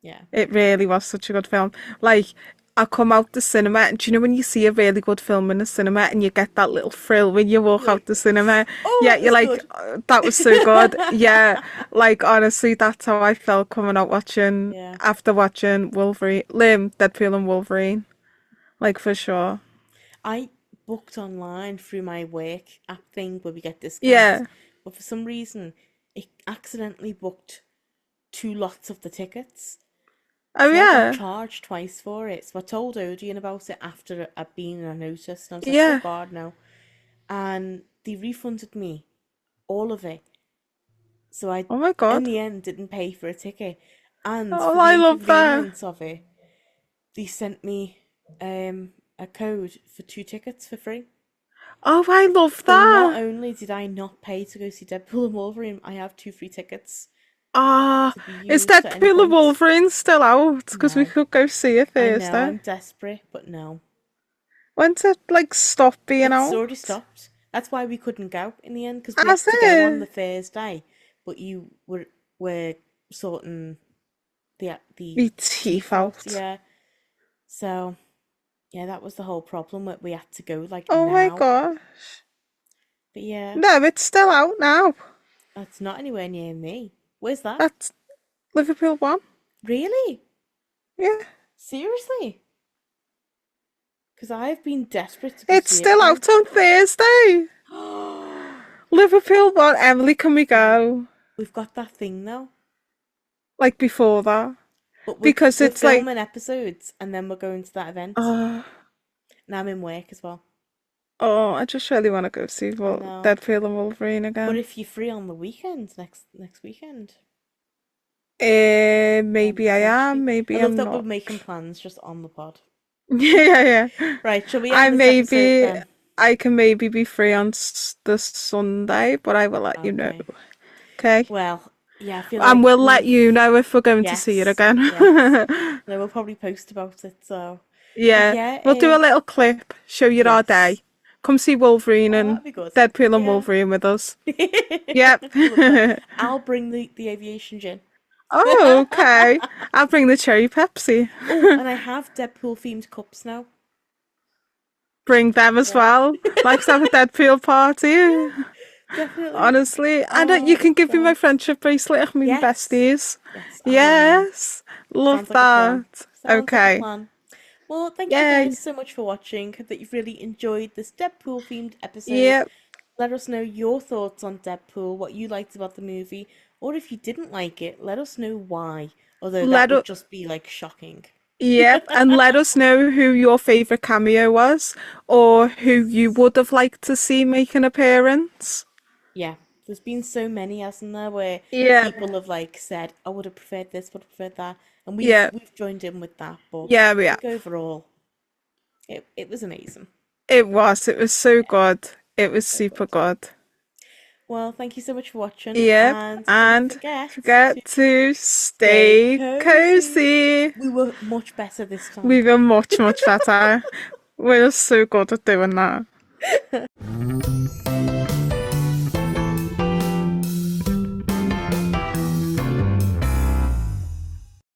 Yeah. It really was such a good film. Like, I come out the cinema, and do you know when you see a really good film in the cinema and you get that little thrill when you walk You're out like, the cinema? oh, Yeah, that you're was like, good. that was so good. Yeah, like honestly, that's how I felt coming out watching Yeah. after watching Deadpool and Wolverine. Like for sure. I booked online through my work app thing where we get discounts, Yeah. but for some reason it accidentally booked two lots of the tickets. Oh So I got yeah. charged twice for it. So I told Odeon about it after I'd been and I noticed, and I was like, oh Yeah. God, no. And they refunded me all of it. So I, Oh my in God. the end, didn't pay for a ticket. And Oh, for the I love that. inconvenience of it, they sent me a code for two tickets for free. Oh, I love So not that. only did I not pay to go see Deadpool and Wolverine, I have two free tickets Ah, to be is used at any Deadpool and point. Wolverine still out? Because we No. could go see it I know, Thursday. I'm desperate, but no. When's it like stop being It's already out? stopped. That's why we couldn't go in the end, because we Has had to go on the it? Thursday, but you were sorting the Me teeth teeth out, out. yeah. So yeah, that was the whole problem that we had to go like Oh my now. gosh. But yeah, No, it's still out now. it's not anywhere near me. Where's that? That's Liverpool one. Really? Yeah. Seriously? Because I've been desperate to go It's see it still now. out on Thursday. Liverpool one. Emily, can we Right. go? We've got that thing now, Like before that? but Because we're it's like, filming episodes and then we're going to that event. oh, And I'm in work as well. I just really want to go see I know. Deadpool and Wolverine But again. if you're free on the weekend, next weekend, then Maybe I am, potentially. I maybe love I'm that we're not. making plans just on the pod. Yeah, yeah. Right, shall we I end this episode maybe then? I can maybe be free on the Sunday, but I will let you know. Okay. Okay? Well, yeah, I feel And like we'll let we've. you know if we're going to see it Yes, again. yes. No, we'll probably post about it. So, but Yeah, yeah, we'll do a little clip, show you our yes. day. Come see Wolverine Oh, and that'd be good. Deadpool and Yeah. Wolverine with us. Yep. Love that. I'll bring the aviation gin. Oh, okay. I'll bring the cherry Pepsi. Oh, and I have Deadpool themed cups now. Bring them as Yeah. well. Let's have a Deadpool party. Definitely. Honestly, and you Oh can give me my God. friendship bracelet. I mean, Yes. besties. Yes, I will now. Yes, love Sounds like a plan. that. Sounds like a Okay, plan. Well, thank you Yay. guys so much for watching. Hope that you've really enjoyed this Deadpool themed episode. Yep. Let us know your thoughts on Deadpool, what you liked about the movie, or if you didn't like it, let us know why. Although that Let would us. just be like shocking. Yep, and let us know who your favourite cameo was, or who you would have liked to see make an appearance. Yeah, there's been so many, hasn't there, where Yeah, people have like said, "I would have preferred this, would have preferred that," and we've yeah, we've joined in with that. But yeah, I yeah. think overall, it was amazing. It was. It was so Yeah, good. It was so super good. good. Well, thank you so much for watching, Yep, and don't and forget to forget to stay stay cozy. cozy. We were much better this We time. were much, much better. We're so good at doing that.